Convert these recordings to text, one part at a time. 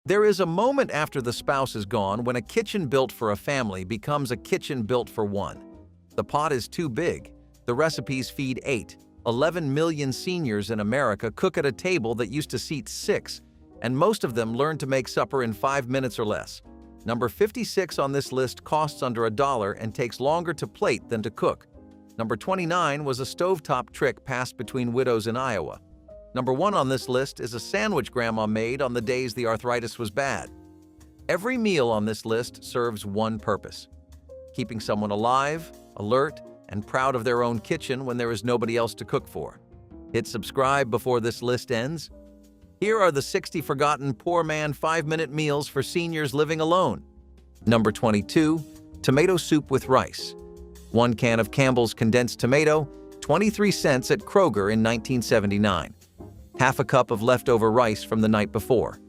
There is a moment after the spouse is gone when a kitchen built for a family becomes a kitchen built for one. The pot is too big. The recipes feed 11 million seniors in America cook at a table that used to seat 6, and most of them learn to make supper in 5 minutes or less. Number 56 on this list costs under $1 and takes longer to plate than to cook. Number 29 was a stovetop trick passed between widows in Iowa. Number 1 on this list is a sandwich Grandma made on the days the arthritis was bad. Every meal on this list serves one purpose: keeping someone alive, alert, and proud of their own kitchen when there is nobody else to cook for. Hit subscribe before this list ends. Here are the 60 forgotten poor man 5-minute meals for seniors living alone. Number 22, tomato soup with rice. 1 can of Campbell's condensed tomato, 23 cents at Kroger in 1979. Half a cup of leftover rice from the night before.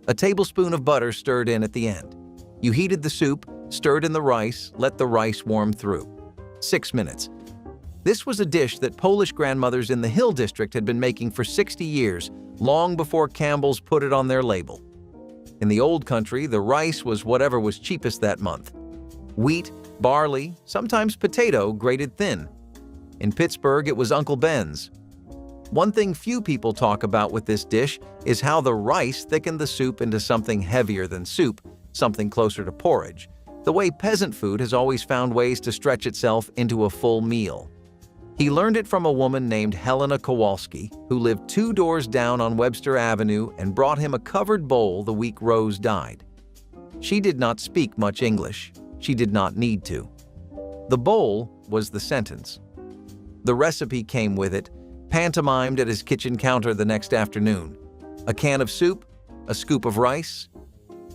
A tablespoon of butter stirred in at the end. You heated the soup, stirred in the rice, let the rice warm through. 6 minutes. This was a dish that Polish grandmothers in the Hill District had been making for 60 years, long before Campbell's put it on their label. In the old country, the rice was whatever was cheapest that month. Wheat, barley, sometimes potato grated thin. In Pittsburgh, it was Uncle Ben's. One thing few people talk about with this dish is how the rice thickened the soup into something heavier than soup, something closer to porridge, the way peasant food has always found ways to stretch itself into a full meal. He learned it from a woman named Helena Kowalski, who lived 2 doors down on Webster Avenue and brought him a covered bowl the week Rose died. She did not speak much English. She did not need to. The bowl was the sentence. The recipe came with it, pantomimed at his kitchen counter the next afternoon. A can of soup, a scoop of rice,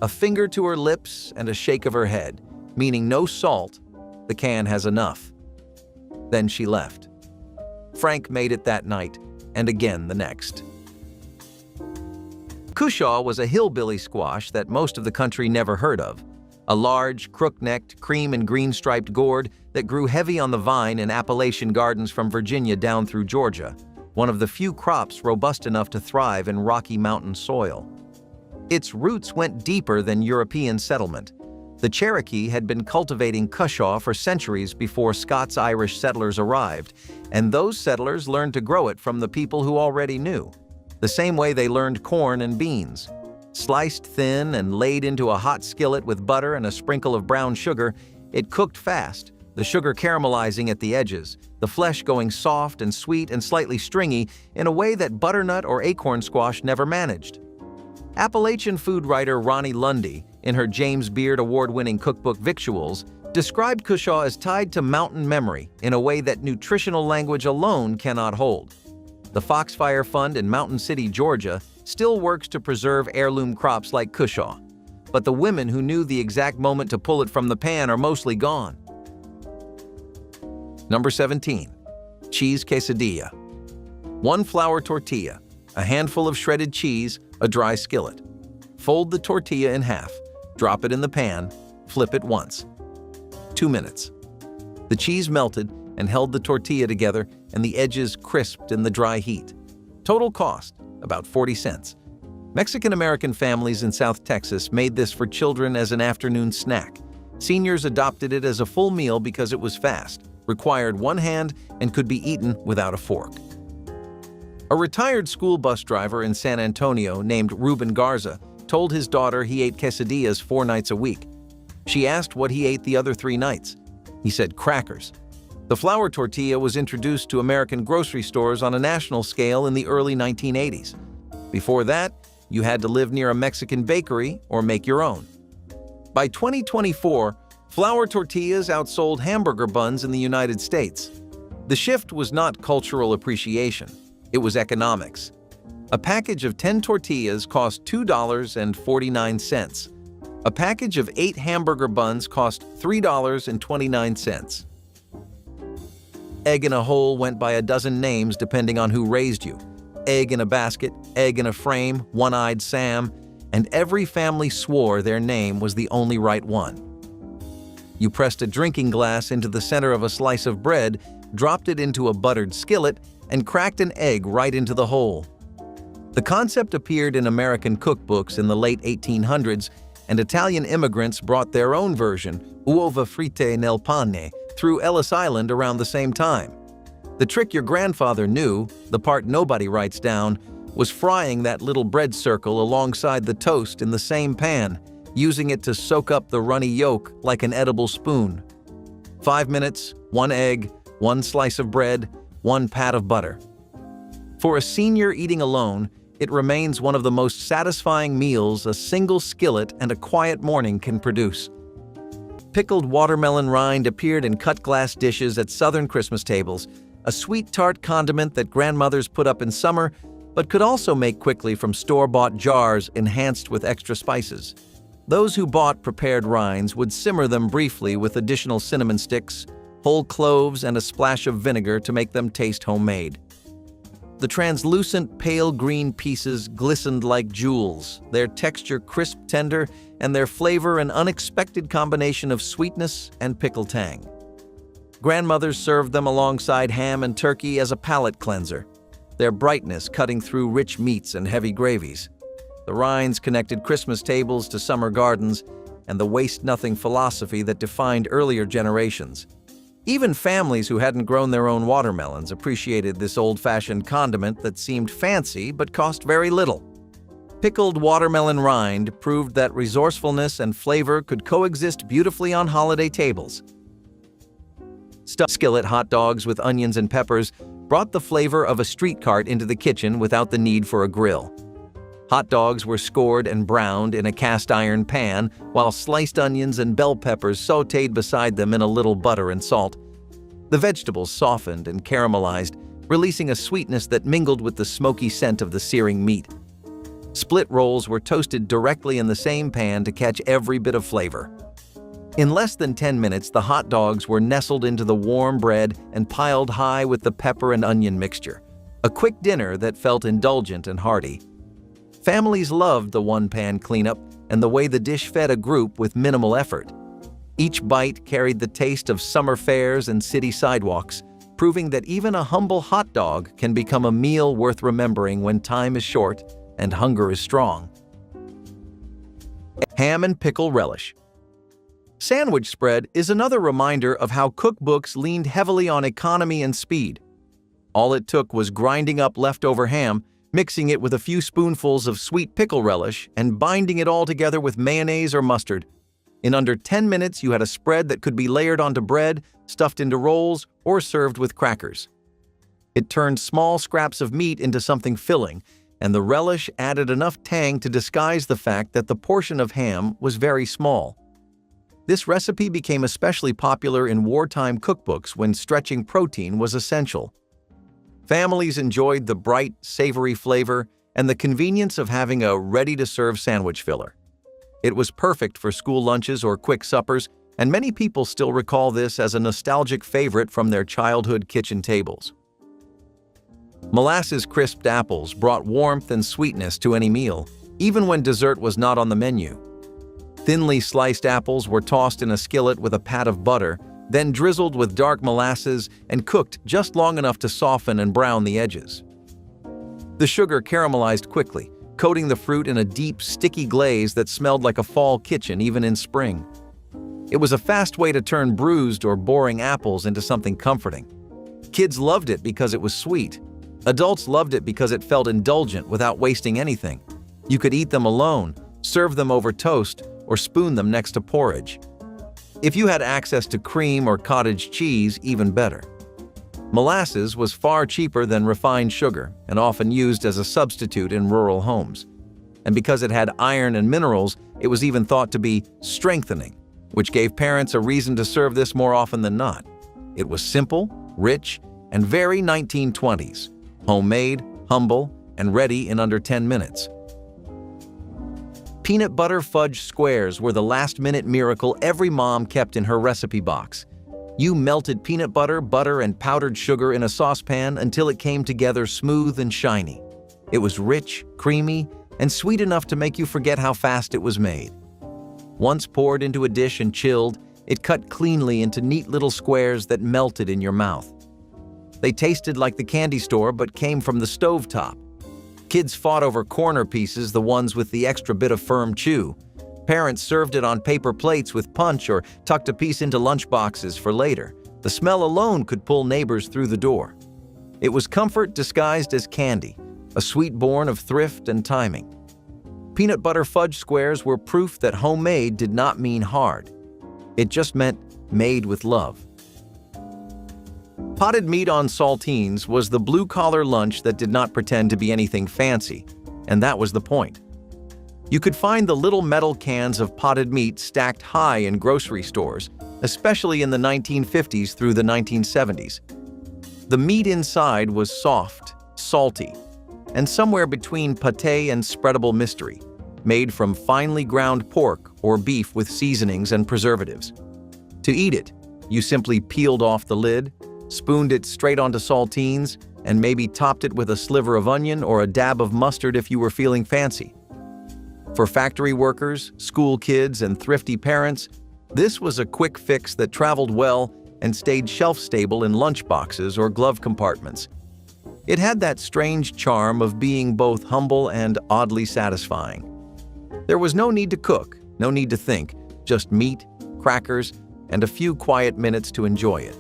a finger to her lips and a shake of her head, meaning no salt. The can has enough. Then she left. Frank made it that night, and again the next. Cushaw was a hillbilly squash that most of the country never heard of. A large, crook-necked, cream and green-striped gourd that grew heavy on the vine in Appalachian gardens from Virginia down through Georgia, one of the few crops robust enough to thrive in Rocky Mountain soil. Its roots went deeper than European settlement. The Cherokee had been cultivating Cushaw for centuries before Scots-Irish settlers arrived, and those settlers learned to grow it from the people who already knew, the same way they learned corn and beans. Sliced thin and laid into a hot skillet with butter and a sprinkle of brown sugar, it cooked fast, the sugar caramelizing at the edges, the flesh going soft and sweet and slightly stringy in a way that butternut or acorn squash never managed. Appalachian food writer Ronnie Lundy, in her James Beard award-winning cookbook Victuals, described Cushaw as tied to mountain memory in a way that nutritional language alone cannot hold. The Foxfire Fund in Mountain City, Georgia, still works to preserve heirloom crops like Cushaw, but the women who knew the exact moment to pull it from the pan are mostly gone. Number 17. Cheese quesadilla. 1 flour tortilla, a handful of shredded cheese, a dry skillet. Fold the tortilla in half, drop it in the pan, flip it once. 2 minutes. The cheese melted and held the tortilla together, and the edges crisped in the dry heat. Total cost, about 40 cents. Mexican-American families in South Texas made this for children as an afternoon snack. Seniors adopted it as a full meal because it was fast, required one hand, and could be eaten without a fork. A retired school bus driver in San Antonio named Ruben Garza told his daughter he ate quesadillas 4 nights a week. She asked what he ate the other 3 nights. He said crackers. The flour tortilla was introduced to American grocery stores on a national scale in the early 1980s. Before that, you had to live near a Mexican bakery or make your own. By 2024, flour tortillas outsold hamburger buns in the United States. The shift was not cultural appreciation. It was economics. A package of 10 tortillas cost $2.49. A package of 8 hamburger buns cost $3.29. Egg in a hole went by a dozen names depending on who raised you. Egg in a basket, egg in a frame, one-eyed Sam, and every family swore their name was the only right one. You pressed a drinking glass into the center of a slice of bread, dropped it into a buttered skillet, and cracked an egg right into the hole. The concept appeared in American cookbooks in the late 1800s, and Italian immigrants brought their own version, uova fritte nel pane, through Ellis Island around the same time. The trick your grandfather knew, the part nobody writes down, was frying that little bread circle alongside the toast in the same pan, using it to soak up the runny yolk like an edible spoon. 5 minutes, 1 egg, 1 slice of bread, 1 pat of butter. For a senior eating alone, it remains one of the most satisfying meals a single skillet and a quiet morning can produce. Pickled watermelon rind appeared in cut glass dishes at Southern Christmas tables, a sweet tart condiment that grandmothers put up in summer, but could also make quickly from store-bought jars enhanced with extra spices. Those who bought prepared rinds would simmer them briefly with additional cinnamon sticks, whole cloves, and a splash of vinegar to make them taste homemade. The translucent pale green pieces glistened like jewels, their texture crisp tender, and their flavor an unexpected combination of sweetness and pickle tang. Grandmothers served them alongside ham and turkey as a palate cleanser, their brightness cutting through rich meats and heavy gravies. The rinds connected Christmas tables to summer gardens and the waste-nothing philosophy that defined earlier generations. Even families who hadn't grown their own watermelons appreciated this old-fashioned condiment that seemed fancy but cost very little. Pickled watermelon rind proved that resourcefulness and flavor could coexist beautifully on holiday tables. Stuffed skillet hot dogs with onions and peppers brought the flavor of a street cart into the kitchen without the need for a grill. Hot dogs were scored and browned in a cast-iron pan, while sliced onions and bell peppers sautéed beside them in a little butter and salt. The vegetables softened and caramelized, releasing a sweetness that mingled with the smoky scent of the searing meat. Split rolls were toasted directly in the same pan to catch every bit of flavor. In less than 10 minutes, the hot dogs were nestled into the warm bread and piled high with the pepper and onion mixture, a quick dinner that felt indulgent and hearty. Families loved the one-pan cleanup and the way the dish fed a group with minimal effort. Each bite carried the taste of summer fairs and city sidewalks, proving that even a humble hot dog can become a meal worth remembering when time is short and hunger is strong. Ham and pickle relish. Sandwich spread is another reminder of how cookbooks leaned heavily on economy and speed. All it took was grinding up leftover ham, mixing it with a few spoonfuls of sweet pickle relish, and binding it all together with mayonnaise or mustard. In under 10 minutes, you had a spread that could be layered onto bread, stuffed into rolls, or served with crackers. It turned small scraps of meat into something filling, and the relish added enough tang to disguise the fact that the portion of ham was very small. This recipe became especially popular in wartime cookbooks when stretching protein was essential. Families enjoyed the bright, savory flavor and the convenience of having a ready-to-serve sandwich filler. It was perfect for school lunches or quick suppers, and many people still recall this as a nostalgic favorite from their childhood kitchen tables. Molasses crisped apples brought warmth and sweetness to any meal, even when dessert was not on the menu. Thinly sliced apples were tossed in a skillet with a pat of butter, then drizzled with dark molasses and cooked just long enough to soften and brown the edges. The sugar caramelized quickly, coating the fruit in a deep, sticky glaze that smelled like a fall kitchen even in spring. It was a fast way to turn bruised or boring apples into something comforting. Kids loved it because it was sweet. Adults loved it because it felt indulgent without wasting anything. You could eat them alone, serve them over toast, or spoon them next to porridge. If you had access to cream or cottage cheese, even better. Molasses was far cheaper than refined sugar and often used as a substitute in rural homes. And because it had iron and minerals, it was even thought to be strengthening, which gave parents a reason to serve this more often than not. It was simple, rich, and very 1920s. Homemade, humble, and ready in under 10 minutes. Peanut butter fudge squares were the last-minute miracle every mom kept in her recipe box. You melted peanut butter, butter, and powdered sugar in a saucepan until it came together smooth and shiny. It was rich, creamy, and sweet enough to make you forget how fast it was made. Once poured into a dish and chilled, it cut cleanly into neat little squares that melted in your mouth. They tasted like the candy store but came from the stovetop. Kids fought over corner pieces, the ones with the extra bit of firm chew. Parents served it on paper plates with punch or tucked a piece into lunchboxes for later. The smell alone could pull neighbors through the door. It was comfort disguised as candy, a sweet born of thrift and timing. Peanut butter fudge squares were proof that homemade did not mean hard. It just meant made with love. Potted meat on saltines was the blue-collar lunch that did not pretend to be anything fancy, and that was the point. You could find the little metal cans of potted meat stacked high in grocery stores, especially in the 1950s through the 1970s. The meat inside was soft, salty, and somewhere between pâté and spreadable mystery, made from finely ground pork or beef with seasonings and preservatives. To eat it, you simply peeled off the lid, spooned it straight onto saltines, and maybe topped it with a sliver of onion or a dab of mustard if you were feeling fancy. For factory workers, school kids, and thrifty parents, this was a quick fix that traveled well and stayed shelf-stable in lunchboxes or glove compartments. It had that strange charm of being both humble and oddly satisfying. There was no need to cook, no need to think, just meat, crackers, and a few quiet minutes to enjoy it.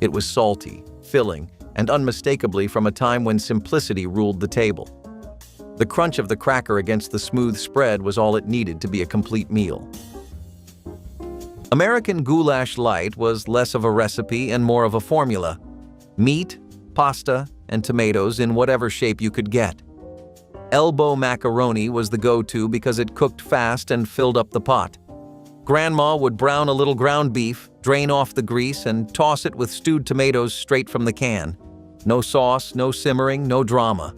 It was salty, filling, and unmistakably from a time when simplicity ruled the table. The crunch of the cracker against the smooth spread was all it needed to be a complete meal. American goulash light was less of a recipe and more of a formula. Meat, pasta, and tomatoes in whatever shape you could get. Elbow macaroni was the go-to because it cooked fast and filled up the pot. Grandma would brown a little ground beef, drain off the grease, and toss it with stewed tomatoes straight from the can. No sauce, no simmering, no drama.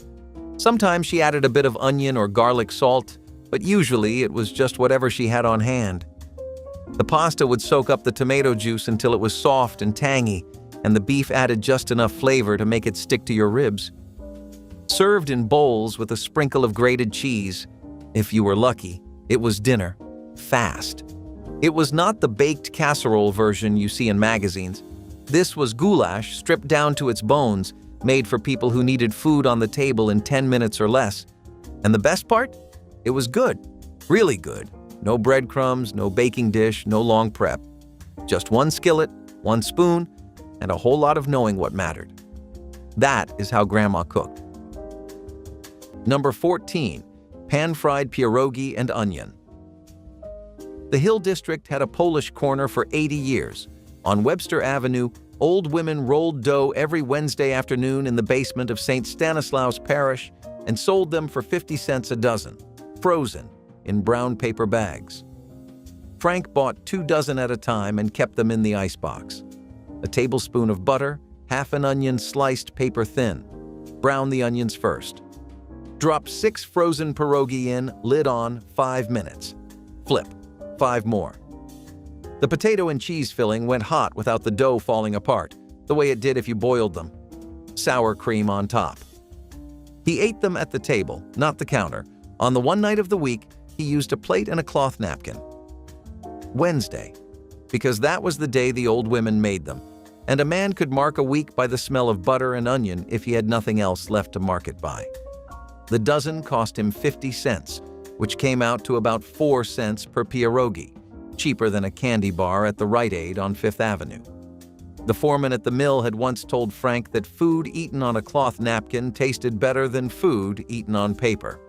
Sometimes she added a bit of onion or garlic salt, but usually it was just whatever she had on hand. The pasta would soak up the tomato juice until it was soft and tangy, and the beef added just enough flavor to make it stick to your ribs. Served in bowls with a sprinkle of grated cheese, if you were lucky, it was dinner. Fast. It was not the baked casserole version you see in magazines. This was goulash stripped down to its bones, made for people who needed food on the table in 10 minutes or less. And the best part? It was good. Really good. No breadcrumbs, no baking dish, no long prep. Just one skillet, one spoon, and a whole lot of knowing what mattered. That is how Grandma cooked. Number 14. Pan-fried pierogi and onion. The Hill District had a Polish corner for 80 years. On Webster Avenue, old women rolled dough every Wednesday afternoon in the basement of St. Stanislaus Parish and sold them for 50 cents a dozen, frozen, in brown paper bags. Frank bought 2 dozen at a time and kept them in the icebox. A tablespoon of butter, half an onion sliced paper thin. Brown the onions first. Drop 6 frozen pierogi in, lid on, 5 minutes. Flip, 5 more. The potato and cheese filling went hot without the dough falling apart, the way it did if you boiled them. Sour cream on top. He ate them at the table, not the counter. On the one night of the week, he used a plate and a cloth napkin. Wednesday, because that was the day the old women made them, and a man could mark a week by the smell of butter and onion if he had nothing else left to mark it by. The dozen cost him 50 cents, which came out to about 4 cents per pierogi, cheaper than a candy bar at the Rite Aid on Fifth Avenue. The foreman at the mill had once told Frank that food eaten on a cloth napkin tasted better than food eaten on paper.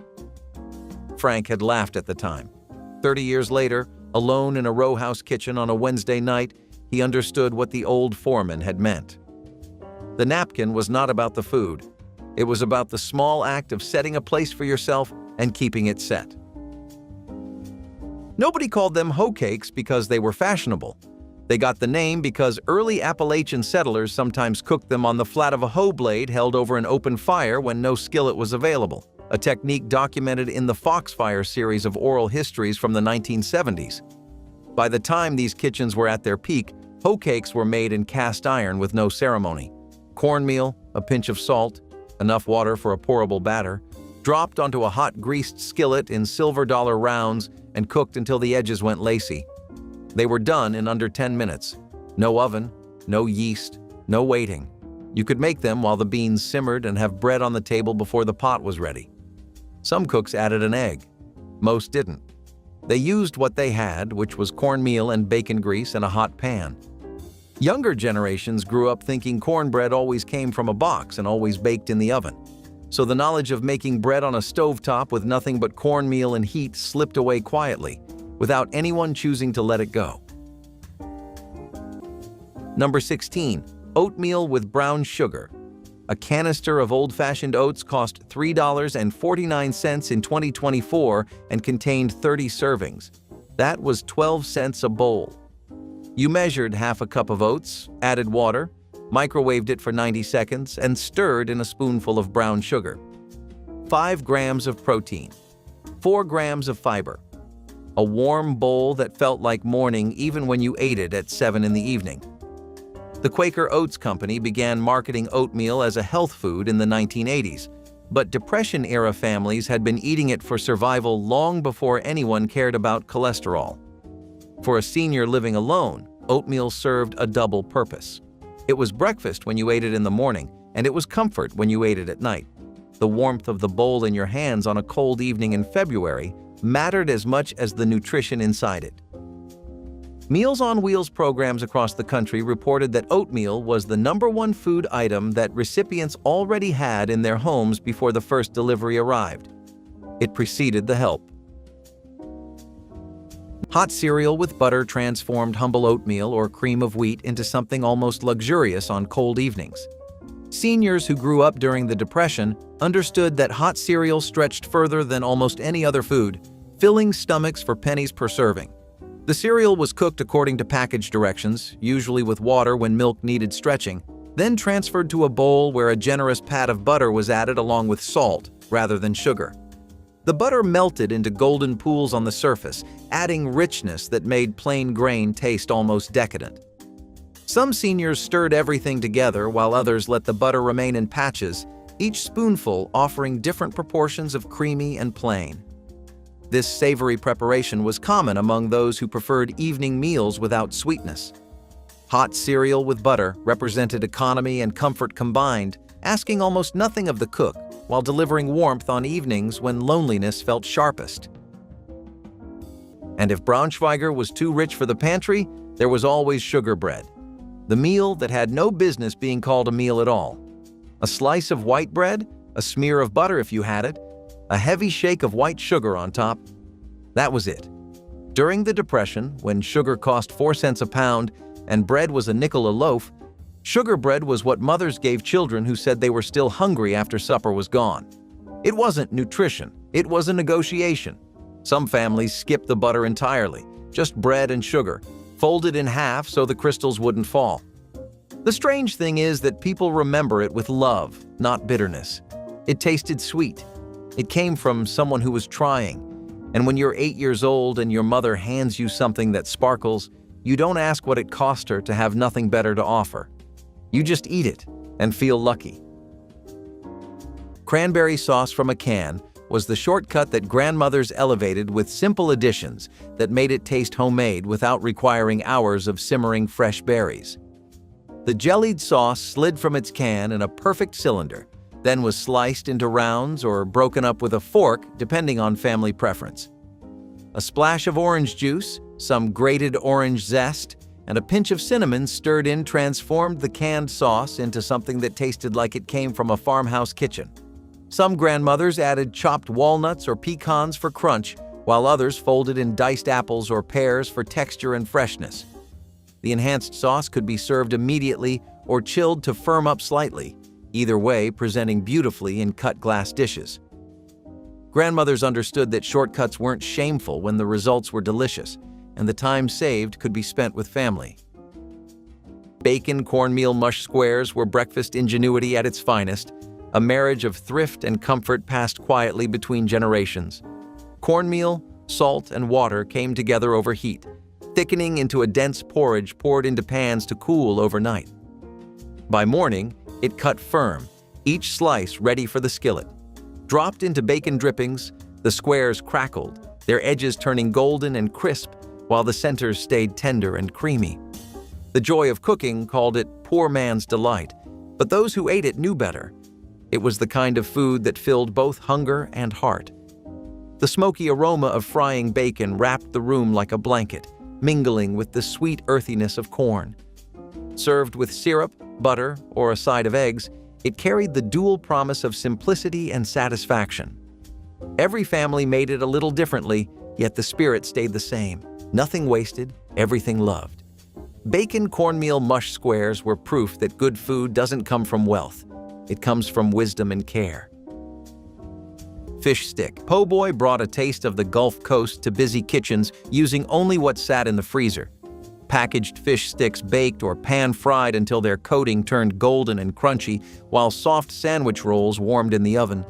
Frank had laughed at the time. 30 years later, alone in a row house kitchen on a Wednesday night, he understood what the old foreman had meant. The napkin was not about the food. It was about the small act of setting a place for yourself and keeping it set. Nobody called them hoecakes because they were fashionable. They got the name because early Appalachian settlers sometimes cooked them on the flat of a hoe blade held over an open fire when no skillet was available, a technique documented in the Foxfire series of oral histories from the 1970s. By the time these kitchens were at their peak, hoecakes were made in cast iron with no ceremony. Cornmeal, a pinch of salt, enough water for a pourable batter, dropped onto a hot greased skillet in silver dollar rounds and cooked until the edges went lacy. They were done in under 10 minutes. No oven, no yeast, no waiting. You could make them while the beans simmered and have bread on the table before the pot was ready. Some cooks added an egg. Most didn't. They used what they had, which was cornmeal and bacon grease in a hot pan. Younger generations grew up thinking cornbread always came from a box and always baked in the oven. So the knowledge of making bread on a stovetop with nothing but cornmeal and heat slipped away quietly, without anyone choosing to let it go. Number 16. Oatmeal with brown sugar. A canister of old-fashioned oats cost $3.49 in 2024 and contained 30 servings. That was 12 cents a bowl. You measured half a cup of oats, added water, microwaved it for 90 seconds, and stirred in a spoonful of brown sugar. 5 grams of protein, 4 grams of fiber. A warm bowl that felt like morning even when you ate it at 7 in the evening. The Quaker Oats Company began marketing oatmeal as a health food in the 1980s, but Depression-era families had been eating it for survival long before anyone cared about cholesterol. For a senior living alone, oatmeal served a double purpose. It was breakfast when you ate it in the morning, and it was comfort when you ate it at night. The warmth of the bowl in your hands on a cold evening in February mattered as much as the nutrition inside it. Meals on Wheels programs across the country reported that oatmeal was the #1 food item that recipients already had in their homes before the first delivery arrived. It preceded the help. Hot cereal with butter transformed humble oatmeal or cream of wheat into something almost luxurious on cold evenings. Seniors who grew up during the Depression understood that hot cereal stretched further than almost any other food, filling stomachs for pennies per serving. The cereal was cooked according to package directions, usually with water when milk needed stretching, then transferred to a bowl where a generous pat of butter was added along with salt, rather than sugar. The butter melted into golden pools on the surface, adding richness that made plain grain taste almost decadent. Some seniors stirred everything together while others let the butter remain in patches, each spoonful offering different proportions of creamy and plain. This savory preparation was common among those who preferred evening meals without sweetness. Hot cereal with butter represented economy and comfort combined, asking almost nothing of the cook, while delivering warmth on evenings when loneliness felt sharpest. And if Braunschweiger was too rich for the pantry, there was always sugar bread, the meal that had no business being called a meal at all. A slice of white bread, a smear of butter if you had it, a heavy shake of white sugar on top. That was it. During the Depression, when sugar cost 4 cents a pound and bread was a nickel a loaf, sugar bread was what mothers gave children who said they were still hungry after supper was gone. It wasn't nutrition, it was a negotiation. Some families skipped the butter entirely, just bread and sugar, folded in half so the crystals wouldn't fall. The strange thing is that people remember it with love, not bitterness. It tasted sweet. It came from someone who was trying. And when you're 8 years old and your mother hands you something that sparkles, you don't ask what it cost her to have nothing better to offer. You just eat it and feel lucky. Cranberry sauce from a can was the shortcut that grandmothers elevated with simple additions that made it taste homemade without requiring hours of simmering fresh berries. The jellied sauce slid from its can in a perfect cylinder, then was sliced into rounds or broken up with a fork depending on family preference. A splash of orange juice, some grated orange zest, and a pinch of cinnamon stirred in transformed the canned sauce into something that tasted like it came from a farmhouse kitchen. Some grandmothers added chopped walnuts or pecans for crunch, while others folded in diced apples or pears for texture and freshness. The enhanced sauce could be served immediately or chilled to firm up slightly, either way presenting beautifully in cut glass dishes. Grandmothers understood that shortcuts weren't shameful when the results were delicious, and the time saved could be spent with family. Bacon cornmeal mush squares were breakfast ingenuity at its finest, a marriage of thrift and comfort passed quietly between generations. Cornmeal, salt, and water came together over heat, thickening into a dense porridge poured into pans to cool overnight. By morning, it cut firm, each slice ready for the skillet. Dropped into bacon drippings, the squares crackled, their edges turning golden and crisp, while the centers stayed tender and creamy. The joy of cooking called it poor man's delight, But those who ate it knew better. It was the kind of food that filled both hunger and heart. The smoky aroma of frying bacon wrapped the room like a blanket, mingling with the sweet earthiness of corn. Served with syrup, butter, or a side of eggs, it carried the dual promise of simplicity and satisfaction. Every family made it a little differently, yet the spirit stayed the same. Nothing wasted, everything loved. Bacon cornmeal mush squares were proof that good food doesn't come from wealth. It comes from wisdom and care. Fish stick. Po' boy brought a taste of the Gulf Coast to busy kitchens using only what sat in the freezer. Packaged fish sticks baked or pan-fried until their coating turned golden and crunchy, while soft sandwich rolls warmed in the oven.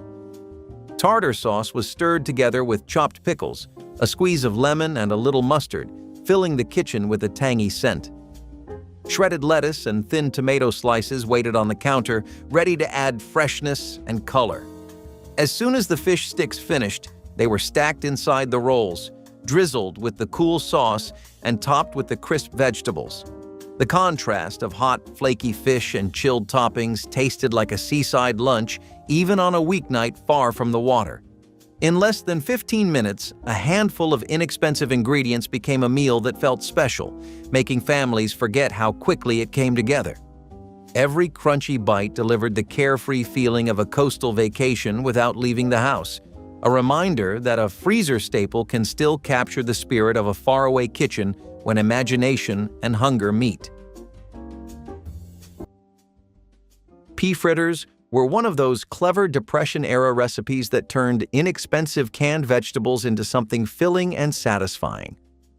Tartar sauce was stirred together with chopped pickles, a squeeze of lemon, and a little mustard, filling the kitchen with a tangy scent. Shredded lettuce and thin tomato slices waited on the counter, ready to add freshness and color. As soon as the fish sticks finished, they were stacked inside the rolls, drizzled with the cool sauce and topped with the crisp vegetables. The contrast of hot, flaky fish and chilled toppings tasted like a seaside lunch, even on a weeknight far from the water. In less than 15 minutes, a handful of inexpensive ingredients became a meal that felt special, making families forget how quickly it came together. Every crunchy bite delivered the carefree feeling of a coastal vacation without leaving the house, a reminder that a freezer staple can still capture the spirit of a faraway kitchen when imagination and hunger meet. Pea fritters were one of those clever Depression-era recipes that turned inexpensive canned vegetables into something filling and satisfying.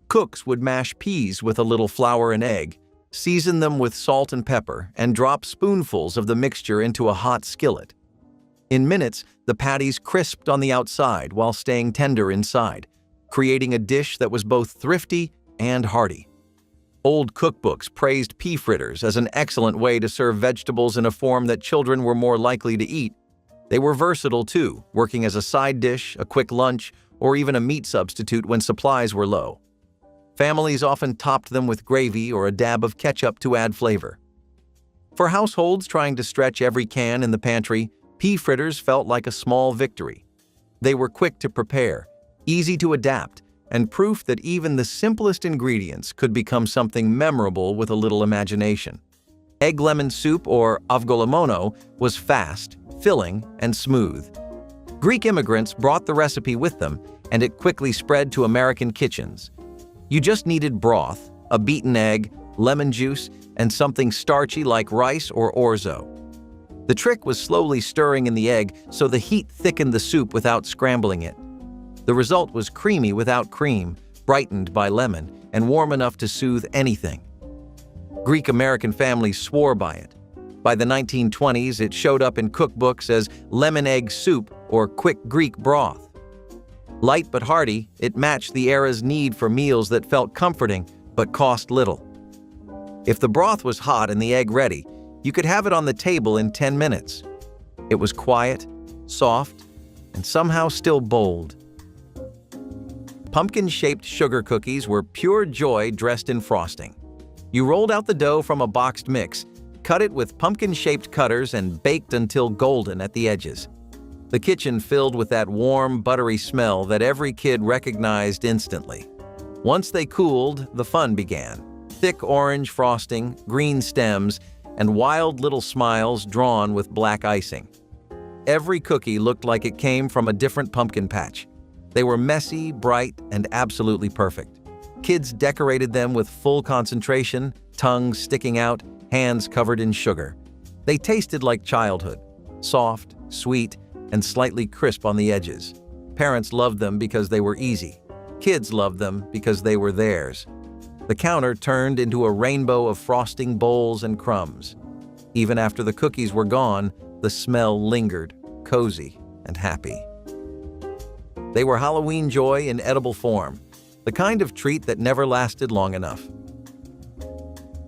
Cooks would mash peas with a little flour and egg, season them with salt and pepper, and drop spoonfuls of the mixture into a hot skillet. In minutes, the patties crisped on the outside while staying tender inside, creating a dish that was both thrifty and hearty. Old cookbooks praised pea fritters as an excellent way to serve vegetables in a form that children were more likely to eat. They were versatile too, working as a side dish, a quick lunch, or even a meat substitute when supplies were low. Families often topped them with gravy or a dab of ketchup to add flavor. For households trying to stretch every can in the pantry, pea fritters felt like a small victory. They were quick to prepare, easy to adapt, and proof that even the simplest ingredients could become something memorable with a little imagination. Egg lemon soup, or avgolemono, was fast, filling, and smooth. Greek immigrants brought the recipe with them, and it quickly spread to American kitchens. You just needed broth, a beaten egg, lemon juice, and something starchy like rice or orzo. The trick was slowly stirring in the egg so the heat thickened the soup without scrambling it. The result was creamy without cream, brightened by lemon, and warm enough to soothe anything. Greek-American families swore by it. By the 1920s, it showed up in cookbooks as lemon egg soup or quick Greek broth. Light but hearty, it matched the era's need for meals that felt comforting but cost little. If the broth was hot and the egg ready, you could have it on the table in 10 minutes. It was quiet, soft, and somehow still bold. Pumpkin-shaped sugar cookies were pure joy dressed in frosting. You rolled out the dough from a boxed mix, cut it with pumpkin-shaped cutters, and baked until golden at the edges. The kitchen filled with that warm, buttery smell that every kid recognized instantly. Once they cooled, the fun began. Thick orange frosting, green stems, and wild little smiles drawn with black icing. Every cookie looked like it came from a different pumpkin patch. They were messy, bright, and absolutely perfect. Kids decorated them with full concentration, tongues sticking out, hands covered in sugar. They tasted like childhood, soft, sweet, and slightly crisp on the edges. Parents loved them because they were easy. Kids loved them because they were theirs. The counter turned into a rainbow of frosting bowls and crumbs. Even after the cookies were gone, the smell lingered, cozy and happy. They were Halloween joy in edible form, the kind of treat that never lasted long enough.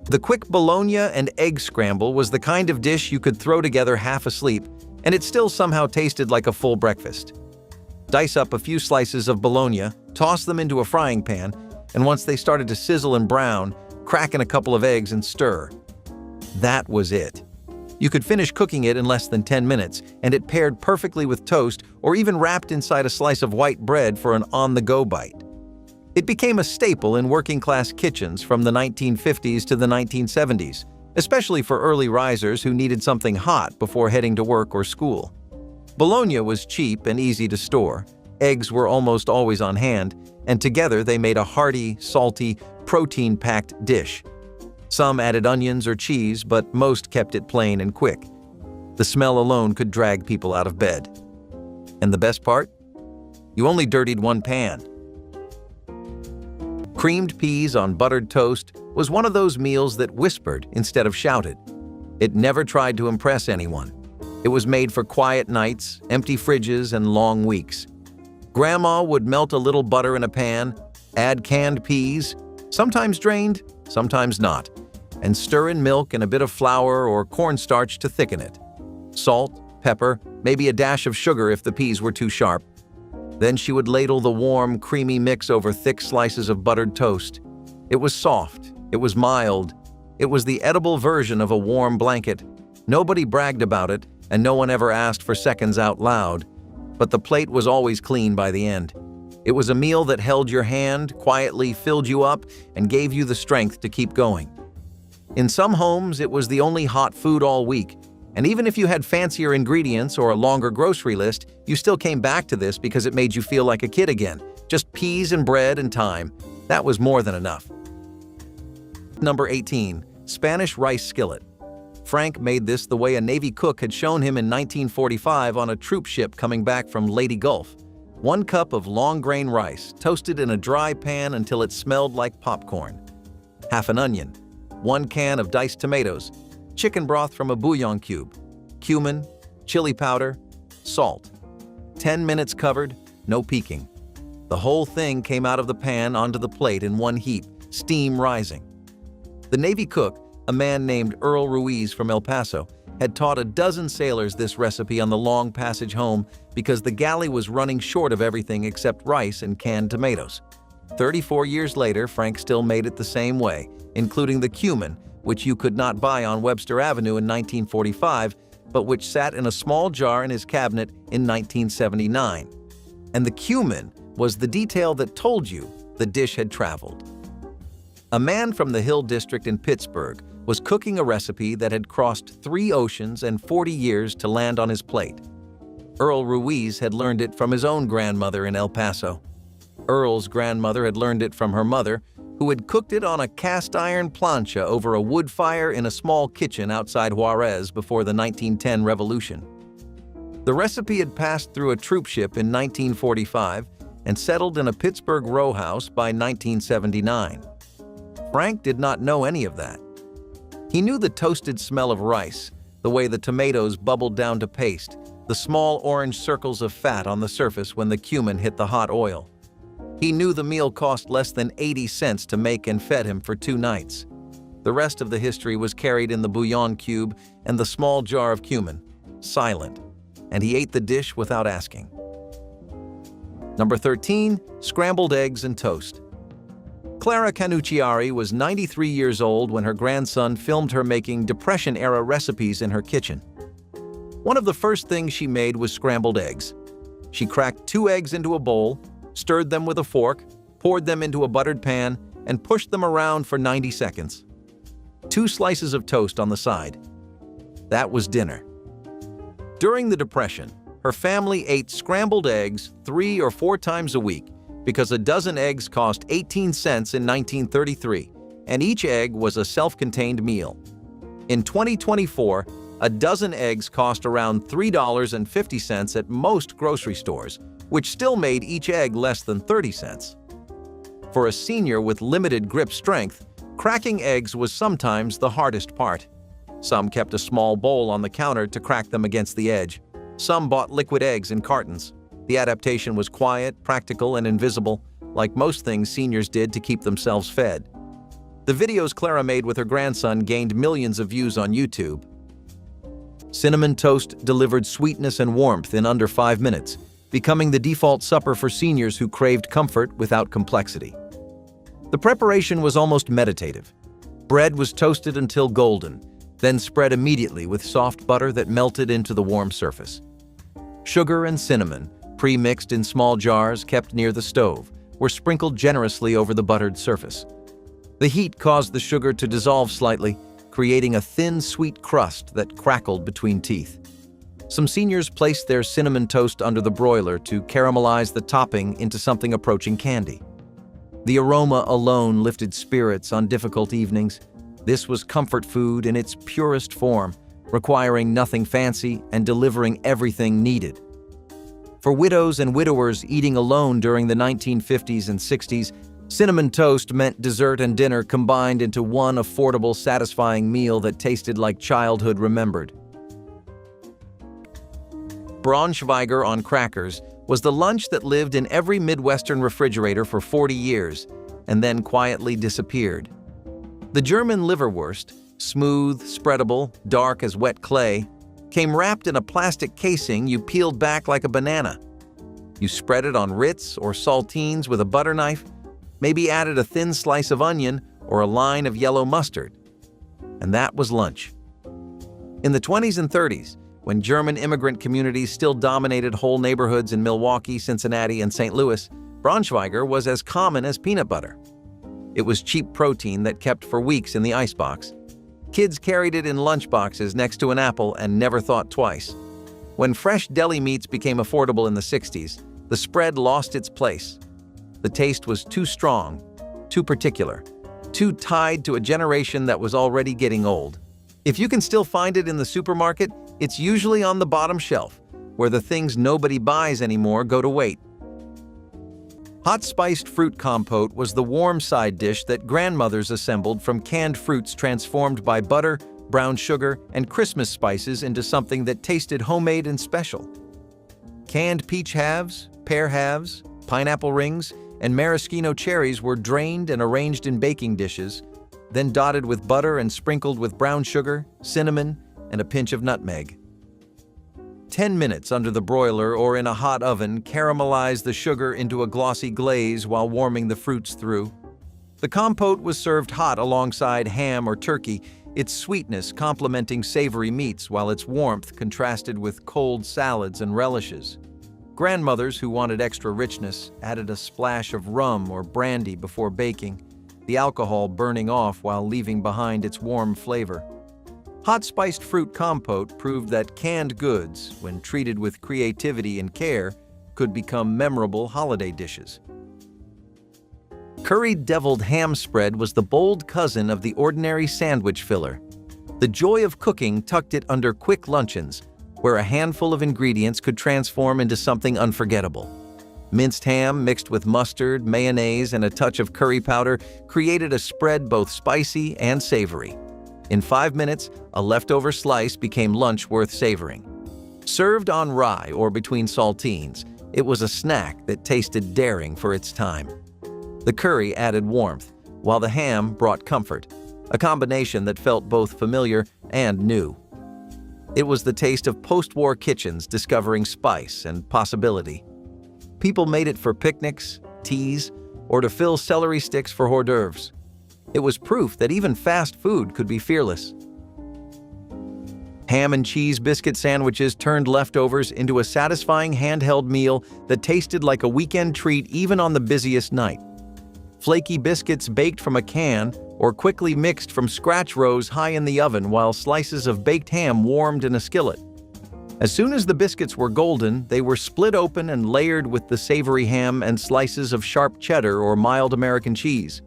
The quick bologna and egg scramble was the kind of dish you could throw together half asleep, and it still somehow tasted like a full breakfast. Dice up a few slices of bologna, toss them into a frying pan, and once they started to sizzle and brown, crack in a couple of eggs and stir. That was it. You could finish cooking it in less than 10 minutes, and it paired perfectly with toast or even wrapped inside a slice of white bread for an on-the-go bite. It became a staple in working-class kitchens from the 1950s to the 1970s, especially for early risers who needed something hot before heading to work or school. Bologna was cheap and easy to store. Eggs were almost always on hand, and together they made a hearty, salty, protein-packed dish. Some added onions or cheese, but most kept it plain and quick. The smell alone could drag people out of bed. And the best part? You only dirtied one pan. Creamed peas on buttered toast was one of those meals that whispered instead of shouted. It never tried to impress anyone. It was made for quiet nights, empty fridges, and long weeks. Grandma would melt a little butter in a pan, add canned peas, sometimes drained, sometimes not, and stir in milk and a bit of flour or cornstarch to thicken it. Salt, pepper, maybe a dash of sugar if the peas were too sharp. Then she would ladle the warm, creamy mix over thick slices of buttered toast. It was soft, it was mild, it was the edible version of a warm blanket. Nobody bragged about it, and no one ever asked for seconds out loud. But the plate was always clean by the end. It was a meal that held your hand, quietly filled you up, and gave you the strength to keep going. In some homes, it was the only hot food all week, and even if you had fancier ingredients or a longer grocery list, you still came back to this because it made you feel like a kid again. Just peas and bread and time. That was more than enough. Number 18. Spanish rice skillet. Frank made this the way a Navy cook had shown him in 1945 on a troop ship coming back from Leyte Gulf. 1 cup of long-grain rice, toasted in a dry pan until it smelled like popcorn. Half an onion. 1 can of diced tomatoes. Chicken broth from a bouillon cube. Cumin, chili powder, salt. 10 minutes covered, no peeking. The whole thing came out of the pan onto the plate in one heap, steam rising. The Navy cook, a man named Earl Ruiz from El Paso, had taught a dozen sailors this recipe on the long passage home because the galley was running short of everything except rice and canned tomatoes. 34 years later, Frank still made it the same way, including the cumin, which you could not buy on Webster Avenue in 1945, but which sat in a small jar in his cabinet in 1979. And the cumin was the detail that told you the dish had traveled. A man from the Hill District in Pittsburgh was cooking a recipe that had crossed 3 oceans and 40 years to land on his plate. Earl Ruiz had learned it from his own grandmother in El Paso. Earl's grandmother had learned it from her mother, who had cooked it on a cast-iron plancha over a wood fire in a small kitchen outside Juarez before the 1910 revolution. The recipe had passed through a troop ship in 1945 and settled in a Pittsburgh row house by 1979. Frank did not know any of that. He knew the toasted smell of rice, the way the tomatoes bubbled down to paste, the small orange circles of fat on the surface when the cumin hit the hot oil. He knew the meal cost less than 80 cents to make and fed him for 2 nights. The rest of the history was carried in the bouillon cube and the small jar of cumin, silent, and he ate the dish without asking. Number 13. Scrambled eggs and toast. Clara Canucciari was 93 years old when her grandson filmed her making Depression-era recipes in her kitchen. One of the first things she made was scrambled eggs. She cracked 2 eggs into a bowl, stirred them with a fork, poured them into a buttered pan, and pushed them around for 90 seconds. 2 slices of toast on the side. That was dinner. During the Depression, her family ate scrambled eggs 3 or 4 times a week because a dozen eggs cost 18 cents in 1933, and each egg was a self-contained meal. In 2024, a dozen eggs cost around $3.50 at most grocery stores, which still made each egg less than 30 cents. For a senior with limited grip strength, cracking eggs was sometimes the hardest part. Some kept a small bowl on the counter to crack them against the edge. Some bought liquid eggs in cartons. The adaptation was quiet, practical, and invisible, like most things seniors did to keep themselves fed. The videos Clara made with her grandson gained millions of views on YouTube. Cinnamon toast delivered sweetness and warmth in under 5 minutes, becoming the default supper for seniors who craved comfort without complexity. The preparation was almost meditative. Bread was toasted until golden, then spread immediately with soft butter that melted into the warm surface. Sugar and cinnamon, pre-mixed in small jars kept near the stove, were sprinkled generously over the buttered surface. The heat caused the sugar to dissolve slightly, creating a thin, sweet crust that crackled between teeth. Some seniors placed their cinnamon toast under the broiler to caramelize the topping into something approaching candy. The aroma alone lifted spirits on difficult evenings. This was comfort food in its purest form, requiring nothing fancy and delivering everything needed. For widows and widowers eating alone during the 1950s and 60s, cinnamon toast meant dessert and dinner combined into one affordable, satisfying meal that tasted like childhood remembered. Braunschweiger on crackers was the lunch that lived in every Midwestern refrigerator for 40 years and then quietly disappeared. The German liverwurst, smooth, spreadable, dark as wet clay, came wrapped in a plastic casing you peeled back like a banana. You spread it on Ritz or saltines with a butter knife, maybe added a thin slice of onion or a line of yellow mustard. And that was lunch. In the 20s and 30s, when German immigrant communities still dominated whole neighborhoods in Milwaukee, Cincinnati, and St. Louis, Braunschweiger was as common as peanut butter. It was cheap protein that kept for weeks in the icebox. Kids carried it in lunchboxes next to an apple and never thought twice. When fresh deli meats became affordable in the 60s, the spread lost its place. The taste was too strong, too particular, too tied to a generation that was already getting old. If you can still find it in the supermarket, it's usually on the bottom shelf, where the things nobody buys anymore go to wait. Hot spiced fruit compote was the warm side dish that grandmothers assembled from canned fruits transformed by butter, brown sugar, and Christmas spices into something that tasted homemade and special. Canned peach halves, pear halves, pineapple rings, and maraschino cherries were drained and arranged in baking dishes, then dotted with butter and sprinkled with brown sugar, cinnamon, and a pinch of nutmeg. 10 minutes under the broiler or in a hot oven caramelize the sugar into a glossy glaze while warming the fruits through. The compote was served hot alongside ham or turkey, its sweetness complementing savory meats while its warmth contrasted with cold salads and relishes. Grandmothers who wanted extra richness added a splash of rum or brandy before baking, the alcohol burning off while leaving behind its warm flavor. Hot spiced fruit compote proved that canned goods, when treated with creativity and care, could become memorable holiday dishes. Curried deviled ham spread was the bold cousin of the ordinary sandwich filler. The joy of cooking tucked it under quick luncheons, where a handful of ingredients could transform into something unforgettable. Minced ham mixed with mustard, mayonnaise, and a touch of curry powder created a spread both spicy and savory. In 5 minutes, a leftover slice became lunch worth savoring. Served on rye or between saltines, it was a snack that tasted daring for its time. The curry added warmth, while the ham brought comfort, a combination that felt both familiar and new. It was the taste of post-war kitchens discovering spice and possibility. People made it for picnics, teas, or to fill celery sticks for hors d'oeuvres. It was proof that even fast food could be fearless. Ham and cheese biscuit sandwiches turned leftovers into a satisfying handheld meal that tasted like a weekend treat even on the busiest night. Flaky biscuits baked from a can or quickly mixed from scratch rose high in the oven while slices of baked ham warmed in a skillet. As soon as the biscuits were golden, they were split open and layered with the savory ham and slices of sharp cheddar or mild American cheese.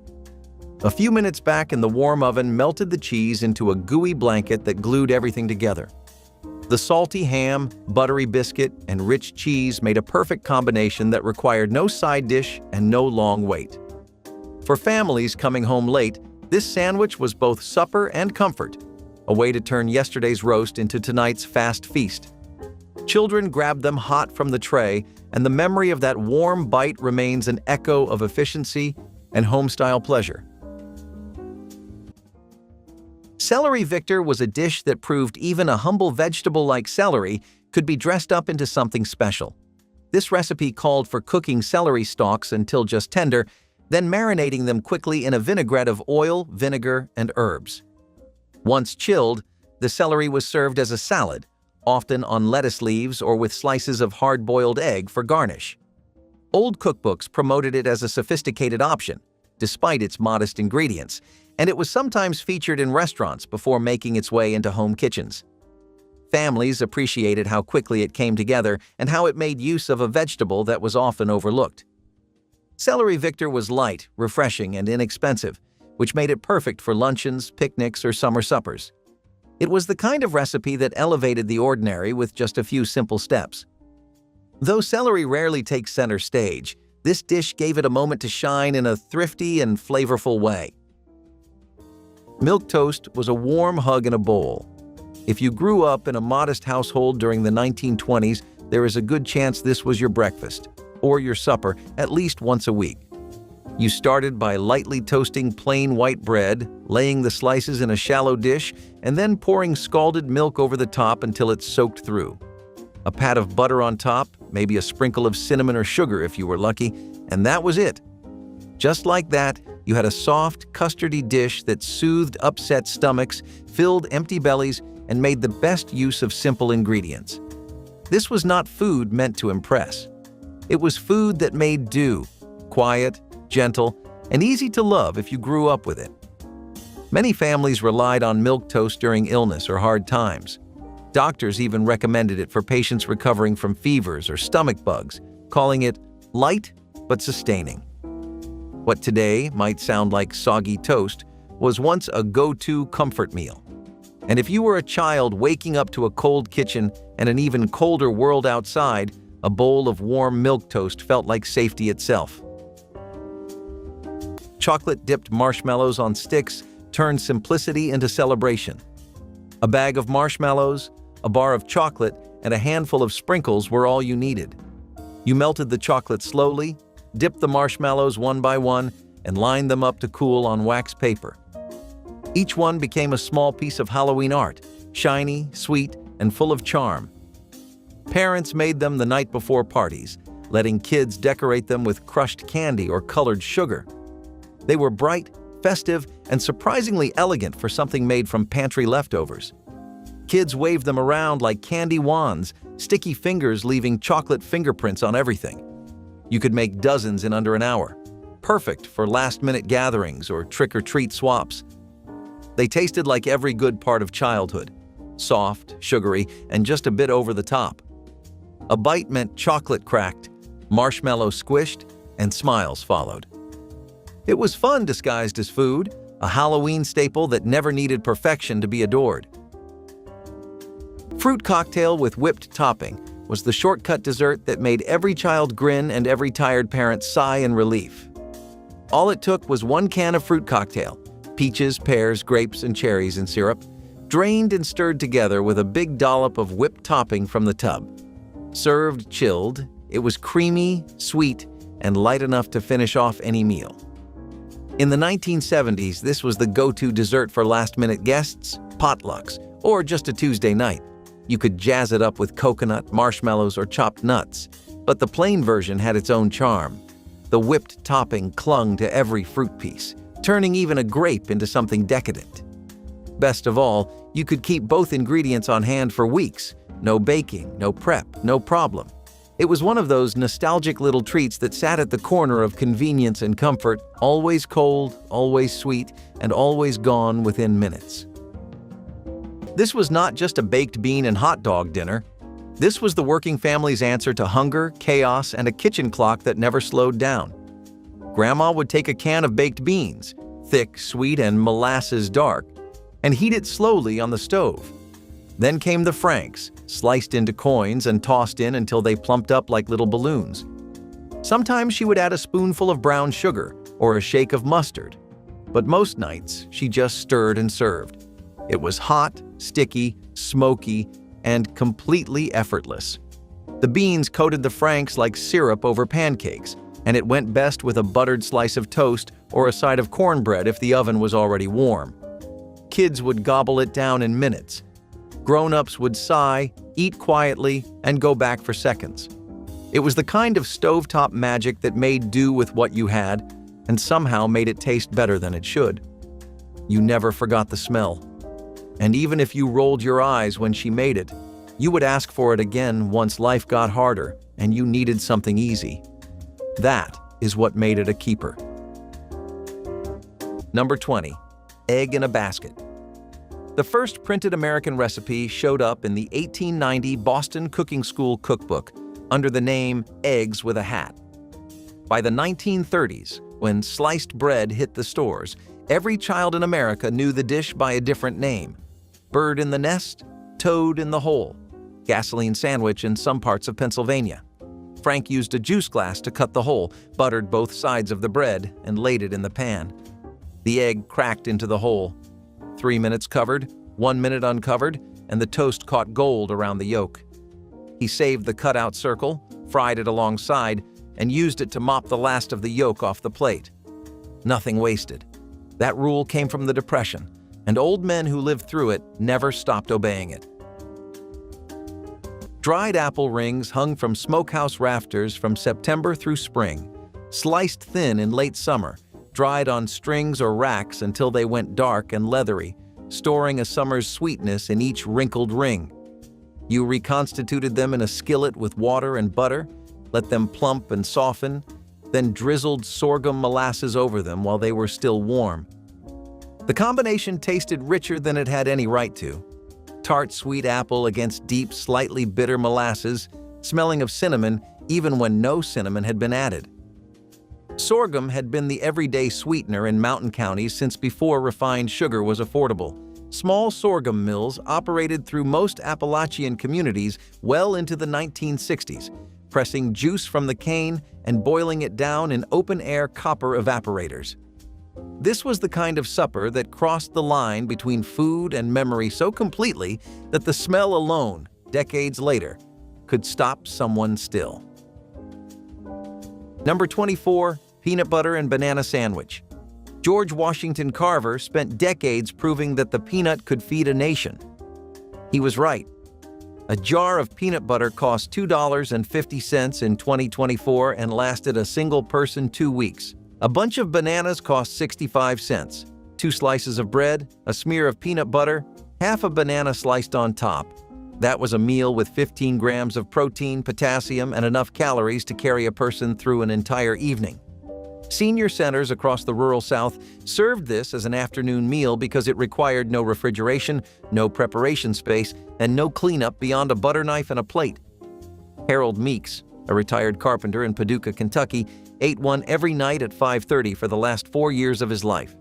A few minutes back in the warm oven melted the cheese into a gooey blanket that glued everything together. The salty ham, buttery biscuit, and rich cheese made a perfect combination that required no side dish and no long wait. For families coming home late, this sandwich was both supper and comfort, a way to turn yesterday's roast into tonight's fast feast. Children grabbed them hot from the tray, and the memory of that warm bite remains an echo of efficiency and home-style pleasure. Celery Victor was a dish that proved even a humble vegetable like celery could be dressed up into something special. This recipe called for cooking celery stalks until just tender, then marinating them quickly in a vinaigrette of oil, vinegar, and herbs. Once chilled, The celery was served as a salad, often on lettuce leaves or with slices of hard-boiled egg for garnish. Old cookbooks promoted it as a sophisticated option, despite its modest ingredients, and it was sometimes featured in restaurants before making its way into home kitchens. Families appreciated how quickly it came together and how it made use of a vegetable that was often overlooked. Celery Victor was light, refreshing, and inexpensive, which made it perfect for luncheons, picnics, or summer suppers. It was the kind of recipe that elevated the ordinary with just a few simple steps. Though celery rarely takes center stage, this dish gave it a moment to shine in a thrifty and flavorful way. Milk toast was a warm hug in a bowl. If you grew up in a modest household during the 1920s, there is a good chance this was your breakfast, or your supper, at least once a week. You started by lightly toasting plain white bread, laying the slices in a shallow dish, and then pouring scalded milk over the top until it's soaked through. A pat of butter on top, maybe a sprinkle of cinnamon or sugar if you were lucky, and that was it. Just like that, you had a soft, custardy dish that soothed upset stomachs, filled empty bellies, and made the best use of simple ingredients. This was not food meant to impress. It was food that made do, quiet, gentle, and easy to love if you grew up with it. Many families relied on milk toast during illness or hard times. Doctors even recommended it for patients recovering from fevers or stomach bugs, calling it light but sustaining. What today might sound like soggy toast was once a go-to comfort meal. And if you were a child waking up to a cold kitchen and an even colder world outside, a bowl of warm milk toast felt like safety itself. Chocolate-dipped marshmallows on sticks turned simplicity into celebration. A bag of marshmallows, a bar of chocolate, and a handful of sprinkles were all you needed. You melted the chocolate slowly, dipped the marshmallows one by one, and lined them up to cool on wax paper. Each one became a small piece of Halloween art, shiny, sweet, and full of charm. Parents made them the night before parties, letting kids decorate them with crushed candy or colored sugar. They were bright, festive, and surprisingly elegant for something made from pantry leftovers. Kids waved them around like candy wands, sticky fingers leaving chocolate fingerprints on everything. You could make dozens in under an hour, perfect for last-minute gatherings or trick-or-treat swaps. They tasted like every good part of childhood, soft, sugary, and just a bit over the top. A bite meant chocolate cracked, marshmallow squished, and smiles followed. It was fun disguised as food, a Halloween staple that never needed perfection to be adored. Fruit cocktail with whipped topping was the shortcut dessert that made every child grin and every tired parent sigh in relief. All it took was one can of fruit cocktail, peaches, pears, grapes, and cherries in syrup, drained and stirred together with a big dollop of whipped topping from the tub. Served chilled, it was creamy, sweet, and light enough to finish off any meal. In the 1970s, this was the go-to dessert for last-minute guests, potlucks, or just a Tuesday night. You could jazz it up with coconut, marshmallows, or chopped nuts, but the plain version had its own charm. The whipped topping clung to every fruit piece, turning even a grape into something decadent. Best of all, you could keep both ingredients on hand for weeks. No baking, no prep, no problem. It was one of those nostalgic little treats that sat at the corner of convenience and comfort, always cold, always sweet, and always gone within minutes. This was not just a baked bean and hot dog dinner. This was the working family's answer to hunger, chaos, and a kitchen clock that never slowed down. Grandma would take a can of baked beans, thick, sweet, and molasses dark, and heat it slowly on the stove. Then came the franks, sliced into coins and tossed in until they plumped up like little balloons. Sometimes she would add a spoonful of brown sugar or a shake of mustard, but most nights she just stirred and served. It was hot, sticky, smoky, and completely effortless. The beans coated the franks like syrup over pancakes, and it went best with a buttered slice of toast or a side of cornbread if the oven was already warm. Kids would gobble it down in minutes. Grown-ups would sigh, eat quietly, and go back for seconds. It was the kind of stovetop magic that made do with what you had and somehow made it taste better than it should. You never forgot the smell. And even if you rolled your eyes when she made it, you would ask for it again once life got harder and you needed something easy. That is what made it a keeper. Number 20. Egg in a basket. The first printed American recipe showed up in the 1890 Boston Cooking School cookbook under the name Eggs with a Hat. By the 1930s, when sliced bread hit the stores, every child in America knew the dish by a different name: bird in the nest, toad in the hole, gasoline sandwich in some parts of Pennsylvania. Frank used a juice glass to cut the hole, buttered both sides of the bread, and laid it in the pan. The egg cracked into the hole. 3 minutes covered, 1 minute uncovered, and the toast caught gold around the yolk. He saved the cutout circle, fried it alongside, and used it to mop the last of the yolk off the plate. Nothing wasted. That rule came from the Depression, and old men who lived through it never stopped obeying it. Dried apple rings hung from smokehouse rafters from September through spring, sliced thin in late summer, dried on strings or racks until they went dark and leathery, storing a summer's sweetness in each wrinkled ring. You reconstituted them in a skillet with water and butter, let them plump and soften, then drizzled sorghum molasses over them while they were still warm. The combination tasted richer than it had any right to. Tart sweet apple against deep, slightly bitter molasses, smelling of cinnamon even when no cinnamon had been added. Sorghum had been the everyday sweetener in mountain counties since before refined sugar was affordable. Small sorghum mills operated through most Appalachian communities well into the 1960s, pressing juice from the cane and boiling it down in open-air copper evaporators. This was the kind of supper that crossed the line between food and memory so completely that the smell alone, decades later, could stop someone still. Number 24. Peanut butter and banana sandwich. George Washington Carver spent decades proving that the peanut could feed a nation. He was right. A jar of peanut butter cost $2.50 in 2024 and lasted a single person 2 weeks. A bunch of bananas cost 65 cents. 2 slices of bread, a smear of peanut butter, half a banana sliced on top. That was a meal with 15 grams of protein, potassium, and enough calories to carry a person through an entire evening. Senior centers across the rural South served this as an afternoon meal because it required no refrigeration, no preparation space, and no cleanup beyond a butter knife and a plate. Harold Meeks, a retired carpenter in Paducah, Kentucky, ate one every night at 5:30 for the last 4 years of his life.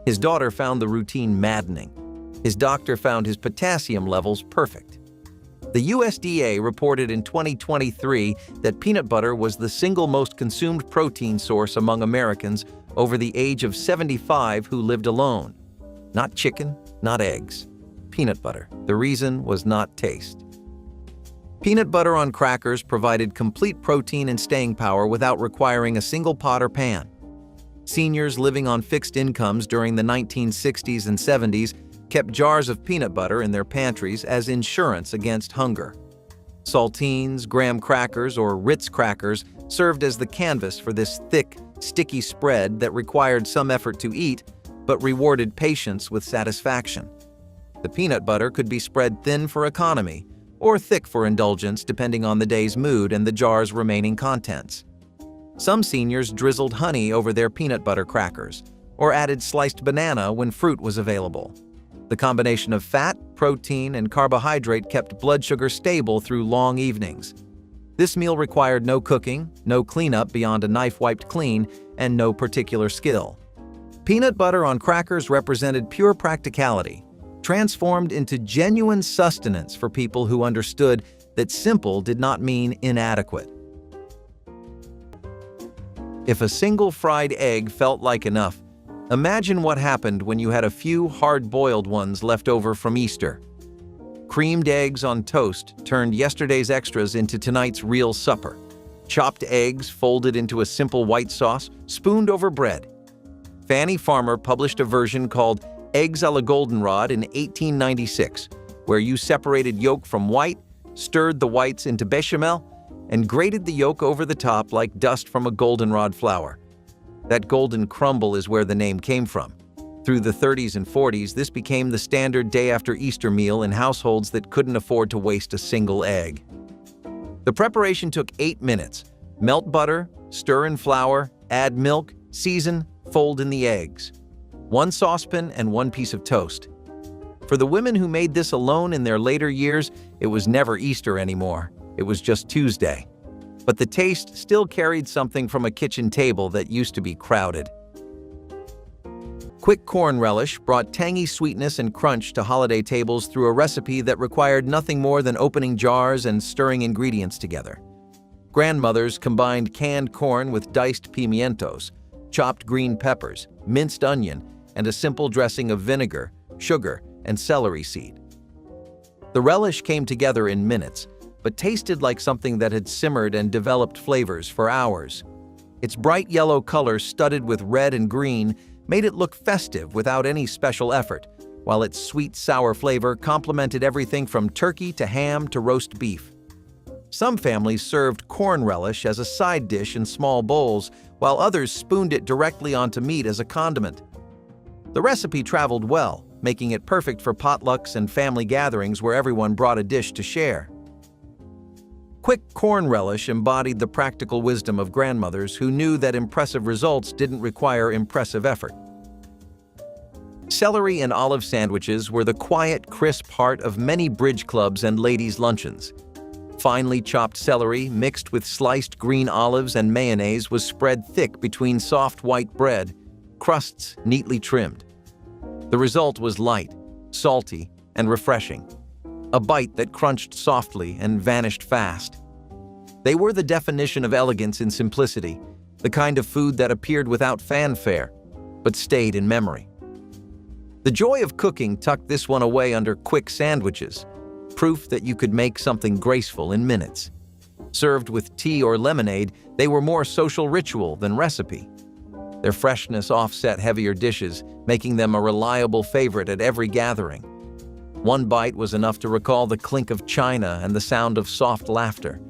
His daughter found the routine maddening. His doctor found his potassium levels perfect. The USDA reported in 2023 that peanut butter was the single most consumed protein source among Americans over the age of 75 who lived alone. Not chicken, not eggs. Peanut butter. The reason was not taste. Peanut butter on crackers provided complete protein and staying power without requiring a single pot or pan. Seniors living on fixed incomes during the 1960s and 70s kept jars of peanut butter in their pantries as insurance against hunger. Saltines, graham crackers, or Ritz crackers served as the canvas for this thick, sticky spread that required some effort to eat, but rewarded patience with satisfaction. The peanut butter could be spread thin for economy, or thick for indulgence depending on the day's mood and the jar's remaining contents. Some seniors drizzled honey over their peanut butter crackers, or added sliced banana when fruit was available. The combination of fat, protein, and carbohydrate kept blood sugar stable through long evenings. This meal required no cooking, no cleanup beyond a knife wiped clean, and no particular skill. Peanut butter on crackers represented pure practicality, transformed into genuine sustenance for people who understood that simple did not mean inadequate. If a single fried egg felt like enough, imagine what happened when you had a few hard-boiled ones left over from Easter. Creamed eggs on toast turned yesterday's extras into tonight's real supper. Chopped eggs folded into a simple white sauce, spooned over bread. Fannie Farmer published a version called Eggs a la Goldenrod in 1896, where you separated yolk from white, stirred the whites into bechamel, and grated the yolk over the top like dust from a goldenrod flower. That golden crumble is where the name came from. Through the 30s and 40s, this became the standard day-after-Easter meal in households that couldn't afford to waste a single egg. The preparation took 8 minutes. Melt butter, stir in flour, add milk, season, fold in the eggs. 1 saucepan and 1 piece of toast. For the women who made this alone in their later years, it was never Easter anymore. It was just Tuesday. But the taste still carried something from a kitchen table that used to be crowded. Quick corn relish brought tangy sweetness and crunch to holiday tables through a recipe that required nothing more than opening jars and stirring ingredients together. Grandmothers combined canned corn with diced pimientos, chopped green peppers, minced onion, and a simple dressing of vinegar, sugar, and celery seed. The relish came together in minutes, but tasted like something that had simmered and developed flavors for hours. Its bright yellow color, studded with red and green, made it look festive without any special effort, while its sweet, sour flavor complemented everything from turkey to ham to roast beef. Some families served corn relish as a side dish in small bowls, while others spooned it directly onto meat as a condiment. The recipe traveled well, making it perfect for potlucks and family gatherings where everyone brought a dish to share. Quick corn relish embodied the practical wisdom of grandmothers who knew that impressive results didn't require impressive effort. Celery and olive sandwiches were the quiet, crisp heart of many bridge clubs and ladies' luncheons. Finely chopped celery mixed with sliced green olives and mayonnaise was spread thick between soft white bread, crusts neatly trimmed. The result was light, salty, and refreshing. A bite that crunched softly and vanished fast. They were the definition of elegance in simplicity, the kind of food that appeared without fanfare, but stayed in memory. The joy of cooking tucked this one away under quick sandwiches, proof that you could make something graceful in minutes. Served with tea or lemonade, they were more social ritual than recipe. Their freshness offset heavier dishes, making them a reliable favorite at every gathering. One bite was enough to recall the clink of china and the sound of soft laughter.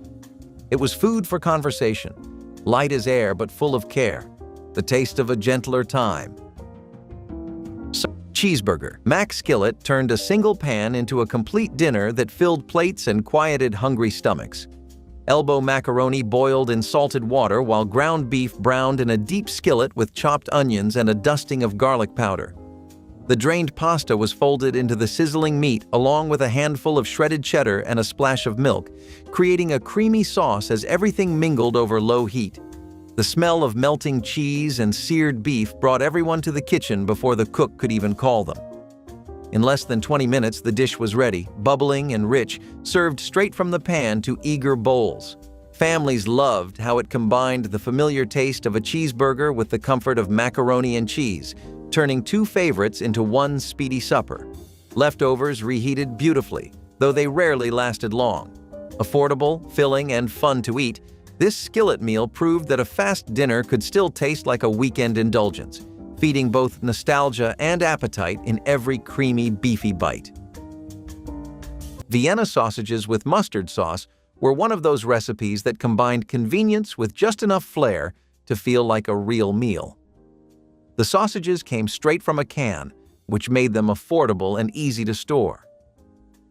It was food for conversation, light as air but full of care, the taste of a gentler time. Cheeseburger. Mac Skillet turned a single pan into a complete dinner that filled plates and quieted hungry stomachs. Elbow macaroni boiled in salted water while ground beef browned in a deep skillet with chopped onions and a dusting of garlic powder. The drained pasta was folded into the sizzling meat along with a handful of shredded cheddar and a splash of milk, creating a creamy sauce as everything mingled over low heat. The smell of melting cheese and seared beef brought everyone to the kitchen before the cook could even call them. In less than 20 minutes, the dish was ready, bubbling and rich, served straight from the pan to eager bowls. Families loved how it combined the familiar taste of a cheeseburger with the comfort of macaroni and cheese, turning 2 favorites into one speedy supper. Leftovers reheated beautifully, though they rarely lasted long. Affordable, filling, and fun to eat, this skillet meal proved that a fast dinner could still taste like a weekend indulgence, feeding both nostalgia and appetite in every creamy, beefy bite. Vienna sausages with mustard sauce were one of those recipes that combined convenience with just enough flair to feel like a real meal. The sausages came straight from a can, which made them affordable and easy to store.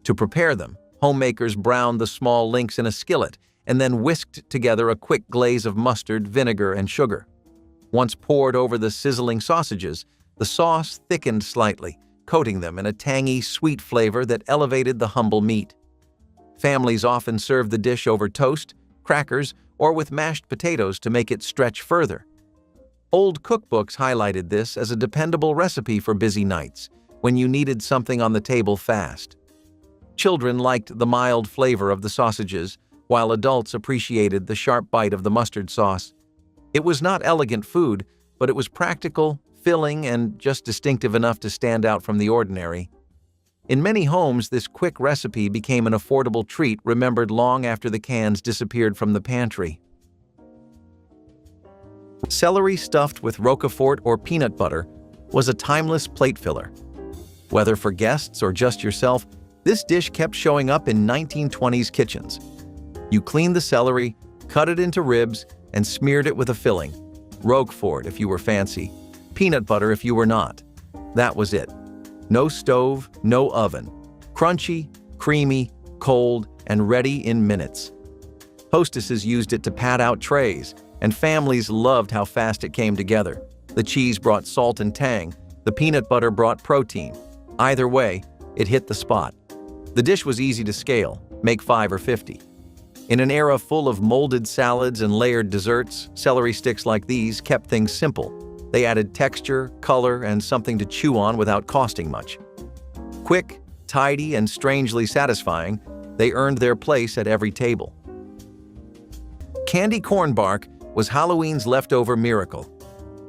To prepare them, homemakers browned the small links in a skillet and then whisked together a quick glaze of mustard, vinegar, and sugar. Once poured over the sizzling sausages, the sauce thickened slightly, coating them in a tangy, sweet flavor that elevated the humble meat. Families often served the dish over toast, crackers, or with mashed potatoes to make it stretch further. Old cookbooks highlighted this as a dependable recipe for busy nights, when you needed something on the table fast. Children liked the mild flavor of the sausages, while adults appreciated the sharp bite of the mustard sauce. It was not elegant food, but it was practical, filling, and just distinctive enough to stand out from the ordinary. In many homes, this quick recipe became an affordable treat remembered long after the cans disappeared from the pantry. Celery stuffed with Roquefort or peanut butter was a timeless plate filler. Whether for guests or just yourself, this dish kept showing up in 1920s kitchens. You cleaned the celery, cut it into ribs, and smeared it with a filling. Roquefort if you were fancy, peanut butter if you were not. That was it. No stove, no oven. Crunchy, creamy, cold, and ready in minutes. Hostesses used it to pat out trays, and families loved how fast it came together. The cheese brought salt and tang. The peanut butter brought protein. Either way, it hit the spot. The dish was easy to scale, make 5 or 50. In an era full of molded salads and layered desserts, celery sticks like these kept things simple. They added texture, color, and something to chew on without costing much. Quick, tidy, and strangely satisfying, they earned their place at every table. Candy corn bark was Halloween's leftover miracle.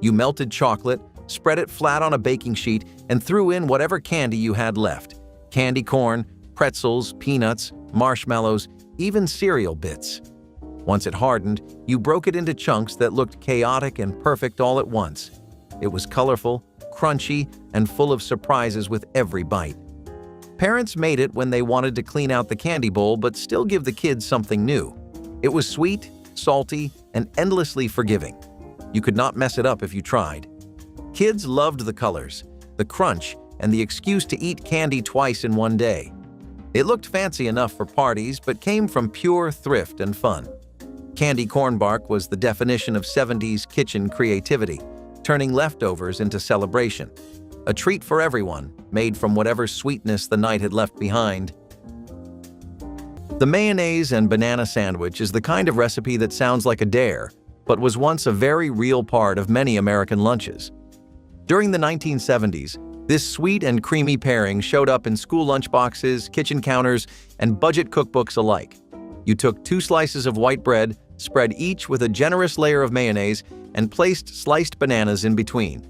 You melted chocolate, spread it flat on a baking sheet, and threw in whatever candy you had left. Candy corn, pretzels, peanuts, marshmallows, even cereal bits. Once it hardened, you broke it into chunks that looked chaotic and perfect all at once. It was colorful, crunchy, and full of surprises with every bite. Parents made it when they wanted to clean out the candy bowl but still give the kids something new. It was sweet, salty, and endlessly forgiving. You could not mess it up if you tried. Kids loved the colors, the crunch, and the excuse to eat candy twice in one day. It looked fancy enough for parties, but came from pure thrift and fun. Candy corn bark was the definition of 70s kitchen creativity, turning leftovers into celebration. A treat for everyone, made from whatever sweetness the night had left behind. The mayonnaise and banana sandwich is the kind of recipe that sounds like a dare, but was once a very real part of many American lunches. During the 1970s, this sweet and creamy pairing showed up in school lunchboxes, kitchen counters, and budget cookbooks alike. You took 2 slices of white bread, spread each with a generous layer of mayonnaise, and placed sliced bananas in between.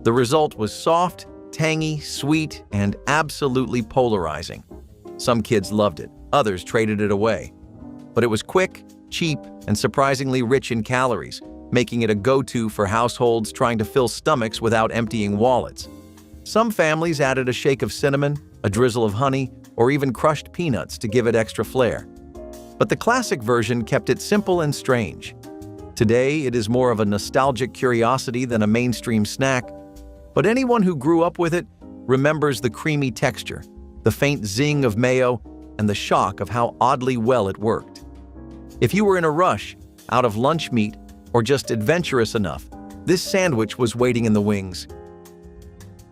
The result was soft, tangy, sweet, and absolutely polarizing. Some kids loved it, others traded it away. But it was quick, cheap, and surprisingly rich in calories, making it a go-to for households trying to fill stomachs without emptying wallets. Some families added a shake of cinnamon, a drizzle of honey, or even crushed peanuts to give it extra flair. But the classic version kept it simple and strange. Today, it is more of a nostalgic curiosity than a mainstream snack, but anyone who grew up with it remembers the creamy texture, the faint zing of mayo, and the shock of how oddly well it worked. If you were in a rush, out of lunch meat, or just adventurous enough, this sandwich was waiting in the wings.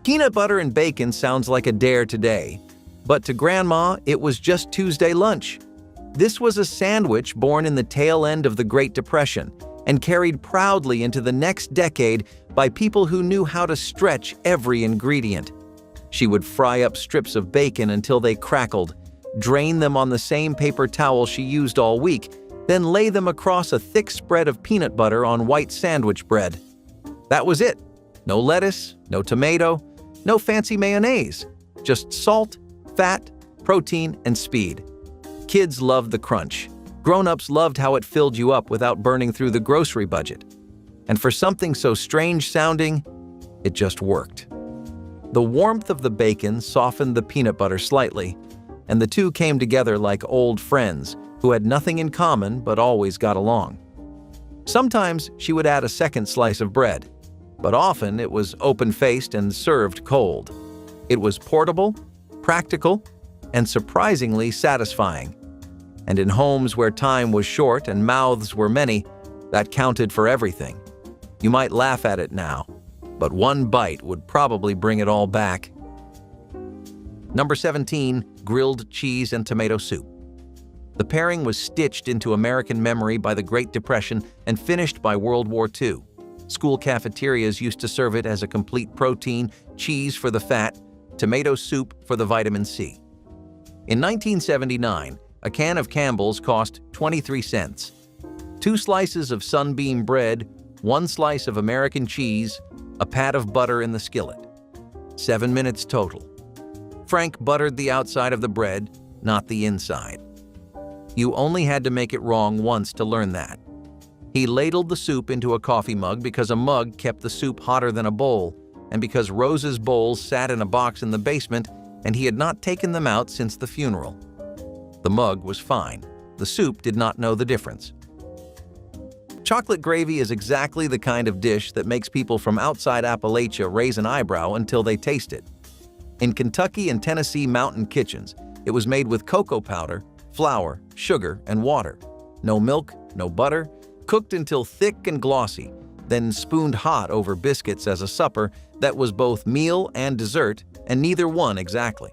Peanut butter and bacon sounds like a dare today, but to Grandma, it was just Tuesday lunch. This was a sandwich born in the tail end of the Great Depression and carried proudly into the next decade by people who knew how to stretch every ingredient. She would fry up strips of bacon until they crackled, drain them on the same paper towel she used all week, then lay them across a thick spread of peanut butter on white sandwich bread. That was it. No lettuce, no tomato, no fancy mayonnaise, just salt, fat, protein, and speed. Kids loved the crunch. Grown-ups loved how it filled you up without burning through the grocery budget. And for something so strange-sounding, it just worked. The warmth of the bacon softened the peanut butter slightly, and the two came together like old friends who had nothing in common but always got along. Sometimes she would add a second slice of bread, but often it was open-faced and served cold. It was portable, practical, and surprisingly satisfying. And in homes where time was short and mouths were many, that counted for everything. You might laugh at it now, but one bite would probably bring it all back. Number 17, grilled cheese and tomato soup. The pairing was stitched into American memory by the Great Depression and finished by World War II. School cafeterias used to serve it as a complete protein, cheese for the fat, tomato soup for the vitamin C. In 1979, a can of Campbell's cost 23 cents. 2 slices of sunbeam bread, 1 slice of American cheese, a pat of butter in the skillet. 7 minutes total. Frank buttered the outside of the bread, not the inside. You only had to make it wrong once to learn that. He ladled the soup into a coffee mug because a mug kept the soup hotter than a bowl, and because Rose's bowls sat in a box in the basement and he had not taken them out since the funeral. The mug was fine. The soup did not know the difference. Chocolate gravy is exactly the kind of dish that makes people from outside Appalachia raise an eyebrow until they taste it. In Kentucky and Tennessee mountain kitchens, it was made with cocoa powder, flour, sugar, and water. No milk, no butter, cooked until thick and glossy, then spooned hot over biscuits as a supper that was both meal and dessert, and neither one exactly.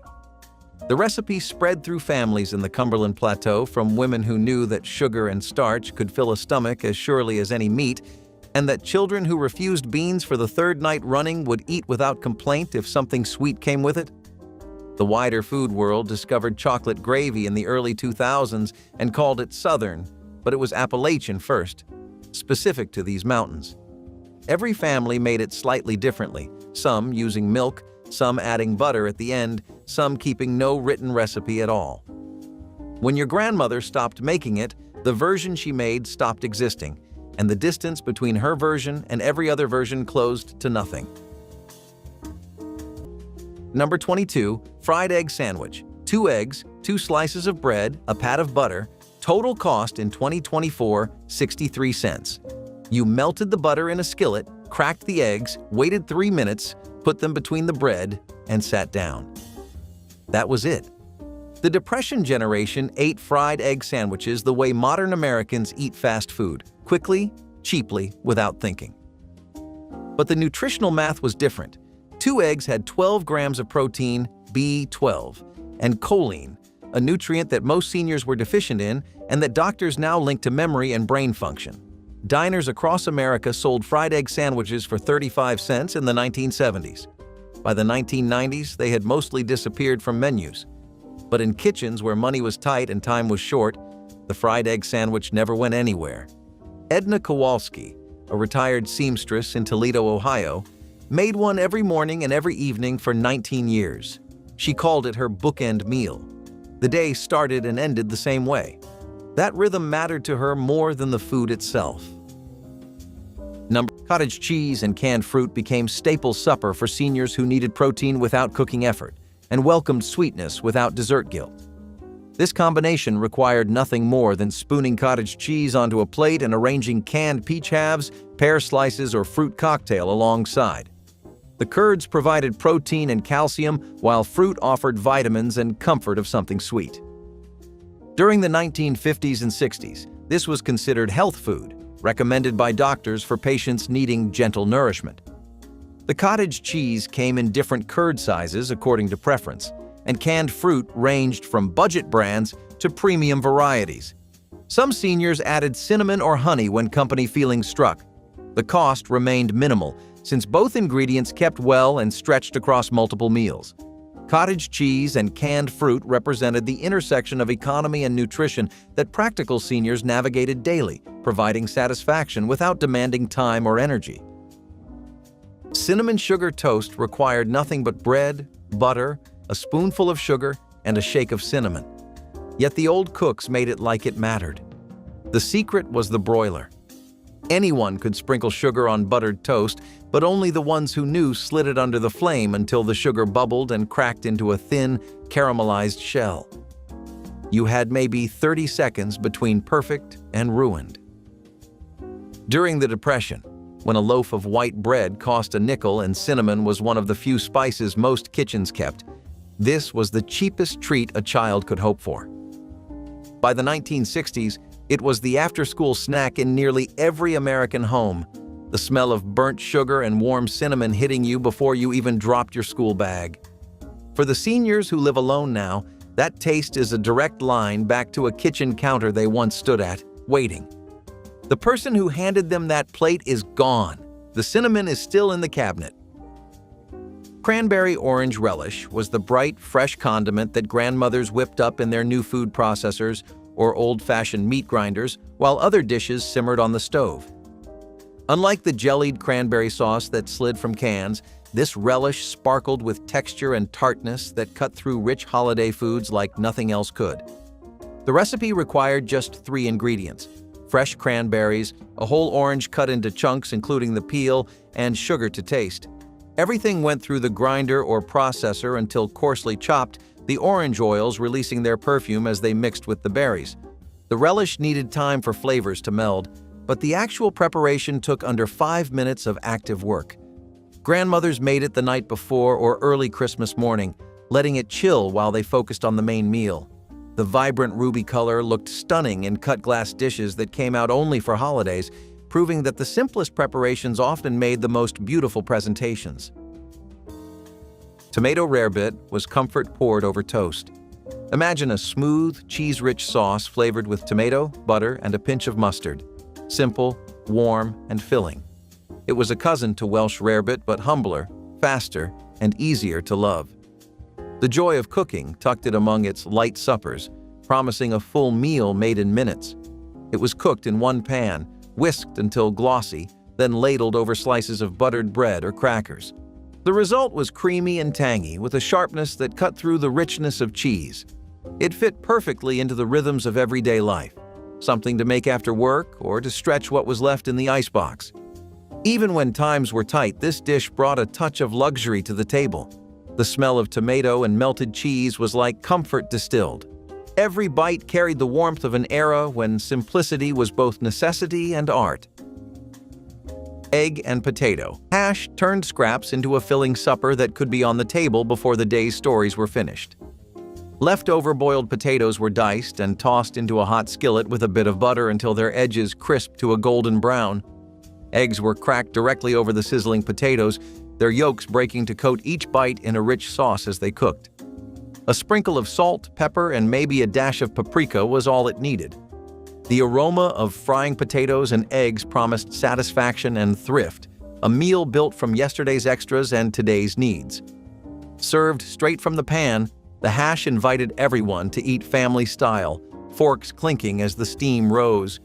The recipe spread through families in the Cumberland Plateau, from women who knew that sugar and starch could fill a stomach as surely as any meat, and that children who refused beans for the third night running would eat without complaint if something sweet came with it. The wider food world discovered chocolate gravy in the early 2000s and called it Southern, but it was Appalachian first, specific to these mountains. Every family made it slightly differently, some using milk, some adding butter at the end, some keeping no written recipe at all. When your grandmother stopped making it, the version she made stopped existing, and the distance between her version and every other version closed to nothing. Number 22, fried egg sandwich. 2 eggs, 2 slices of bread, a pat of butter. Total cost in 2024, 63 cents. You melted the butter in a skillet, cracked the eggs, waited 3 minutes, put them between the bread, and sat down. That was it. The Depression generation ate fried egg sandwiches the way modern Americans eat fast food, quickly, cheaply, without thinking. But the nutritional math was different. 2 eggs had 12 grams of protein, B12, and choline, a nutrient that most seniors were deficient in and that doctors now link to memory and brain function. Diners across America sold fried egg sandwiches for 35 cents in the 1970s. By the 1990s, they had mostly disappeared from menus. But in kitchens where money was tight and time was short, the fried egg sandwich never went anywhere. Edna Kowalski, a retired seamstress in Toledo, Ohio, made one every morning and every evening for 19 years. She called it her bookend meal. The day started and ended the same way. That rhythm mattered to her more than the food itself. Cottage cheese and canned fruit became staple supper for seniors who needed protein without cooking effort and welcomed sweetness without dessert guilt. This combination required nothing more than spooning cottage cheese onto a plate and arranging canned peach halves, pear slices, or fruit cocktail alongside. The curds provided protein and calcium, while fruit offered vitamins and comfort of something sweet. During the 1950s and 60s, this was considered health food, recommended by doctors for patients needing gentle nourishment. The cottage cheese came in different curd sizes according to preference, and canned fruit ranged from budget brands to premium varieties. Some seniors added cinnamon or honey when company feelings struck. The cost remained minimal, since both ingredients kept well and stretched across multiple meals. Cottage cheese and canned fruit represented the intersection of economy and nutrition that practical seniors navigated daily, providing satisfaction without demanding time or energy. Cinnamon sugar toast required nothing but bread, butter, a spoonful of sugar, and a shake of cinnamon. Yet the old cooks made it like it mattered. The secret was the broiler. Anyone could sprinkle sugar on buttered toast, but only the ones who knew slid it under the flame until the sugar bubbled and cracked into a thin, caramelized shell. You had maybe 30 seconds between perfect and ruined. During the Depression, when a loaf of white bread cost a nickel and cinnamon was one of the few spices most kitchens kept, this was the cheapest treat a child could hope for. By the 1960s, it was the after-school snack in nearly every American home, the smell of burnt sugar and warm cinnamon hitting you before you even dropped your school bag. For the seniors who live alone now, that taste is a direct line back to a kitchen counter they once stood at, waiting. The person who handed them that plate is gone. The cinnamon is still in the cabinet. Cranberry orange relish was the bright, fresh condiment that grandmothers whipped up in their new food processors or old-fashioned meat grinders, while other dishes simmered on the stove. Unlike the jellied cranberry sauce that slid from cans, this relish sparkled with texture and tartness that cut through rich holiday foods like nothing else could. The recipe required just 3 ingredients: fresh cranberries, a whole orange cut into chunks including the peel, and sugar to taste. Everything went through the grinder or processor until coarsely chopped, the orange oils releasing their perfume as they mixed with the berries. The relish needed time for flavors to meld, but the actual preparation took under 5 minutes of active work. Grandmothers made it the night before or early Christmas morning, letting it chill while they focused on the main meal. The vibrant ruby color looked stunning in cut glass dishes that came out only for holidays, proving that the simplest preparations often made the most beautiful presentations. Tomato rarebit was comfort poured over toast. Imagine a smooth, cheese-rich sauce flavored with tomato, butter, and a pinch of mustard. Simple, warm, and filling. It was a cousin to Welsh rarebit, but humbler, faster, and easier to love. The joy of cooking tucked it among its light suppers, promising a full meal made in minutes. It was cooked in one pan, whisked until glossy, then ladled over slices of buttered bread or crackers. The result was creamy and tangy, with a sharpness that cut through the richness of cheese. It fit perfectly into the rhythms of everyday life, something to make after work or to stretch what was left in the icebox. Even when times were tight, this dish brought a touch of luxury to the table. The smell of tomato and melted cheese was like comfort distilled. Every bite carried the warmth of an era when simplicity was both necessity and art. Egg and potato. Hash turned scraps into a filling supper that could be on the table before the day's stories were finished. Leftover boiled potatoes were diced and tossed into a hot skillet with a bit of butter until their edges crisped to a golden brown. Eggs were cracked directly over the sizzling potatoes, their yolks breaking to coat each bite in a rich sauce as they cooked. A sprinkle of salt, pepper, and maybe a dash of paprika was all it needed. The aroma of frying potatoes and eggs promised satisfaction and thrift, a meal built from yesterday's extras and today's needs. Served straight from the pan, the hash invited everyone to eat family style, forks clinking as the steam rose.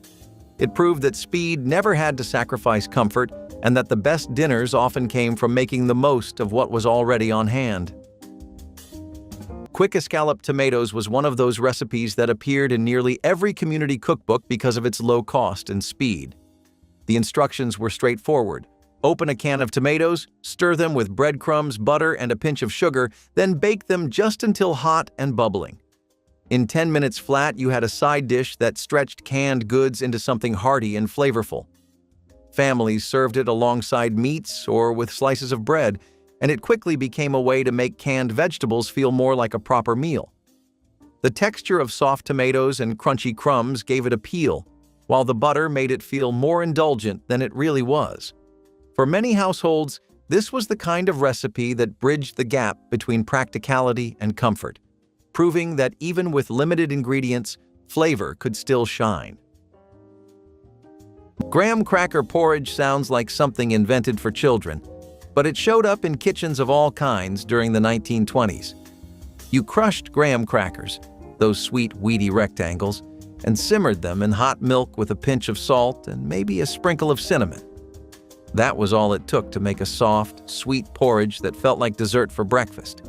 It proved that speed never had to sacrifice comfort and that the best dinners often came from making the most of what was already on hand. Quick escalloped tomatoes was one of those recipes that appeared in nearly every community cookbook because of its low cost and speed. The instructions were straightforward. Open a can of tomatoes, stir them with breadcrumbs, butter, and a pinch of sugar, then bake them just until hot and bubbling. In 10 minutes flat, you had a side dish that stretched canned goods into something hearty and flavorful. Families served it alongside meats or with slices of bread, and it quickly became a way to make canned vegetables feel more like a proper meal. The texture of soft tomatoes and crunchy crumbs gave it appeal, while the butter made it feel more indulgent than it really was. For many households, this was the kind of recipe that bridged the gap between practicality and comfort, proving that even with limited ingredients, flavor could still shine. Graham cracker porridge sounds like something invented for children, but it showed up in kitchens of all kinds during the 1920s. You crushed graham crackers, those sweet, weedy rectangles, and simmered them in hot milk with a pinch of salt and maybe a sprinkle of cinnamon. That was all it took to make a soft, sweet porridge that felt like dessert for breakfast.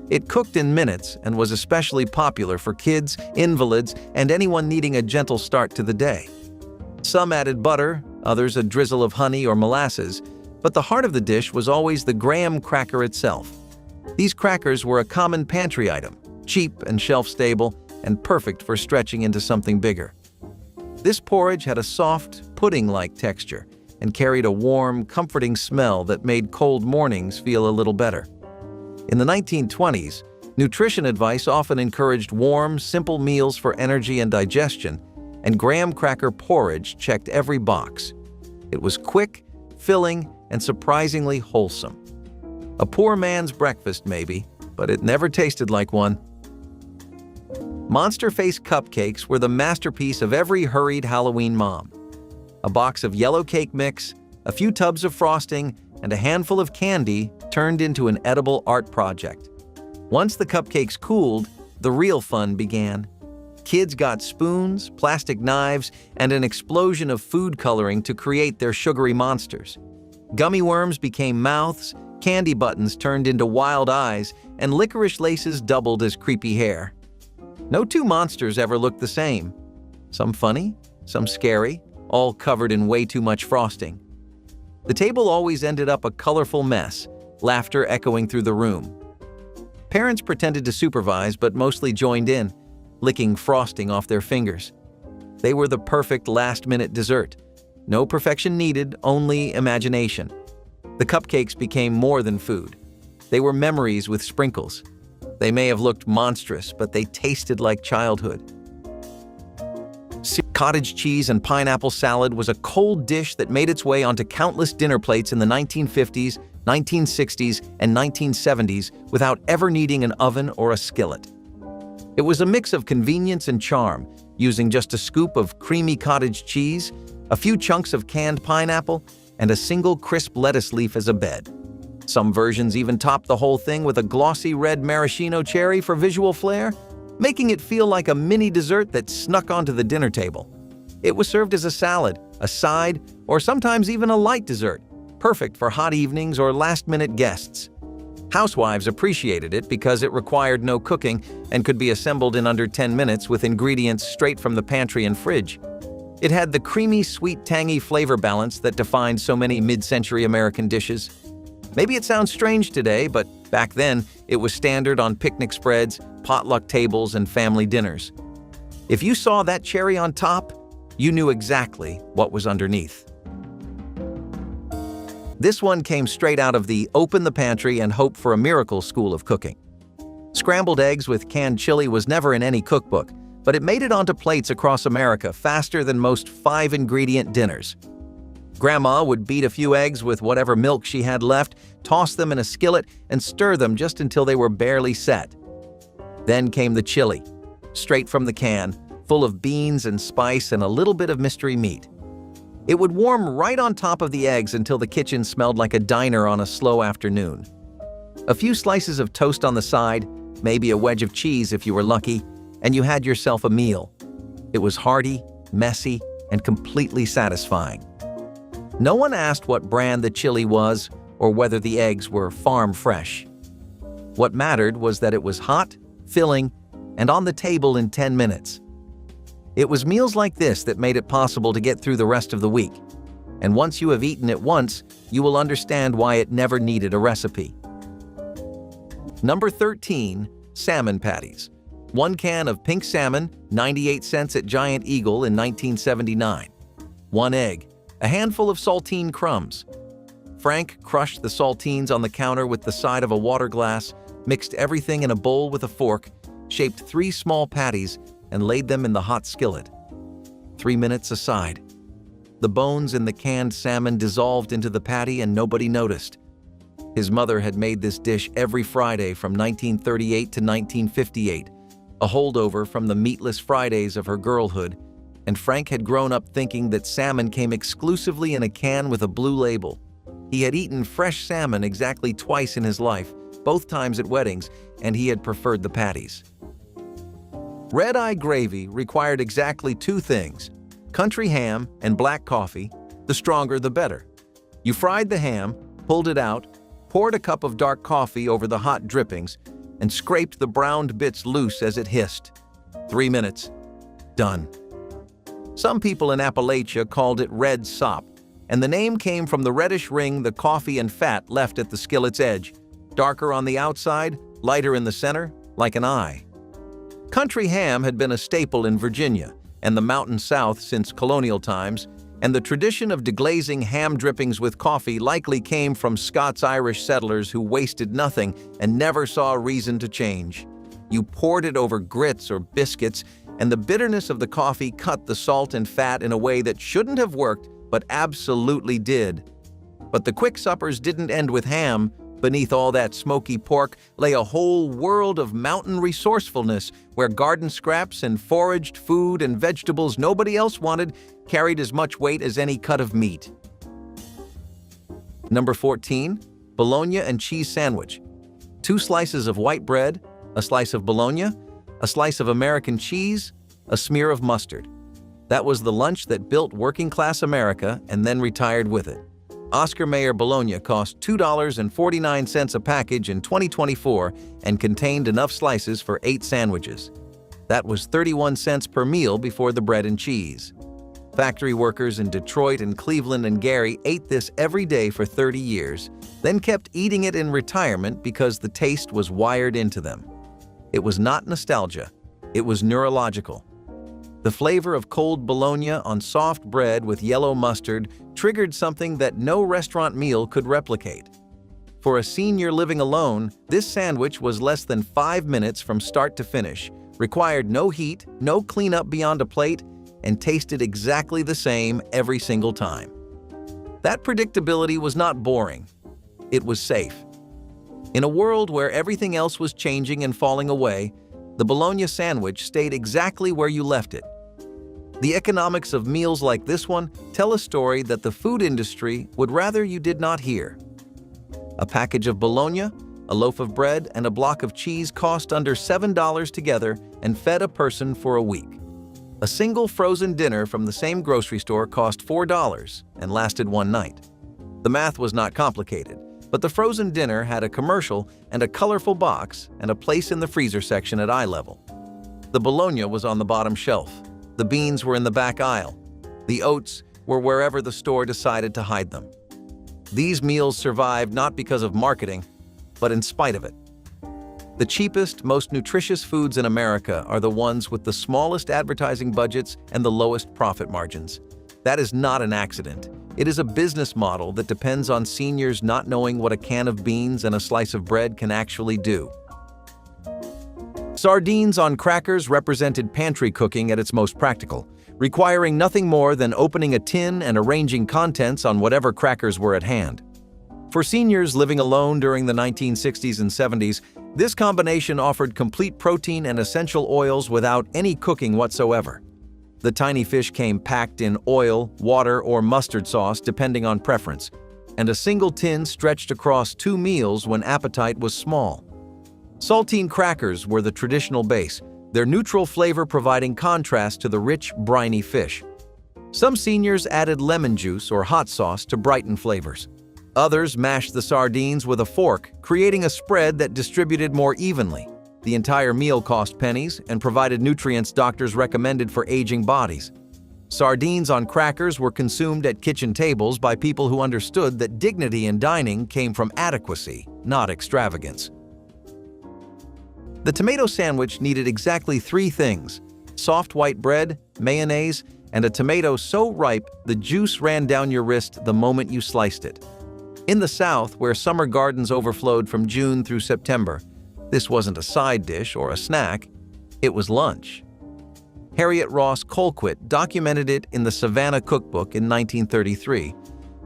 It cooked in minutes and was especially popular for kids, invalids, and anyone needing a gentle start to the day. Some added butter, others a drizzle of honey or molasses, but the heart of the dish was always the graham cracker itself. These crackers were a common pantry item, cheap and shelf-stable, and perfect for stretching into something bigger. This porridge had a soft, pudding-like texture and carried a warm, comforting smell that made cold mornings feel a little better. In the 1920s, nutrition advice often encouraged warm, simple meals for energy and digestion, and graham cracker porridge checked every box. It was quick, filling, and surprisingly wholesome. A poor man's breakfast, maybe, but it never tasted like one. Monster Face cupcakes were the masterpiece of every hurried Halloween mom. A box of yellow cake mix, a few tubs of frosting, and a handful of candy turned into an edible art project. Once the cupcakes cooled, the real fun began. Kids got spoons, plastic knives, and an explosion of food coloring to create their sugary monsters. Gummy worms became mouths, candy buttons turned into wild eyes, and licorice laces doubled as creepy hair. No two monsters ever looked the same. Some funny, some scary, all covered in way too much frosting. The table always ended up a colorful mess, laughter echoing through the room. Parents pretended to supervise but mostly joined in, licking frosting off their fingers. They were the perfect last-minute dessert, No perfection needed, only imagination. The cupcakes became more than food. They were memories with sprinkles. They may have looked monstrous, but they tasted like childhood. Cottage cheese and pineapple salad was a cold dish that made its way onto countless dinner plates in the 1950s, 1960s, and 1970s without ever needing an oven or a skillet. It was a mix of convenience and charm, using just a scoop of creamy cottage cheese, a few chunks of canned pineapple, and a single crisp lettuce leaf as a bed. Some versions even topped the whole thing with a glossy red maraschino cherry for visual flair, making it feel like a mini dessert that snuck onto the dinner table. It was served as a salad, a side, or sometimes even a light dessert, perfect for hot evenings or last-minute guests. Housewives appreciated it because it required no cooking and could be assembled in under 10 minutes with ingredients straight from the pantry and fridge. It had the creamy, sweet, tangy flavor balance that defined so many mid-century American dishes. Maybe it sounds strange today, but back then, it was standard on picnic spreads, potluck tables, and family dinners. If you saw that cherry on top, you knew exactly what was underneath. This one came straight out of the open the pantry and hope for a miracle school of cooking. Scrambled eggs with canned chili was never in any cookbook, but it made it onto plates across America faster than most 5-ingredient dinners. Grandma would beat a few eggs with whatever milk she had left, toss them in a skillet, and stir them just until they were barely set. Then came the chili, straight from the can, full of beans and spice and a little bit of mystery meat. It would warm right on top of the eggs until the kitchen smelled like a diner on a slow afternoon. A few slices of toast on the side, maybe a wedge of cheese if you were lucky, and you had yourself a meal. It was hearty, messy, and completely satisfying. No one asked what brand the chili was or whether the eggs were farm fresh. What mattered was that it was hot, filling, and on the table in 10 minutes. It was meals like this that made it possible to get through the rest of the week. And once you have eaten it once, you will understand why it never needed a recipe. Number 13, salmon patties. 1 can of pink salmon, 98 cents at Giant Eagle in 1979. 1 egg, a handful of saltine crumbs. Frank crushed the saltines on the counter with the side of a water glass, mixed everything in a bowl with a fork, shaped 3 small patties, and laid them in the hot skillet. 3 minutes aside. The bones in the canned salmon dissolved into the patty and nobody noticed. His mother had made this dish every Friday from 1938 to 1958, a holdover from the meatless Fridays of her girlhood, and Frank had grown up thinking that salmon came exclusively in a can with a blue label. He had eaten fresh salmon exactly twice in his life, both times at weddings, and he had preferred the patties. Red-eye gravy required exactly 2 things, country ham and black coffee, the stronger the better. You fried the ham, pulled it out, poured a cup of dark coffee over the hot drippings, and scraped the browned bits loose as it hissed. 3 minutes. Done. Some people in Appalachia called it red sop, and the name came from the reddish ring the coffee and fat left at the skillet's edge, darker on the outside, lighter in the center, like an eye. Country ham had been a staple in Virginia and the Mountain South since colonial times, and the tradition of deglazing ham drippings with coffee likely came from Scots-Irish settlers who wasted nothing and never saw a reason to change. You poured it over grits or biscuits, and the bitterness of the coffee cut the salt and fat in a way that shouldn't have worked, but absolutely did. But the quick suppers didn't end with ham. Beneath all that smoky pork lay a whole world of mountain resourcefulness, where garden scraps and foraged food and vegetables nobody else wanted carried as much weight as any cut of meat. Number 14, bologna and cheese sandwich. 2 slices of white bread, a slice of bologna, a slice of American cheese, a smear of mustard. That was the lunch that built working-class America and then retired with it. Oscar Mayer bologna cost $2.49 a package in 2024 and contained enough slices for 8 sandwiches. That was 31 cents per meal before the bread and cheese. Factory workers in Detroit and Cleveland and Gary ate this every day for 30 years, then kept eating it in retirement because the taste was wired into them. It was not nostalgia, it was neurological. The flavor of cold bologna on soft bread with yellow mustard triggered something that no restaurant meal could replicate. For a senior living alone, this sandwich was less than 5 minutes from start to finish, required no heat, no cleanup beyond a plate, and tasted exactly the same every single time. That predictability was not boring. It was safe. In a world where everything else was changing and falling away, the bologna sandwich stayed exactly where you left it. The economics of meals like this one tell a story that the food industry would rather you did not hear. A package of bologna, a loaf of bread, and a block of cheese cost under $7 together and fed a person for a week. A single frozen dinner from the same grocery store cost $4 and lasted one night. The math was not complicated, but the frozen dinner had a commercial and a colorful box and a place in the freezer section at eye level. The bologna was on the bottom shelf. The beans were in the back aisle. The oats were wherever the store decided to hide them. These meals survived not because of marketing, but in spite of it. The cheapest, most nutritious foods in America are the ones with the smallest advertising budgets and the lowest profit margins. That is not an accident. It is a business model that depends on seniors not knowing what a can of beans and a slice of bread can actually do. Sardines on crackers represented pantry cooking at its most practical, requiring nothing more than opening a tin and arranging contents on whatever crackers were at hand. For seniors living alone during the 1960s and 70s, this combination offered complete protein and essential oils without any cooking whatsoever. The tiny fish came packed in oil, water, or mustard sauce depending on preference, and a single tin stretched across 2 meals when appetite was small. Saltine crackers were the traditional base, their neutral flavor providing contrast to the rich, briny fish. Some seniors added lemon juice or hot sauce to brighten flavors. Others mashed the sardines with a fork, creating a spread that distributed more evenly. The entire meal cost pennies and provided nutrients doctors recommended for aging bodies. Sardines on crackers were consumed at kitchen tables by people who understood that dignity in dining came from adequacy, not extravagance. The tomato sandwich needed exactly 3 things: soft white bread, mayonnaise, and a tomato so ripe the juice ran down your wrist the moment you sliced it. In the South, where summer gardens overflowed from June through September, this wasn't a side dish or a snack, it was lunch. Harriet Ross Colquitt documented it in the Savannah Cookbook in 1933,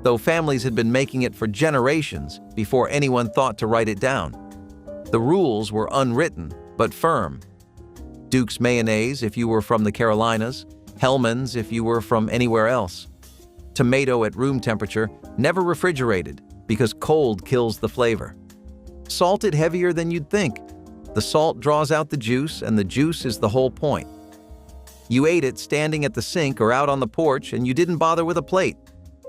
though families had been making it for generations before anyone thought to write it down. The rules were unwritten, but firm. Duke's mayonnaise if you were from the Carolinas, Hellman's if you were from anywhere else. Tomato at room temperature, never refrigerated, because cold kills the flavor. Salted heavier than you'd think. The salt draws out the juice, and the juice is the whole point. You ate it standing at the sink or out on the porch, and you didn't bother with a plate.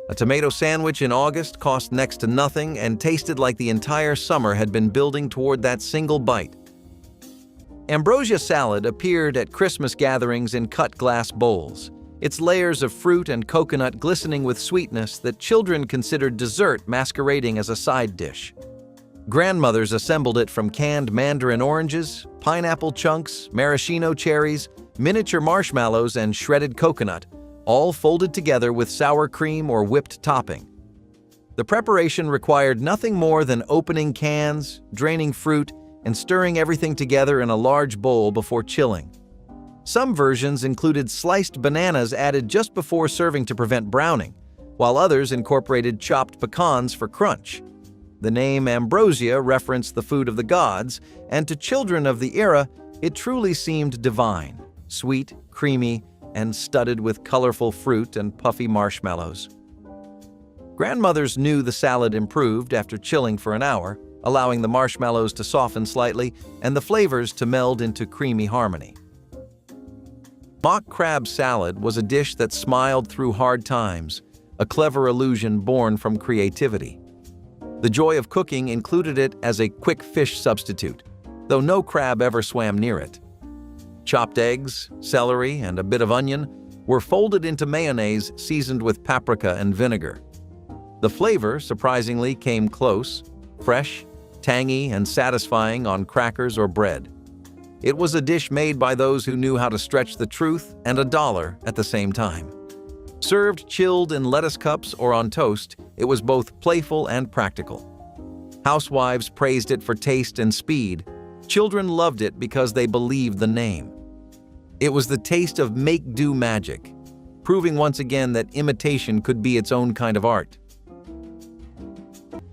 A tomato sandwich in August cost next to nothing and tasted like the entire summer had been building toward that single bite. Ambrosia salad appeared at Christmas gatherings in cut glass bowls, its layers of fruit and coconut glistening with sweetness that children considered dessert masquerading as a side dish. Grandmothers assembled it from canned mandarin oranges, pineapple chunks, maraschino cherries, miniature marshmallows, and shredded coconut, all folded together with sour cream or whipped topping. The preparation required nothing more than opening cans, draining fruit, and stirring everything together in a large bowl before chilling. Some versions included sliced bananas added just before serving to prevent browning, while others incorporated chopped pecans for crunch. The name ambrosia referenced the food of the gods, and to children of the era, it truly seemed divine, sweet, creamy, and studded with colorful fruit and puffy marshmallows. Grandmothers knew the salad improved after chilling for an hour, allowing the marshmallows to soften slightly and the flavors to meld into creamy harmony. Mock crab salad was a dish that smiled through hard times, a clever illusion born from creativity. The joy of cooking included it as a quick fish substitute, though no crab ever swam near it. Chopped eggs, celery, and a bit of onion were folded into mayonnaise seasoned with paprika and vinegar. The flavor, surprisingly, came close, fresh, tangy, and satisfying on crackers or bread. It was a dish made by those who knew how to stretch the truth and a dollar at the same time. Served chilled in lettuce cups or on toast, it was both playful and practical. Housewives praised it for taste and speed. Children loved it because they believed the name. It was the taste of make-do magic, proving once again that imitation could be its own kind of art.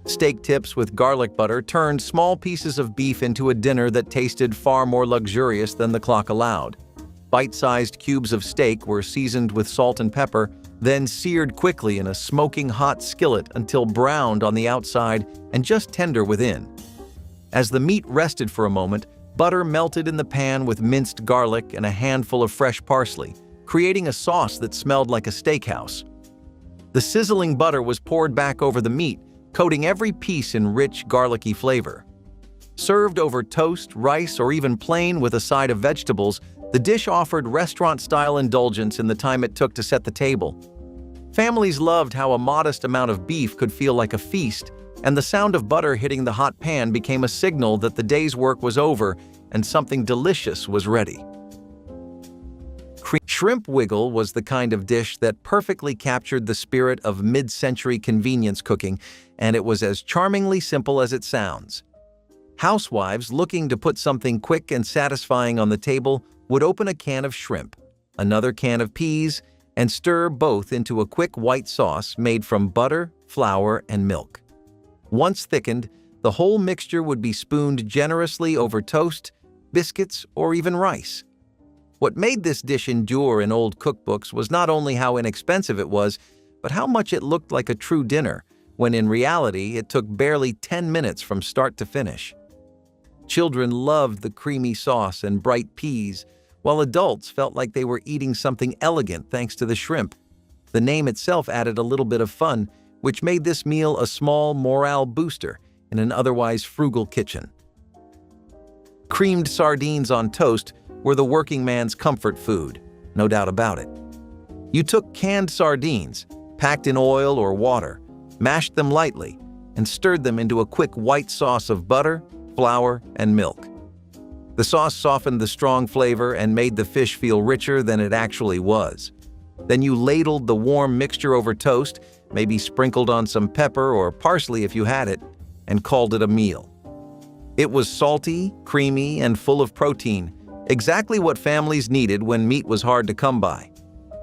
Steak tips with garlic butter turned small pieces of beef into a dinner that tasted far more luxurious than the clock allowed. Bite-sized cubes of steak were seasoned with salt and pepper, then seared quickly in a smoking hot skillet until browned on the outside and just tender within. As the meat rested for a moment, butter melted in the pan with minced garlic and a handful of fresh parsley, creating a sauce that smelled like a steakhouse. The sizzling butter was poured back over the meat, coating every piece in rich, garlicky flavor. Served over toast, rice, or even plain with a side of vegetables, the dish offered restaurant-style indulgence in the time it took to set the table. Families loved how a modest amount of beef could feel like a feast, and the sound of butter hitting the hot pan became a signal that the day's work was over and something delicious was ready. Shrimp wiggle was the kind of dish that perfectly captured the spirit of mid-century convenience cooking, and it was as charmingly simple as it sounds. Housewives looking to put something quick and satisfying on the table would open a can of shrimp, another can of peas, and stir both into a quick white sauce made from butter, flour, and milk. Once thickened, the whole mixture would be spooned generously over toast, biscuits, or even rice. What made this dish endure in old cookbooks was not only how inexpensive it was, but how much it looked like a true dinner, when in reality it took barely 10 minutes from start to finish. Children loved the creamy sauce and bright peas, while adults felt like they were eating something elegant thanks to the shrimp. The name itself added a little bit of fun, which made this meal a small morale booster in an otherwise frugal kitchen. Creamed sardines on toast were the working man's comfort food, no doubt about it. You took canned sardines, packed in oil or water, mashed them lightly, and stirred them into a quick white sauce of butter, flour, and milk. The sauce softened the strong flavor and made the fish feel richer than it actually was. Then you ladled the warm mixture over toast, maybe sprinkled on some pepper or parsley if you had it, and called it a meal. It was salty, creamy, and full of protein, exactly what families needed when meat was hard to come by.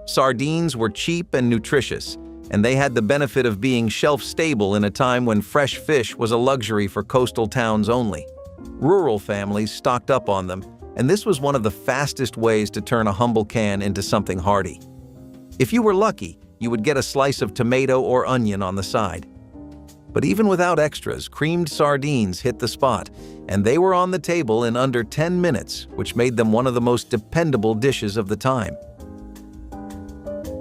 Sardines were cheap and nutritious, and they had the benefit of being shelf-stable in a time when fresh fish was a luxury for coastal towns only. Rural families stocked up on them, and this was one of the fastest ways to turn a humble can into something hearty. If you were lucky, you would get a slice of tomato or onion on the side. But even without extras, creamed sardines hit the spot, and they were on the table in under 10 minutes, which made them one of the most dependable dishes of the time.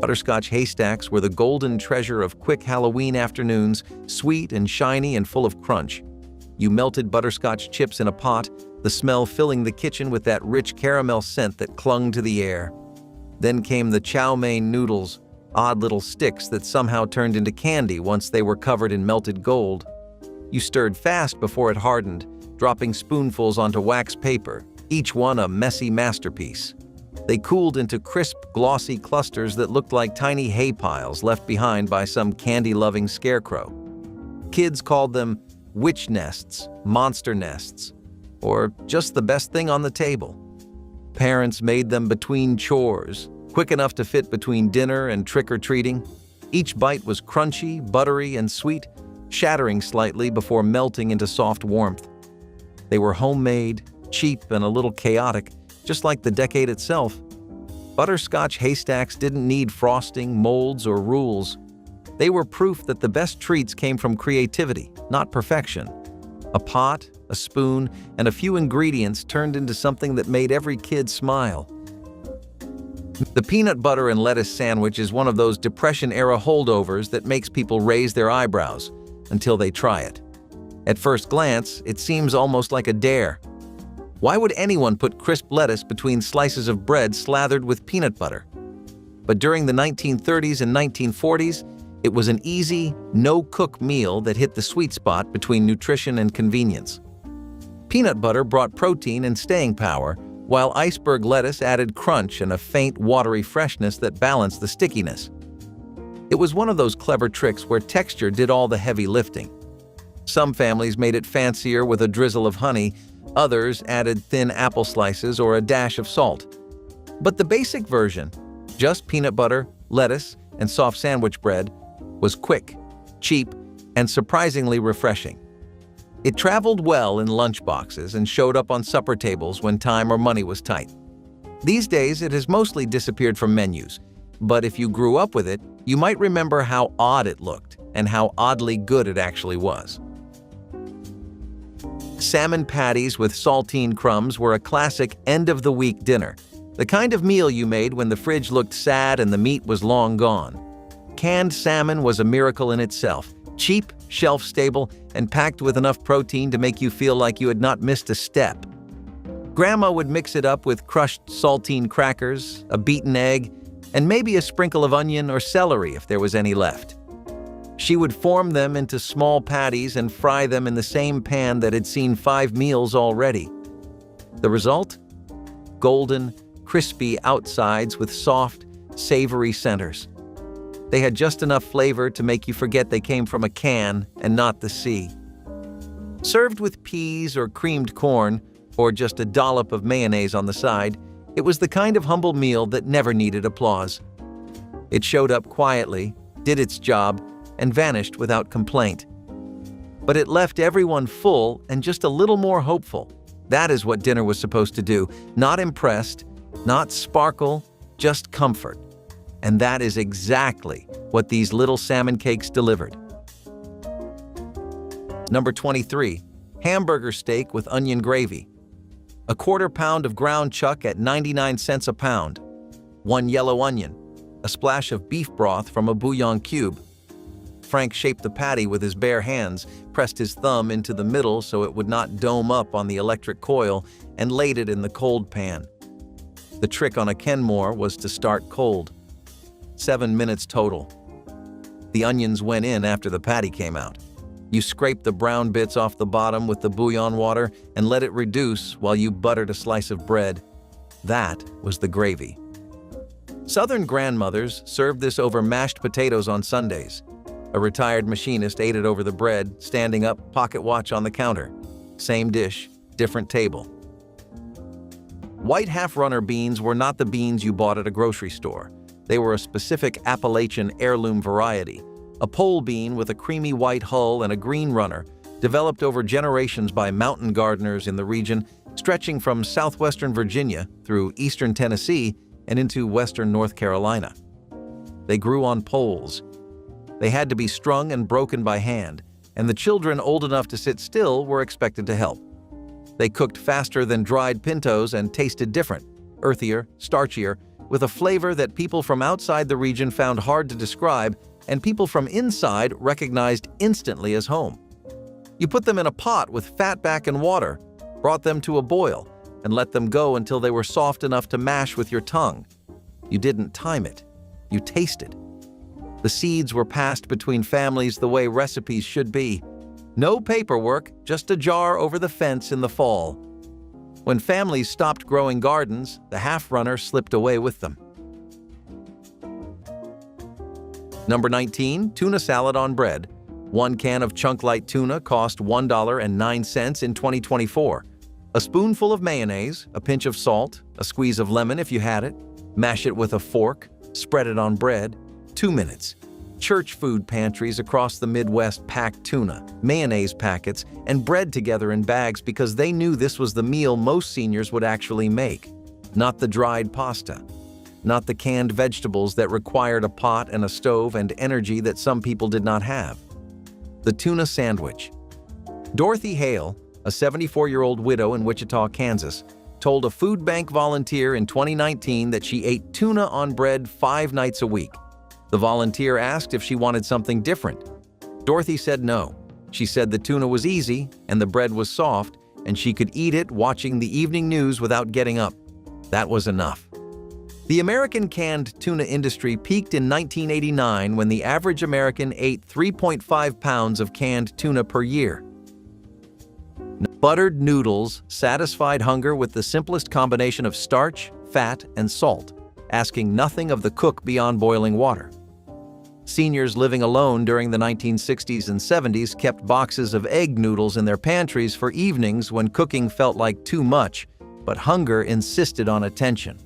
Butterscotch haystacks were the golden treasure of quick Halloween afternoons, sweet and shiny and full of crunch. You melted butterscotch chips in a pot, the smell filling the kitchen with that rich caramel scent that clung to the air. Then came the chow mein noodles, odd little sticks that somehow turned into candy once they were covered in melted gold. You stirred fast before it hardened, dropping spoonfuls onto wax paper, each one a messy masterpiece. They cooled into crisp, glossy clusters that looked like tiny hay piles left behind by some candy-loving scarecrow. Kids called them witch nests, monster nests, or just the best thing on the table. Parents made them between chores, quick enough to fit between dinner and trick-or-treating. Each bite was crunchy, buttery, and sweet, shattering slightly before melting into soft warmth. They were homemade, cheap, and a little chaotic, just like the decade itself. Butterscotch haystacks didn't need frosting, molds, or rules. They were proof that the best treats came from creativity, not perfection. A pot, a spoon, and a few ingredients turned into something that made every kid smile. The peanut butter and lettuce sandwich is one of those Depression-era holdovers that makes people raise their eyebrows until they try it. At first glance, it seems almost like a dare. Why would anyone put crisp lettuce between slices of bread slathered with peanut butter? But during the 1930s and 1940s, it was an easy, no-cook meal that hit the sweet spot between nutrition and convenience. Peanut butter brought protein and staying power, while iceberg lettuce added crunch and a faint, watery freshness that balanced the stickiness. It was one of those clever tricks where texture did all the heavy lifting. Some families made it fancier with a drizzle of honey, others added thin apple slices or a dash of salt. But the basic version, just peanut butter, lettuce, and soft sandwich bread, was quick, cheap, and surprisingly refreshing. It traveled well in lunchboxes and showed up on supper tables when time or money was tight. These days, it has mostly disappeared from menus, but if you grew up with it, you might remember how odd it looked and how oddly good it actually was. Salmon patties with saltine crumbs were a classic end-of-the-week dinner, the kind of meal you made when the fridge looked sad and the meat was long gone. Canned salmon was a miracle in itself, cheap, shelf-stable, and packed with enough protein to make you feel like you had not missed a step. Grandma would mix it up with crushed saltine crackers, a beaten egg, and maybe a sprinkle of onion or celery if there was any left. She would form them into small patties and fry them in the same pan that had seen 5 meals already. The result? Golden, crispy outsides with soft, savory centers. They had just enough flavor to make you forget they came from a can and not the sea. Served with peas or creamed corn, or just a dollop of mayonnaise on the side, it was the kind of humble meal that never needed applause. It showed up quietly, did its job, and vanished without complaint. But it left everyone full and just a little more hopeful. That is what dinner was supposed to do. Not impressed, not sparkle, just comfort. And that is exactly what these little salmon cakes delivered. Number 23, hamburger steak with onion gravy. A quarter pound of ground chuck at 99 cents a pound. 1 yellow onion. A splash of beef broth from a bouillon cube. Frank shaped the patty with his bare hands, pressed his thumb into the middle so it would not dome up on the electric coil, and laid it in the cold pan. The trick on a Kenmore was to start cold. 7 minutes total. The onions went in after the patty came out. You scraped the brown bits off the bottom with the bouillon water and let it reduce while you buttered a slice of bread. That was the gravy. Southern grandmothers served this over mashed potatoes on Sundays. A retired machinist ate it over the bread, standing up, pocket watch on the counter. Same dish, different table. White half-runner beans were not the beans you bought at a grocery store. They were a specific Appalachian heirloom variety, a pole bean with a creamy white hull and a green runner, developed over generations by mountain gardeners in the region, stretching from southwestern Virginia through eastern Tennessee and into western North Carolina. They grew on poles. They had to be strung and broken by hand, and the children old enough to sit still were expected to help. They cooked faster than dried pintos and tasted different, earthier, starchier, with a flavor that people from outside the region found hard to describe and people from inside recognized instantly as home. You put them in a pot with fatback and water, brought them to a boil, and let them go until they were soft enough to mash with your tongue. You didn't time it. You tasted. The seeds were passed between families the way recipes should be. No paperwork, just a jar over the fence in the fall. When families stopped growing gardens, the half-runner slipped away with them. Number 19, tuna salad on bread. 1 can of chunk-light tuna cost $1.09 in 2024. A spoonful of mayonnaise, a pinch of salt, a squeeze of lemon if you had it. Mash it with a fork, spread it on bread. 2 minutes. Church food pantries across the Midwest packed tuna, mayonnaise packets, and bread together in bags because they knew this was the meal most seniors would actually make, not the dried pasta, not the canned vegetables that required a pot and a stove and energy that some people did not have. The tuna sandwich. Dorothy Hale, a 74-year-old widow in Wichita, Kansas, told a food bank volunteer in 2019 that she ate tuna on bread 5 nights a week. The volunteer asked if she wanted something different. Dorothy said no. She said the tuna was easy and the bread was soft, and she could eat it watching the evening news without getting up. That was enough. The American canned tuna industry peaked in 1989 when the average American ate 3.5 pounds of canned tuna per year. Buttered noodles satisfied hunger with the simplest combination of starch, fat, and salt, asking nothing of the cook beyond boiling water. Seniors living alone during the 1960s and 70s kept boxes of egg noodles in their pantries for evenings when cooking felt like too much, but hunger insisted on attention.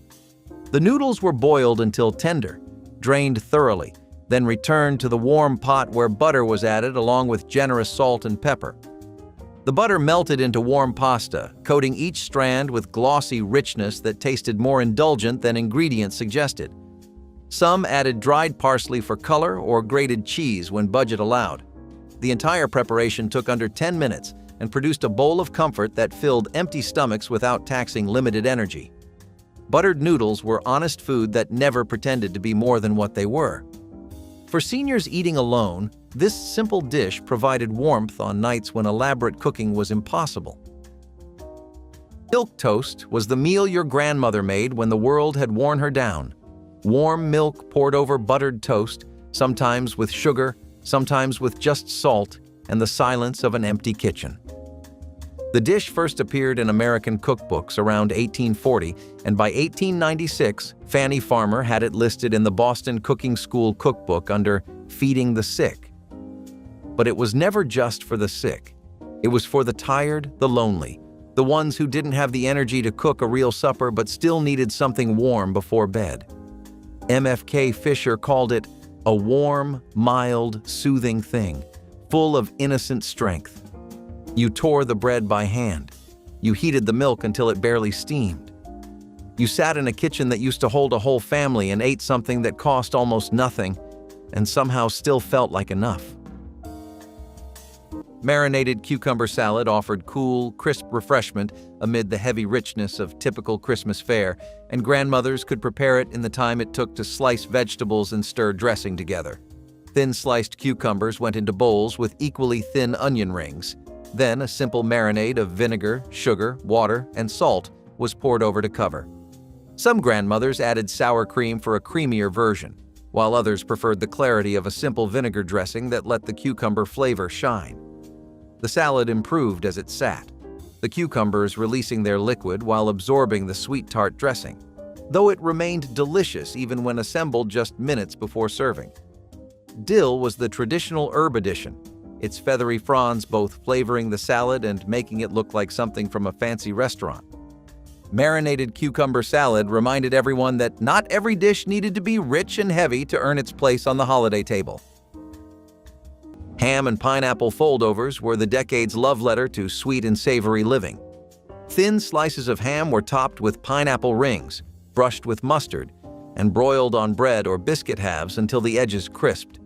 The noodles were boiled until tender, drained thoroughly, then returned to the warm pot where butter was added along with generous salt and pepper. The butter melted into warm pasta, coating each strand with glossy richness that tasted more indulgent than ingredients suggested. Some added dried parsley for color or grated cheese when budget allowed. The entire preparation took under 10 minutes and produced a bowl of comfort that filled empty stomachs without taxing limited energy. Buttered noodles were honest food that never pretended to be more than what they were. For seniors eating alone, this simple dish provided warmth on nights when elaborate cooking was impossible. Milk toast was the meal your grandmother made when the world had worn her down. Warm milk poured over buttered toast, sometimes with sugar, sometimes with just salt, and the silence of an empty kitchen. The dish first appeared in American cookbooks around 1840, and by 1896, Fanny Farmer had it listed in the Boston Cooking School cookbook under Feeding the Sick. But it was never just for the sick. It was for the tired, the lonely, the ones who didn't have the energy to cook a real supper but still needed something warm before bed. MFK Fisher called it a warm, mild, soothing thing, full of innocent strength. You tore the bread by hand. You heated the milk until it barely steamed. You sat in a kitchen that used to hold a whole family and ate something that cost almost nothing and somehow still felt like enough. Marinated cucumber salad offered cool, crisp refreshment amid the heavy richness of typical Christmas fare, and grandmothers could prepare it in the time it took to slice vegetables and stir dressing together. Thin sliced cucumbers went into bowls with equally thin onion rings. Then a simple marinade of vinegar, sugar, water, and salt was poured over to cover. Some grandmothers added sour cream for a creamier version, while others preferred the clarity of a simple vinegar dressing that let the cucumber flavor shine. The salad improved as it sat, the cucumbers releasing their liquid while absorbing the sweet tart dressing, though it remained delicious even when assembled just minutes before serving. Dill was the traditional herb addition, its feathery fronds both flavoring the salad and making it look like something from a fancy restaurant. Marinated cucumber salad reminded everyone that not every dish needed to be rich and heavy to earn its place on the holiday table. Ham and pineapple foldovers were the decade's love letter to sweet and savory living. Thin slices of ham were topped with pineapple rings, brushed with mustard, and broiled on bread or biscuit halves until the edges crisped.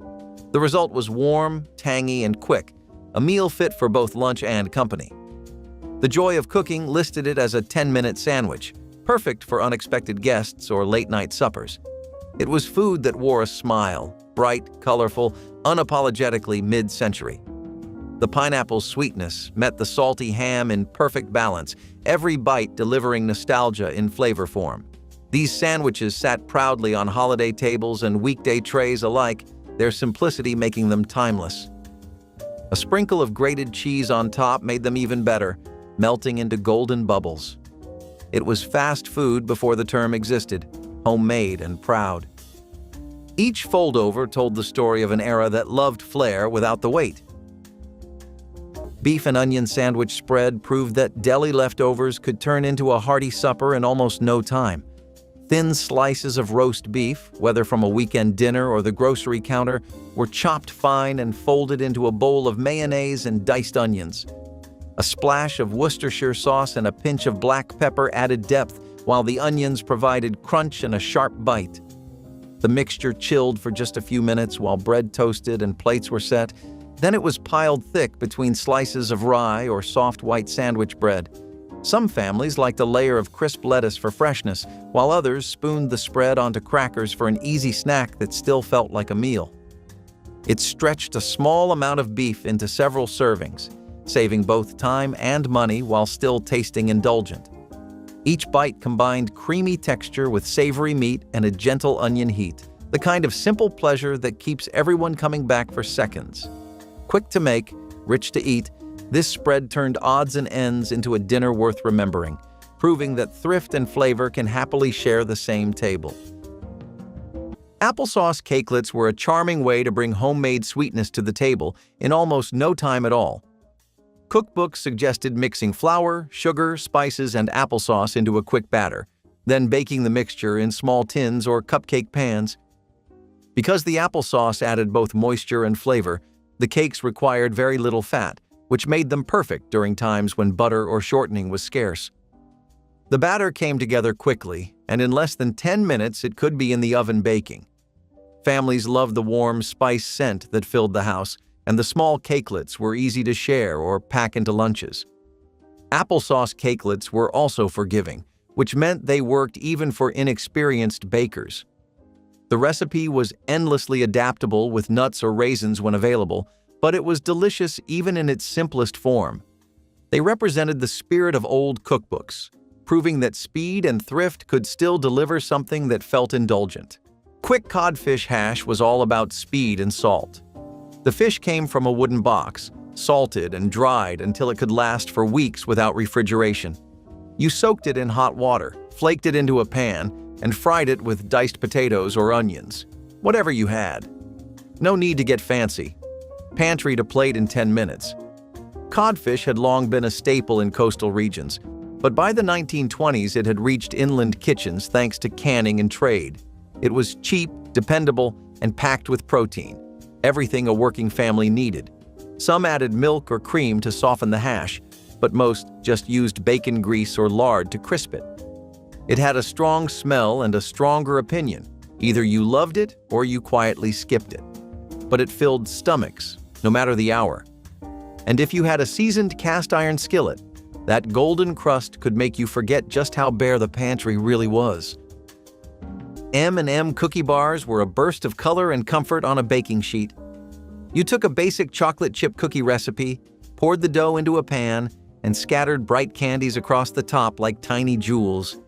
The result was warm, tangy, and quick, a meal fit for both lunch and company. The Joy of Cooking listed it as a 10-minute sandwich, perfect for unexpected guests or late-night suppers. It was food that wore a smile, bright, colorful, unapologetically mid-century. The pineapple's sweetness met the salty ham in perfect balance, every bite delivering nostalgia in flavor form. These sandwiches sat proudly on holiday tables and weekday trays alike, their simplicity making them timeless. A sprinkle of grated cheese on top made them even better, melting into golden bubbles. It was fast food before the term existed, homemade and proud. Each foldover told the story of an era that loved flair without the weight. Beef and onion sandwich spread proved that deli leftovers could turn into a hearty supper in almost no time. Thin slices of roast beef, whether from a weekend dinner or the grocery counter, were chopped fine and folded into a bowl of mayonnaise and diced onions. A splash of Worcestershire sauce and a pinch of black pepper added depth, while the onions provided crunch and a sharp bite. The mixture chilled for just a few minutes while bread toasted and plates were set. Then it was piled thick between slices of rye or soft white sandwich bread. Some families liked a layer of crisp lettuce for freshness, while others spooned the spread onto crackers for an easy snack that still felt like a meal. It stretched a small amount of beef into several servings, saving both time and money while still tasting indulgent. Each bite combined creamy texture with savory meat and a gentle onion heat, the kind of simple pleasure that keeps everyone coming back for seconds. Quick to make, rich to eat, This spread turned odds and ends into a dinner worth remembering, proving that thrift and flavor can happily share the same table. Applesauce cakelets were a charming way to bring homemade sweetness to the table in almost no time at all. Cookbooks suggested mixing flour, sugar, spices, and applesauce into a quick batter, then baking the mixture in small tins or cupcake pans. Because the applesauce added both moisture and flavor, the cakes required very little fat, which made them perfect during times when butter or shortening was scarce. The batter came together quickly, and in less than 10 minutes it could be in the oven baking. Families loved the warm spice scent that filled the house, and the small cakelets were easy to share or pack into lunches. Applesauce cakelets were also forgiving, which meant they worked even for inexperienced bakers. The recipe was endlessly adaptable with nuts or raisins when available, but it was delicious even in its simplest form. They represented the spirit of old cookbooks, proving that speed and thrift could still deliver something that felt indulgent. Quick codfish hash was all about speed and salt. The fish came from a wooden box, salted and dried until it could last for weeks without refrigeration. You soaked it in hot water, flaked it into a pan, and fried it with diced potatoes or onions, whatever you had. No need to get fancy. Pantry to plate in 10 minutes. Codfish had long been a staple in coastal regions, but by the 1920s it had reached inland kitchens thanks to canning and trade. It was cheap, dependable, and packed with protein, everything a working family needed. Some added milk or cream to soften the hash, but most just used bacon grease or lard to crisp it. It had a strong smell and a stronger opinion. Either you loved it or you quietly skipped it. But it filled stomachs, no matter the hour. And if you had a seasoned cast iron skillet, that golden crust could make you forget just how bare the pantry really was. M&M cookie bars were a burst of color and comfort on a baking sheet. You took a basic chocolate chip cookie recipe, poured the dough into a pan, and scattered bright candies across the top like tiny jewels.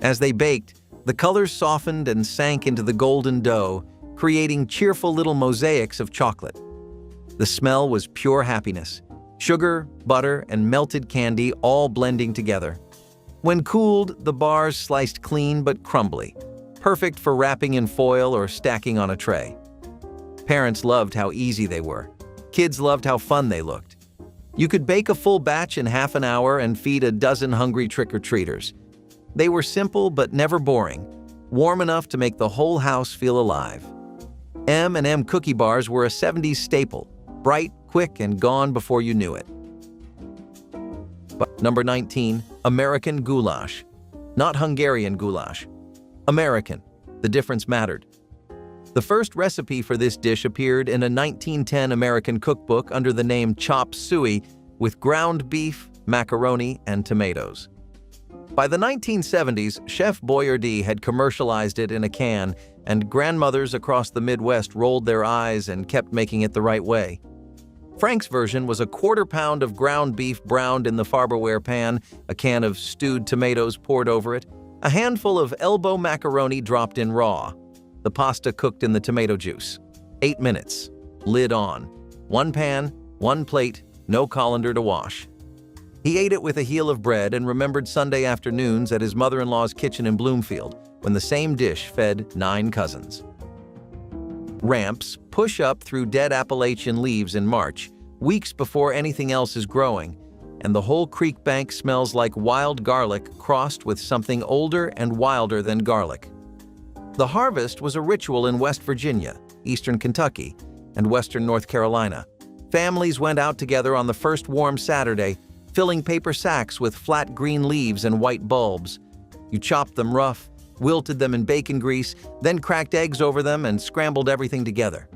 As they baked, the colors softened and sank into the golden dough, creating cheerful little mosaics of chocolate. The smell was pure happiness. Sugar, butter, and melted candy all blending together. When cooled, the bars sliced clean but crumbly, perfect for wrapping in foil or stacking on a tray. Parents loved how easy they were. Kids loved how fun they looked. You could bake a full batch in half an hour and feed a dozen hungry trick-or-treaters. They were simple but never boring, warm enough to make the whole house feel alive. M&M cookie bars were a 70s staple, bright, quick, and gone before you knew it. But number 19, American goulash. Not Hungarian goulash. American. The difference mattered. The first recipe for this dish appeared in a 1910 American cookbook under the name chop suey with ground beef, macaroni, and tomatoes. By the 1970s, Chef Boyardee had commercialized it in a can, and grandmothers across the Midwest rolled their eyes and kept making it the right way. Frank's version was a quarter pound of ground beef browned in the Farberware pan, a can of stewed tomatoes poured over it, a handful of elbow macaroni dropped in raw, the pasta cooked in the tomato juice. 8 minutes. Lid on. One pan, one plate, no colander to wash. He ate it with a heel of bread and remembered Sunday afternoons at his mother-in-law's kitchen in Bloomfield, when the same dish fed 9 cousins. Ramps push up through dead Appalachian leaves in March, weeks before anything else is growing, and the whole creek bank smells like wild garlic crossed with something older and wilder than garlic. The harvest was a ritual in West Virginia, eastern Kentucky, and western North Carolina. Families went out together on the first warm Saturday, filling paper sacks with flat green leaves and white bulbs. You chopped them rough, wilted them in bacon grease, then cracked eggs over them and scrambled everything together.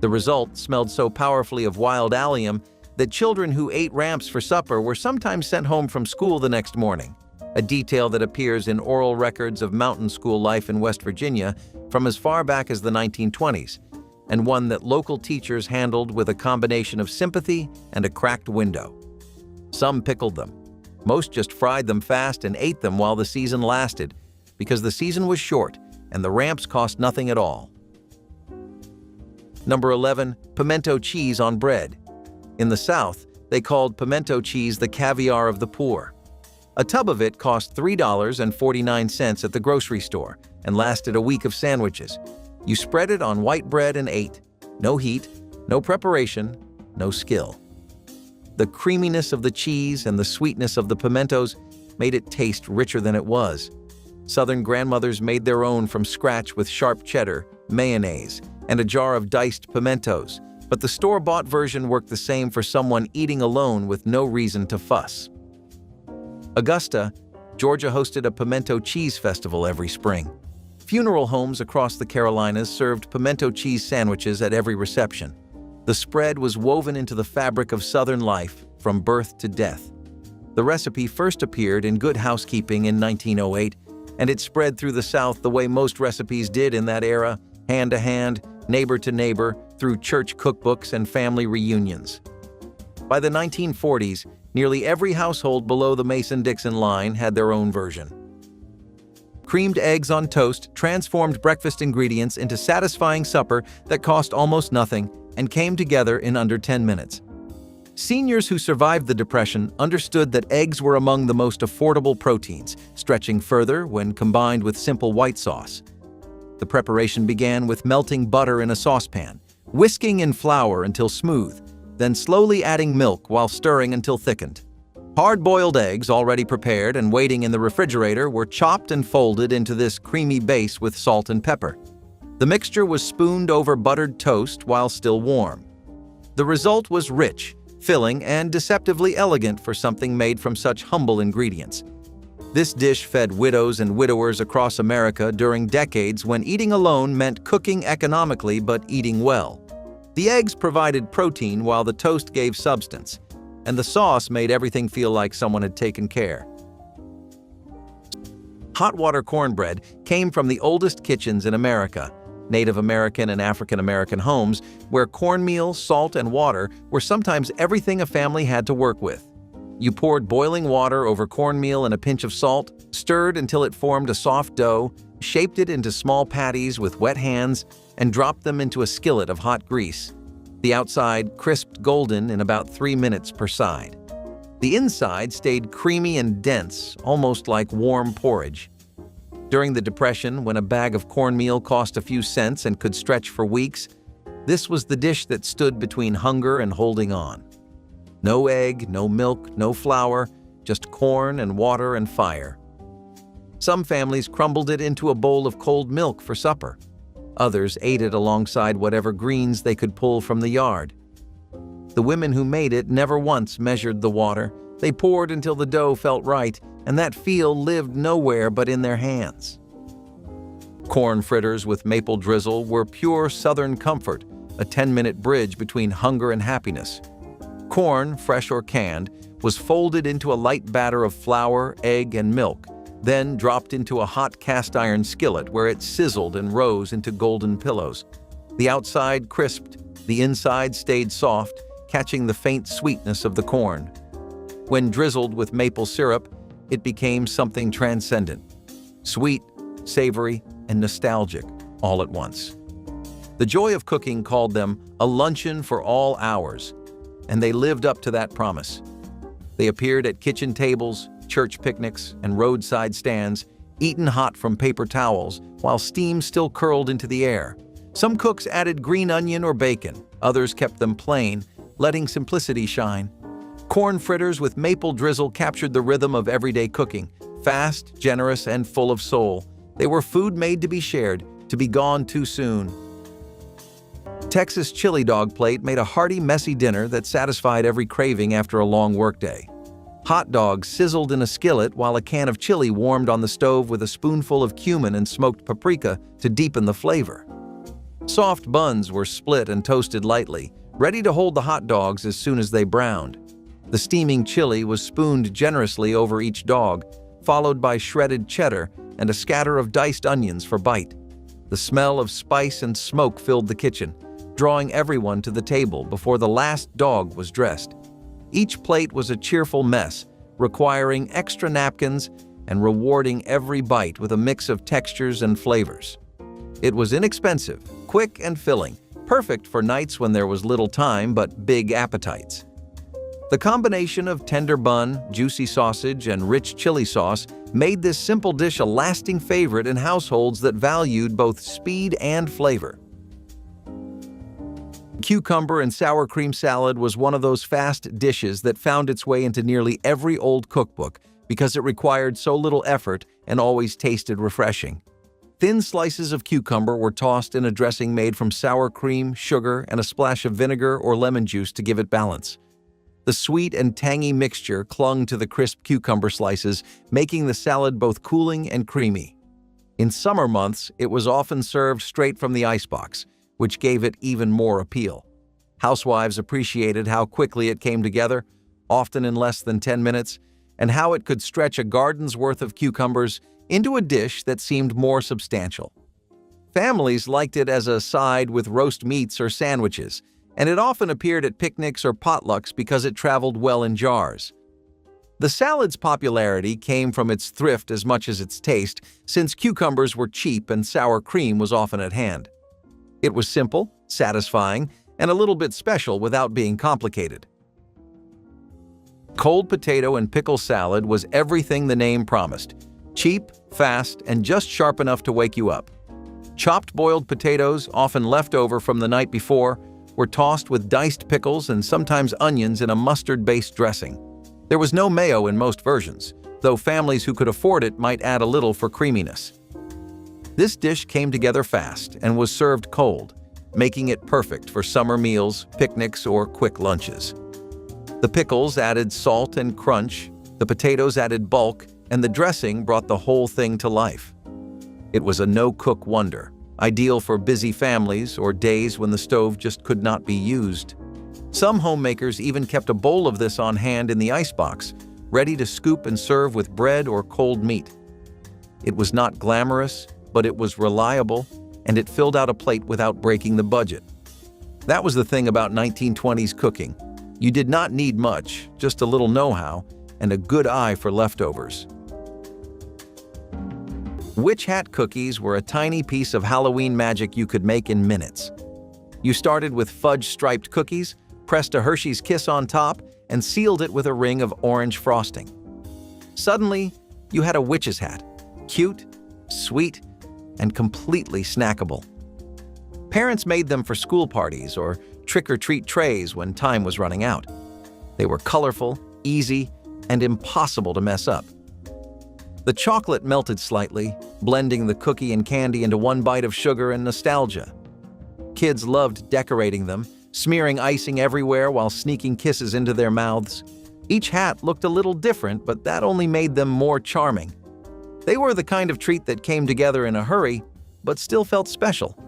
The result smelled so powerfully of wild allium that children who ate ramps for supper were sometimes sent home from school the next morning, a detail that appears in oral records of mountain school life in West Virginia from as far back as the 1920s, and one that local teachers handled with a combination of sympathy and a cracked window. Some pickled them. Most just fried them fast and ate them while the season lasted, because the season was short and the ramps cost nothing at all. Number 11, pimento cheese on bread. In the South, They called pimento cheese the caviar of the poor. A tub of it cost $3.49 at the grocery store and lasted a week of sandwiches. You spread it on white bread and ate. No heat, no preparation, no skill. The creaminess of the cheese and the sweetness of the pimentos made it taste richer than it was. Southern grandmothers made their own from scratch with sharp cheddar, mayonnaise, and a jar of diced pimentos, but the store-bought version worked the same for someone eating alone with no reason to fuss. Augusta, Georgia hosted a pimento cheese festival every spring. Funeral homes across the Carolinas served pimento cheese sandwiches at every reception. The spread was woven into the fabric of Southern life from birth to death. The recipe first appeared in Good Housekeeping in 1908, and it spread through the South the way most recipes did in that era, hand to hand, neighbor to neighbor, through church cookbooks and family reunions. By the 1940s, nearly every household below the Mason-Dixon line had their own version. Creamed eggs on toast transformed breakfast ingredients into satisfying supper that cost almost nothing and came together in under 10 minutes. Seniors who survived the Depression understood that eggs were among the most affordable proteins, stretching further when combined with simple white sauce. The preparation began with melting butter in a saucepan, whisking in flour until smooth, then slowly adding milk while stirring until thickened. Hard-boiled eggs, already prepared and waiting in the refrigerator, were chopped and folded into this creamy base with salt and pepper. The mixture was spooned over buttered toast while still warm. The result was rich, filling, and deceptively elegant for something made from such humble ingredients. This dish fed widows and widowers across America during decades when eating alone meant cooking economically but eating well. The eggs provided protein while the toast gave substance, and the sauce made everything feel like someone had taken care. Hot water cornbread came from the oldest kitchens in America, Native American and African American homes, where cornmeal, salt, and water were sometimes everything a family had to work with. You poured boiling water over cornmeal and a pinch of salt, stirred until it formed a soft dough, shaped it into small patties with wet hands, and dropped them into a skillet of hot grease. The outside crisped golden in about 3 minutes per side. The inside stayed creamy and dense, almost like warm porridge. During the Depression, when a bag of cornmeal cost a few cents and could stretch for weeks, this was the dish that stood between hunger and holding on. No egg, no milk, no flour, just corn and water and fire. Some families crumbled it into a bowl of cold milk for supper. Others ate it alongside whatever greens they could pull from the yard. The women who made it never once measured the water. They poured until the dough felt right, and that feel lived nowhere but in their hands. Corn fritters with maple drizzle were pure Southern comfort, a 10-minute bridge between hunger and happiness. Corn, fresh or canned, was folded into a light batter of flour, egg, and milk, then dropped into a hot cast-iron skillet where it sizzled and rose into golden pillows. The outside crisped, the inside stayed soft, catching the faint sweetness of the corn. When drizzled with maple syrup, it became something transcendent. Sweet, savory, and nostalgic all at once. The joy of cooking called them a luncheon for all hours, and they lived up to that promise. They appeared at kitchen tables, church picnics, and roadside stands, eaten hot from paper towels while steam still curled into the air. Some cooks added green onion or bacon, others kept them plain, letting simplicity shine. Corn fritters with maple drizzle captured the rhythm of everyday cooking, fast, generous, and full of soul. They were food made to be shared, to be gone too soon. Texas chili dog plate made a hearty, messy dinner that satisfied every craving after a long workday. Hot dogs sizzled in a skillet while a can of chili warmed on the stove with a spoonful of cumin and smoked paprika to deepen the flavor. Soft buns were split and toasted lightly, ready to hold the hot dogs as soon as they browned. The steaming chili was spooned generously over each dog, followed by shredded cheddar and a scatter of diced onions for bite. The smell of spice and smoke filled the kitchen, drawing everyone to the table before the last dog was dressed. Each plate was a cheerful mess, requiring extra napkins and rewarding every bite with a mix of textures and flavors. It was inexpensive, quick and filling, perfect for nights when there was little time but big appetites. The combination of tender bun, juicy sausage, and rich chili sauce made this simple dish a lasting favorite in households that valued both speed and flavor. Cucumber and sour cream salad was one of those fast dishes that found its way into nearly every old cookbook because it required so little effort and always tasted refreshing. Thin slices of cucumber were tossed in a dressing made from sour cream, sugar, and a splash of vinegar or lemon juice to give it balance. The sweet and tangy mixture clung to the crisp cucumber slices, making the salad both cooling and creamy. In summer months, it was often served straight from the icebox, which gave it even more appeal. Housewives appreciated how quickly it came together, often in less than 10 minutes, and how it could stretch a garden's worth of cucumbers into a dish that seemed more substantial. Families liked it as a side with roast meats or sandwiches, and it often appeared at picnics or potlucks because it traveled well in jars. The salad's popularity came from its thrift as much as its taste, since cucumbers were cheap and sour cream was often at hand. It was simple, satisfying, and a little bit special without being complicated. Cold potato and pickle salad was everything the name promised: cheap, fast, and just sharp enough to wake you up. Chopped boiled potatoes, often left over from the night before, were tossed with diced pickles and sometimes onions in a mustard-based dressing. There was no mayo in most versions, though families who could afford it might add a little for creaminess. This dish came together fast and was served cold, making it perfect for summer meals, picnics, or quick lunches. The pickles added salt and crunch, the potatoes added bulk, and the dressing brought the whole thing to life. It was a no-cook wonder, ideal for busy families or days when the stove just could not be used. Some homemakers even kept a bowl of this on hand in the icebox, ready to scoop and serve with bread or cold meat. It was not glamorous, but it was reliable, and it filled out a plate without breaking the budget. That was the thing about 1920s cooking. You did not need much, just a little know-how and a good eye for leftovers. Witch hat cookies were a tiny piece of Halloween magic you could make in minutes. You started with fudge-striped cookies, pressed a Hershey's Kiss on top, and sealed it with a ring of orange frosting. Suddenly, you had a witch's hat, cute, sweet, and completely snackable. Parents made them for school parties or trick-or-treat trays when time was running out. They were colorful, easy, and impossible to mess up. The chocolate melted slightly, blending the cookie and candy into one bite of sugar and nostalgia. Kids loved decorating them, smearing icing everywhere while sneaking kisses into their mouths. Each hat looked a little different, but that only made them more charming. They were the kind of treat that came together in a hurry, but still felt special.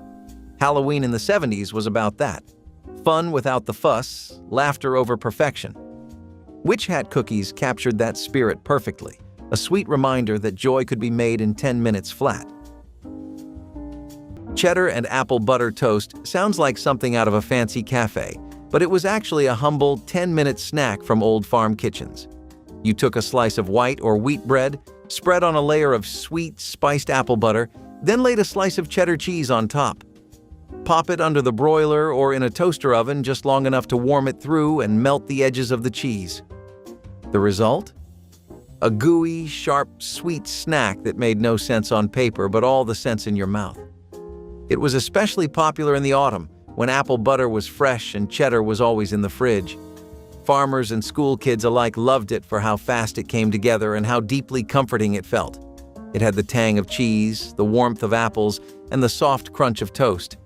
Halloween in the 70s was about that. Fun without the fuss, laughter over perfection. Witch hat cookies captured that spirit perfectly, a sweet reminder that joy could be made in 10 minutes flat. Cheddar and apple butter toast sounds like something out of a fancy cafe, but it was actually a humble 10-minute snack from old farm kitchens. You took a slice of white or wheat bread, spread on a layer of sweet, spiced apple butter, then laid a slice of cheddar cheese on top. Pop it under the broiler or in a toaster oven just long enough to warm it through and melt the edges of the cheese. The result? A gooey, sharp, sweet snack that made no sense on paper but all the sense in your mouth. It was especially popular in the autumn, when apple butter was fresh and cheddar was always in the fridge. Farmers and school kids alike loved it for how fast it came together and how deeply comforting it felt. It had the tang of cheese, the warmth of apples, and the soft crunch of toast.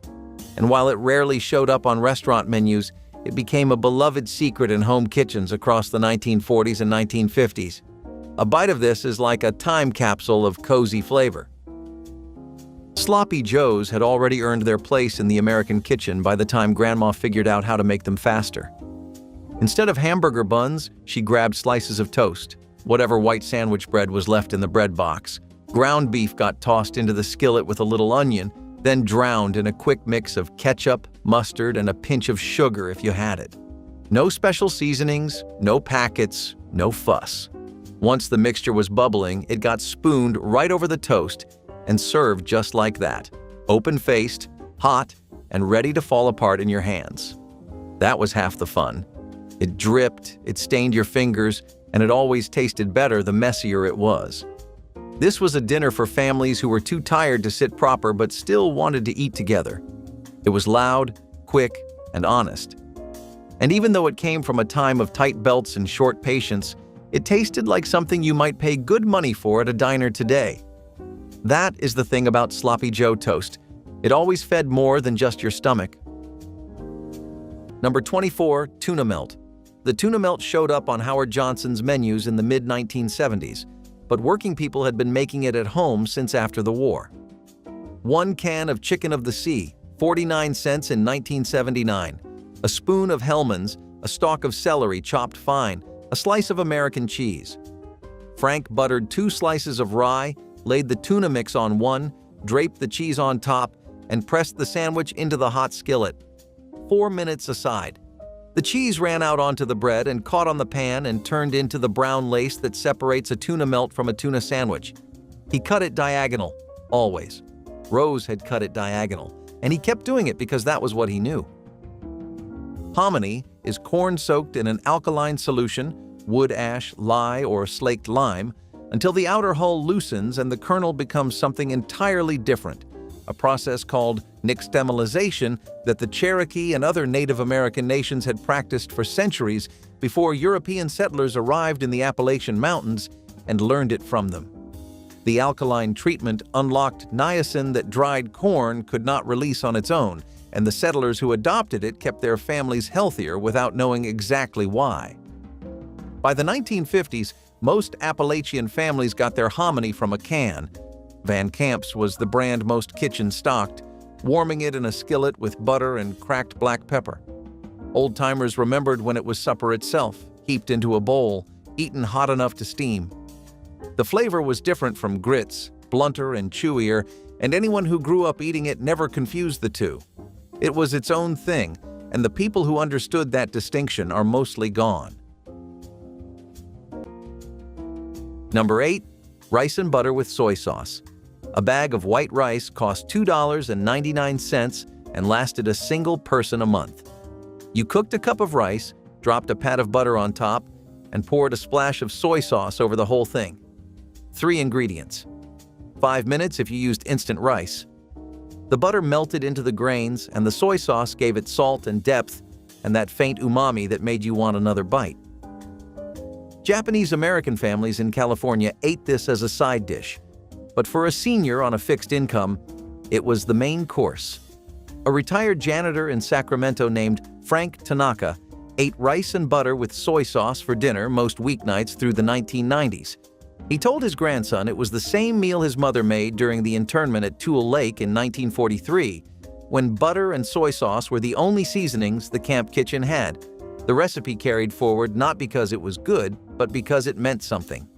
And while it rarely showed up on restaurant menus, it became a beloved secret in home kitchens across the 1940s and 1950s. A bite of this is like a time capsule of cozy flavor. Sloppy Joes had already earned their place in the American kitchen by the time Grandma figured out how to make them faster. Instead of hamburger buns, she grabbed slices of toast, whatever white sandwich bread was left in the bread box. Ground beef got tossed into the skillet with a little onion, then drowned in a quick mix of ketchup, mustard, and a pinch of sugar if you had it. No special seasonings, no packets, no fuss. Once the mixture was bubbling, it got spooned right over the toast and served just like that, open-faced, hot, and ready to fall apart in your hands. That was half the fun. It dripped, it stained your fingers, and it always tasted better the messier it was. This was a dinner for families who were too tired to sit proper but still wanted to eat together. It was loud, quick, and honest. And even though it came from a time of tight belts and short patience, it tasted like something you might pay good money for at a diner today. That is the thing about Sloppy Joe toast. It always fed more than just your stomach. Number 24, tuna melt. The tuna melt showed up on Howard Johnson's menus in the mid-1970s, but working people had been making it at home since after the war. 1 can of chicken of the sea, 49 cents in 1979. A spoon of Hellmann's, a stalk of celery chopped fine, a slice of American cheese. Frank buttered 2 slices of rye, laid the tuna mix on one, draped the cheese on top, and pressed the sandwich into the hot skillet. 4 minutes aside. The cheese ran out onto the bread and caught on the pan and turned into the brown lace that separates a tuna melt from a tuna sandwich. He cut it diagonal, always. Rose had cut it diagonal, and he kept doing it because that was what he knew. Hominy is corn soaked in an alkaline solution, wood ash, lye, or slaked lime, until the outer hull loosens and the kernel becomes something entirely different, a process called nixtamalization that the Cherokee and other Native American nations had practiced for centuries before European settlers arrived in the Appalachian Mountains and learned it from them. The alkaline treatment unlocked niacin that dried corn could not release on its own, and the settlers who adopted it kept their families healthier without knowing exactly why. By the 1950s, most Appalachian families got their hominy from a can. Van Camp's was the brand most kitchens stocked, warming it in a skillet with butter and cracked black pepper. Old-timers remembered when it was supper itself, heaped into a bowl, eaten hot enough to steam. The flavor was different from grits, blunter and chewier, and anyone who grew up eating it never confused the two. It was its own thing, and the people who understood that distinction are mostly gone. Number 8, rice and butter with soy sauce. A bag of white rice cost $2.99 and lasted a single person a month. You cooked a cup of rice, dropped a pat of butter on top, and poured a splash of soy sauce over the whole thing. 3 ingredients. 5 minutes if you used instant rice. The butter melted into the grains, and the soy sauce gave it salt and depth and that faint umami that made you want another bite. Japanese-American families in California ate this as a side dish, but for a senior on a fixed income, it was the main course. A retired janitor in Sacramento named Frank Tanaka ate rice and butter with soy sauce for dinner most weeknights through the 1990s. He told his grandson it was the same meal his mother made during the internment at Tule Lake in 1943, when butter and soy sauce were the only seasonings the camp kitchen had. The recipe carried forward not because it was good, but because it meant something.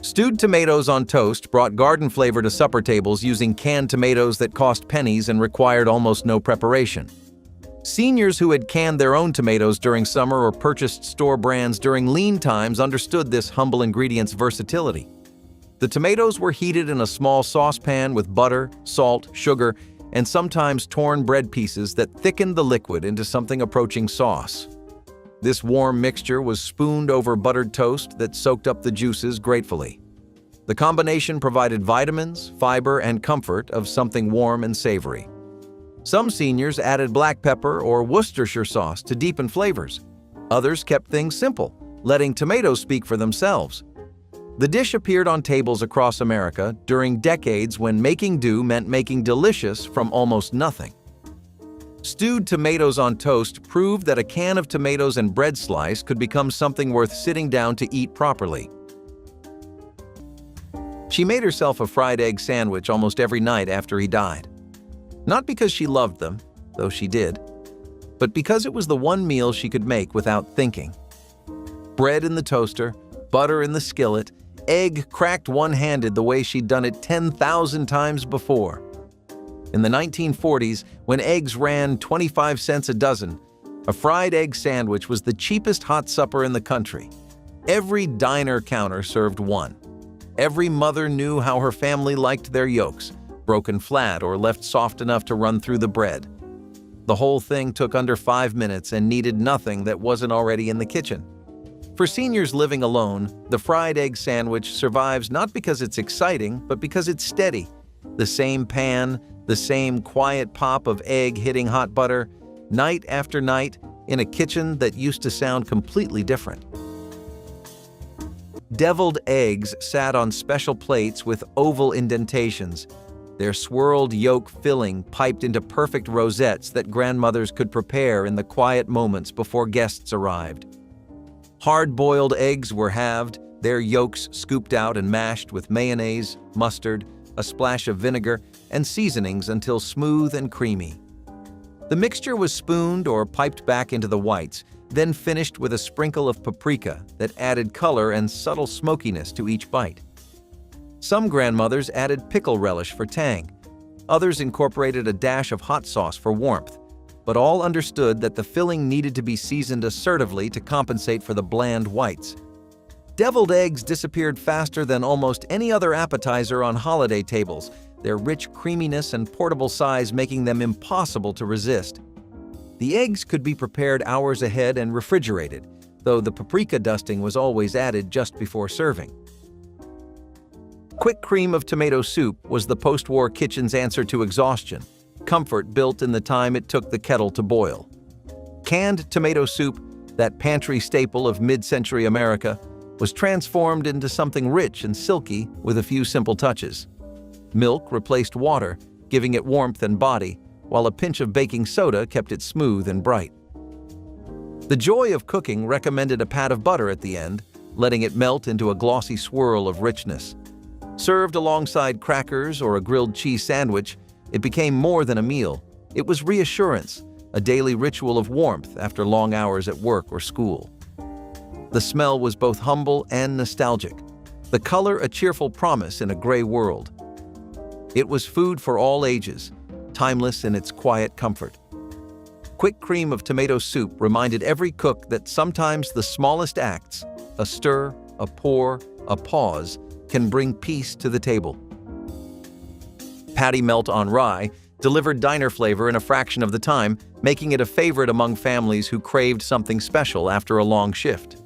Stewed tomatoes on toast brought garden flavor to supper tables using canned tomatoes that cost pennies and required almost no preparation. Seniors who had canned their own tomatoes during summer or purchased store brands during lean times understood this humble ingredient's versatility. The tomatoes were heated in a small saucepan with butter, salt, sugar, and sometimes torn bread pieces that thickened the liquid into something approaching sauce. This warm mixture was spooned over buttered toast that soaked up the juices gratefully. The combination provided vitamins, fiber, and comfort of something warm and savory. Some seniors added black pepper or Worcestershire sauce to deepen flavors. Others kept things simple, letting tomatoes speak for themselves. The dish appeared on tables across America during decades when making do meant making delicious from almost nothing. Stewed tomatoes on toast proved that a can of tomatoes and bread slice could become something worth sitting down to eat properly. She made herself a fried egg sandwich almost every night after he died. Not because she loved them, though she did, but because it was the one meal she could make without thinking. Bread in the toaster, butter in the skillet, egg cracked one-handed the way she'd done it 10,000 times before. In the 1940s, when eggs ran 25 cents a dozen, a fried egg sandwich was the cheapest hot supper in the country. Every diner counter served one. Every mother knew how her family liked their yolks, broken flat or left soft enough to run through the bread. The whole thing took under 5 minutes and needed nothing that wasn't already in the kitchen. For seniors living alone, the fried egg sandwich survives not because it's exciting, but because it's steady. The same pan, the same quiet pop of egg hitting hot butter, night after night, in a kitchen that used to sound completely different. Deviled eggs sat on special plates with oval indentations, their swirled yolk filling piped into perfect rosettes that grandmothers could prepare in the quiet moments before guests arrived. Hard-boiled eggs were halved, their yolks scooped out and mashed with mayonnaise, mustard, a splash of vinegar, and seasonings until smooth and creamy. The mixture was spooned or piped back into the whites, then finished with a sprinkle of paprika that added color and subtle smokiness to each bite. Some grandmothers added pickle relish for tang. Others incorporated a dash of hot sauce for warmth, but all understood that the filling needed to be seasoned assertively to compensate for the bland whites. Deviled eggs disappeared faster than almost any other appetizer on holiday tables, their rich creaminess and portable size making them impossible to resist. The eggs could be prepared hours ahead and refrigerated, though the paprika dusting was always added just before serving. Quick cream of tomato soup was the post-war kitchen's answer to exhaustion, comfort built in the time it took the kettle to boil. Canned tomato soup, that pantry staple of mid-century America, was transformed into something rich and silky with a few simple touches. Milk replaced water, giving it warmth and body, while a pinch of baking soda kept it smooth and bright. The joy of cooking recommended a pat of butter at the end, letting it melt into a glossy swirl of richness. Served alongside crackers or a grilled cheese sandwich, it became more than a meal. It was reassurance, a daily ritual of warmth after long hours at work or school. The smell was both humble and nostalgic, the color a cheerful promise in a gray world. It was food for all ages, timeless in its quiet comfort. Quick cream of tomato soup reminded every cook that sometimes the smallest acts, a stir, a pour, a pause, can bring peace to the table. Patty melt on rye delivered diner flavor in a fraction of the time, making it a favorite among families who craved something special after a long shift.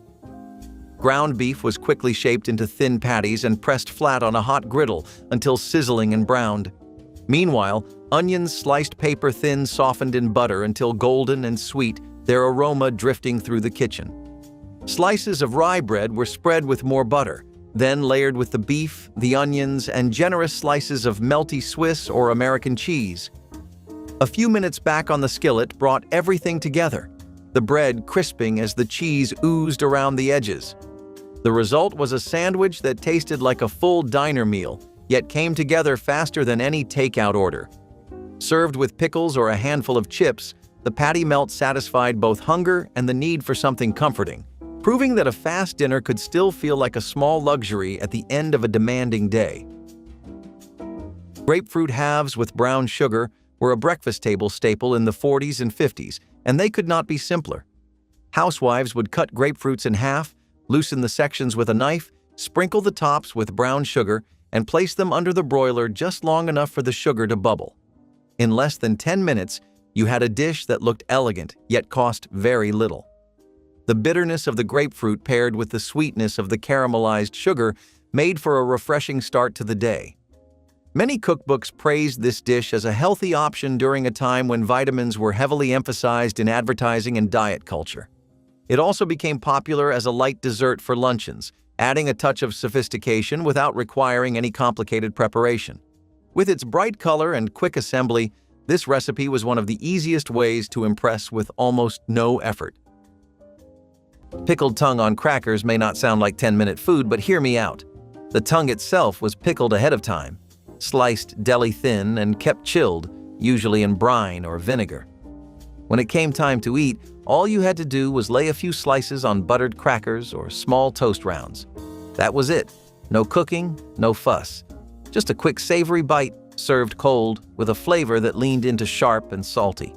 Ground beef was quickly shaped into thin patties and pressed flat on a hot griddle until sizzling and browned. Meanwhile, onions sliced paper-thin softened in butter until golden and sweet, their aroma drifting through the kitchen. Slices of rye bread were spread with more butter, then layered with the beef, the onions, and generous slices of melty Swiss or American cheese. A few minutes back on the skillet brought everything together, the bread crisping as the cheese oozed around the edges. The result was a sandwich that tasted like a full diner meal, yet came together faster than any takeout order. Served with pickles or a handful of chips, the patty melt satisfied both hunger and the need for something comforting, proving that a fast dinner could still feel like a small luxury at the end of a demanding day. Grapefruit halves with brown sugar were a breakfast table staple in the 40s and 50s, and they could not be simpler. Housewives would cut grapefruits in half, loosen the sections with a knife, sprinkle the tops with brown sugar, and place them under the broiler just long enough for the sugar to bubble. In less than 10 minutes, you had a dish that looked elegant, yet cost very little. The bitterness of the grapefruit paired with the sweetness of the caramelized sugar made for a refreshing start to the day. Many cookbooks praised this dish as a healthy option during a time when vitamins were heavily emphasized in advertising and diet culture. It also became popular as a light dessert for luncheons, adding a touch of sophistication without requiring any complicated preparation. With its bright color and quick assembly, this recipe was one of the easiest ways to impress with almost no effort. Pickled tongue on crackers may not sound like 10-minute food, but hear me out. The tongue itself was pickled ahead of time, sliced deli thin and kept chilled, usually in brine or vinegar. When it came time to eat, all you had to do was lay a few slices on buttered crackers or small toast rounds. That was it. No cooking, no fuss. Just a quick savory bite, served cold, with a flavor that leaned into sharp and salty.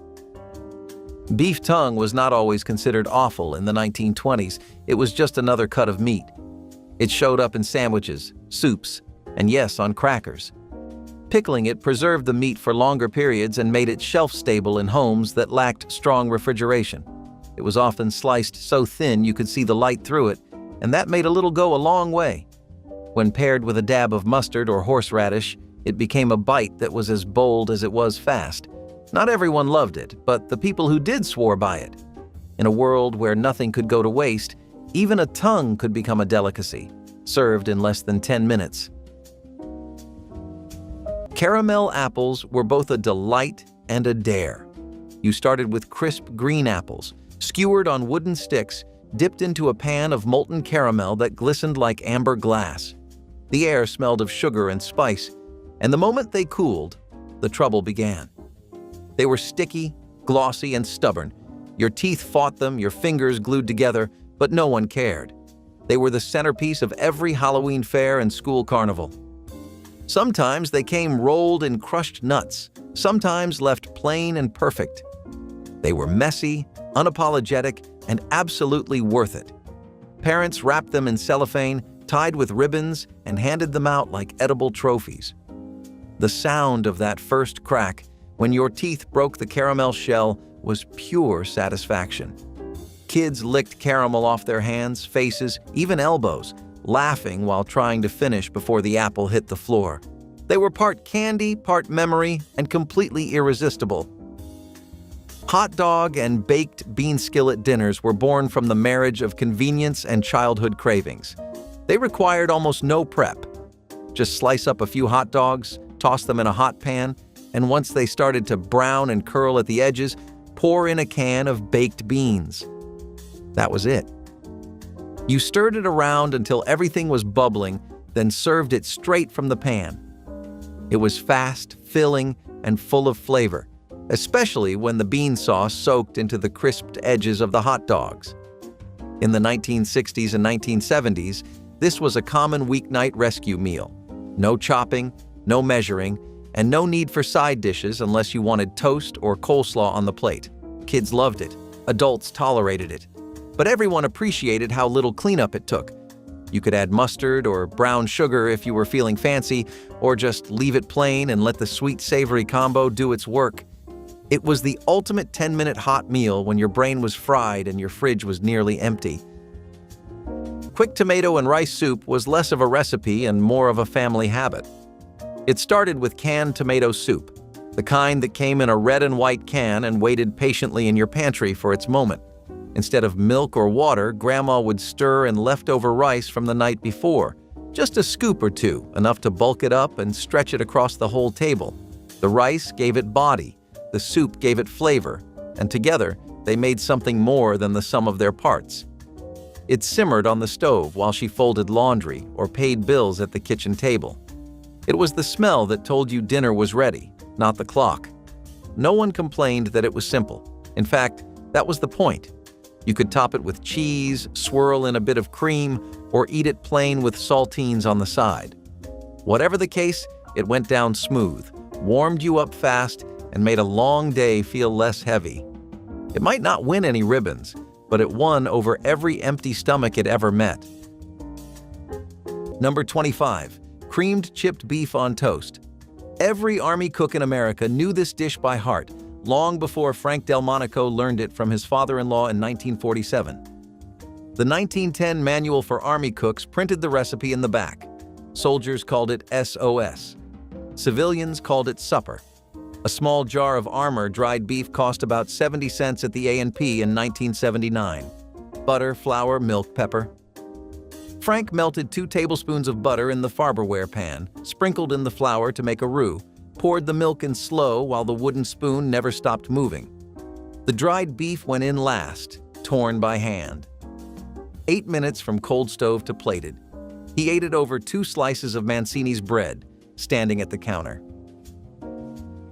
Beef tongue was not always considered awful in the 1920s. It was just another cut of meat. It showed up in sandwiches, soups, and yes, on crackers. Pickling it preserved the meat for longer periods and made it shelf-stable in homes that lacked strong refrigeration. It was often sliced so thin you could see the light through it, and that made a little go a long way. When paired with a dab of mustard or horseradish, it became a bite that was as bold as it was fast. Not everyone loved it, but the people who did swore by it. In a world where nothing could go to waste, even a tongue could become a delicacy, served in less than 10 minutes. Caramel apples were both a delight and a dare. You started with crisp green apples, skewered on wooden sticks, dipped into a pan of molten caramel that glistened like amber glass. The air smelled of sugar and spice, and the moment they cooled, the trouble began. They were sticky, glossy, and stubborn. Your teeth fought them, your fingers glued together, but no one cared. They were the centerpiece of every Halloween fair and school carnival. Sometimes they came rolled in crushed nuts, sometimes left plain and perfect. They were messy, unapologetic, and absolutely worth it. Parents wrapped them in cellophane, tied with ribbons, and handed them out like edible trophies. The sound of that first crack, when your teeth broke the caramel shell, was pure satisfaction. Kids licked caramel off their hands, faces, even elbows, laughing while trying to finish before the apple hit the floor. They were part candy, part memory, and completely irresistible. Hot dog and baked bean skillet dinners were born from the marriage of convenience and childhood cravings. They required almost no prep. Just slice up a few hot dogs, toss them in a hot pan, and once they started to brown and curl at the edges, pour in a can of baked beans. That was it. You stirred it around until everything was bubbling, then served it straight from the pan. It was fast, filling, and full of flavor, especially when the bean sauce soaked into the crisped edges of the hot dogs. In the 1960s and 1970s, this was a common weeknight rescue meal. No chopping, no measuring, and no need for side dishes unless you wanted toast or coleslaw on the plate. Kids loved it. Adults tolerated it. But everyone appreciated how little cleanup it took. You could add mustard or brown sugar if you were feeling fancy, or just leave it plain and let the sweet-savory combo do its work. It was the ultimate 10-minute hot meal when your brain was fried and your fridge was nearly empty. Quick tomato and rice soup was less of a recipe and more of a family habit. It started with canned tomato soup, the kind that came in a red and white can and waited patiently in your pantry for its moment. Instead of milk or water, Grandma would stir in leftover rice from the night before. Just a scoop or two, enough to bulk it up and stretch it across the whole table. The rice gave it body, the soup gave it flavor, and together they made something more than the sum of their parts. It simmered on the stove while she folded laundry or paid bills at the kitchen table. It was the smell that told you dinner was ready, not the clock. No one complained that it was simple. In fact, that was the point. You could top it with cheese, swirl in a bit of cream, or eat it plain with saltines on the side. Whatever the case, it went down smooth, warmed you up fast, and made a long day feel less heavy. It might not win any ribbons, but it won over every empty stomach it ever met. Number 25. Creamed chipped beef on toast. Every Army cook in America knew this dish by heart, long before Frank Delmonico learned it from his father-in-law in 1947. The 1910 Manual for Army Cooks printed the recipe in the back. Soldiers called it SOS. Civilians called it supper. A small jar of Armour dried beef cost about 70 cents at the A&P in 1979. Butter, flour, milk, pepper. Frank melted 2 tablespoons of butter in the Farberware pan, sprinkled in the flour to make a roux, poured the milk in slow while the wooden spoon never stopped moving. The dried beef went in last, torn by hand. 8 minutes from cold stove to plated. He ate it over 2 slices of Mancini's bread, standing at the counter.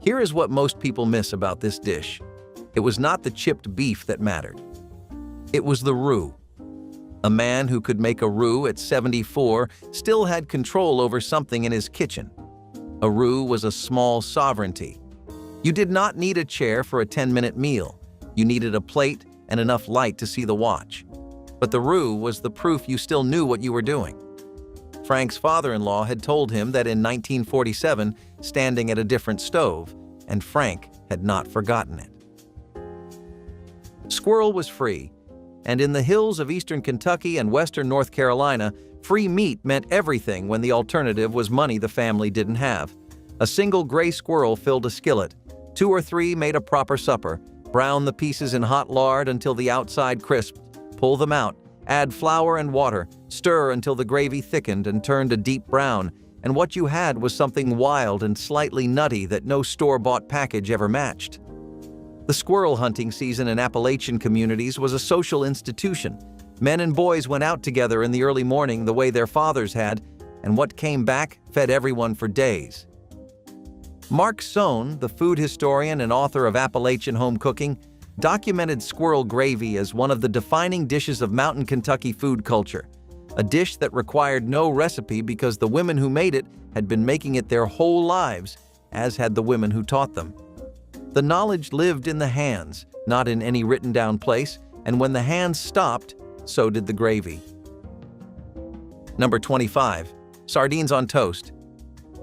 Here is what most people miss about this dish. It was not the chipped beef that mattered. It was the roux. A man who could make a roux at 74 still had control over something in his kitchen. A roux was a small sovereignty. You did not need a chair for a 10-minute meal. You needed a plate and enough light to see the watch. But the roux was the proof you still knew what you were doing. Frank's father-in-law had told him that in 1947, standing at a different stove, and Frank had not forgotten it. Squirrel was free, and in the hills of eastern Kentucky and western North Carolina, free meat meant everything when the alternative was money the family didn't have. A single gray squirrel filled a skillet. 2 or 3 made a proper supper. Brown the pieces in hot lard until the outside crisped. Pull them out. Add flour and water. Stir until the gravy thickened and turned a deep brown. And what you had was something wild and slightly nutty that no store-bought package ever matched. The squirrel hunting season in Appalachian communities was a social institution. Men and boys went out together in the early morning the way their fathers had, and what came back fed everyone for days. Mark Sohn, the food historian and author of Appalachian Home Cooking, documented squirrel gravy as one of the defining dishes of mountain Kentucky food culture, a dish that required no recipe because the women who made it had been making it their whole lives, as had the women who taught them. The knowledge lived in the hands, not in any written-down place, and when the hands stopped, so did the gravy. Number 25. Sardines on toast.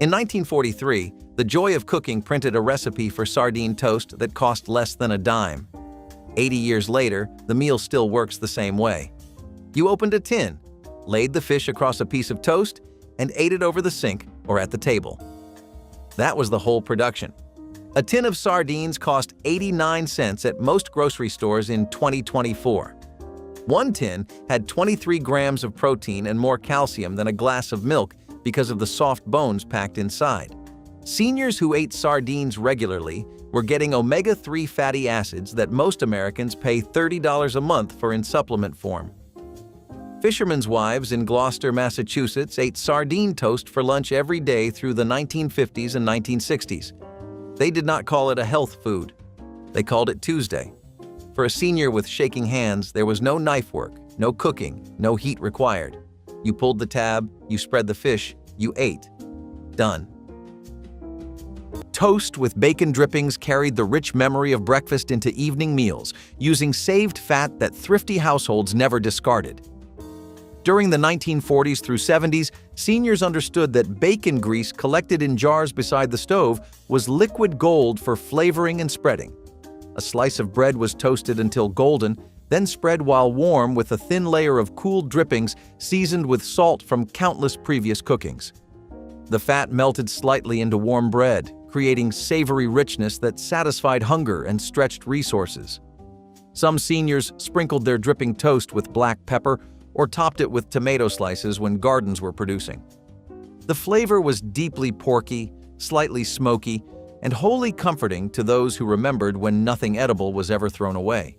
In 1943, The Joy of Cooking printed a recipe for sardine toast that cost less than a dime. 80 years later, the meal still works the same way. You opened a tin, laid the fish across a piece of toast, and ate it over the sink or at the table. That was the whole production. A tin of sardines cost 89 cents at most grocery stores in 2024. One tin had 23 grams of protein and more calcium than a glass of milk because of the soft bones packed inside. Seniors who ate sardines regularly were getting omega-3 fatty acids that most Americans pay $30 a month for in supplement form. Fishermen's wives in Gloucester, Massachusetts ate sardine toast for lunch every day through the 1950s and 1960s. They did not call it a health food. They called it Tuesday. For a senior with shaking hands, there was no knife work, no cooking, no heat required. You pulled the tab, you spread the fish, you ate. Done. Toast with bacon drippings carried the rich memory of breakfast into evening meals, using saved fat that thrifty households never discarded. During the 1940s through 70s, seniors understood that bacon grease collected in jars beside the stove was liquid gold for flavoring and spreading. A slice of bread was toasted until golden, then spread while warm with a thin layer of cooled drippings seasoned with salt from countless previous cookings. The fat melted slightly into warm bread, creating savory richness that satisfied hunger and stretched resources. Some seniors sprinkled their dripping toast with black pepper or topped it with tomato slices when gardens were producing. The flavor was deeply porky, slightly smoky, and wholly comforting to those who remembered when nothing edible was ever thrown away.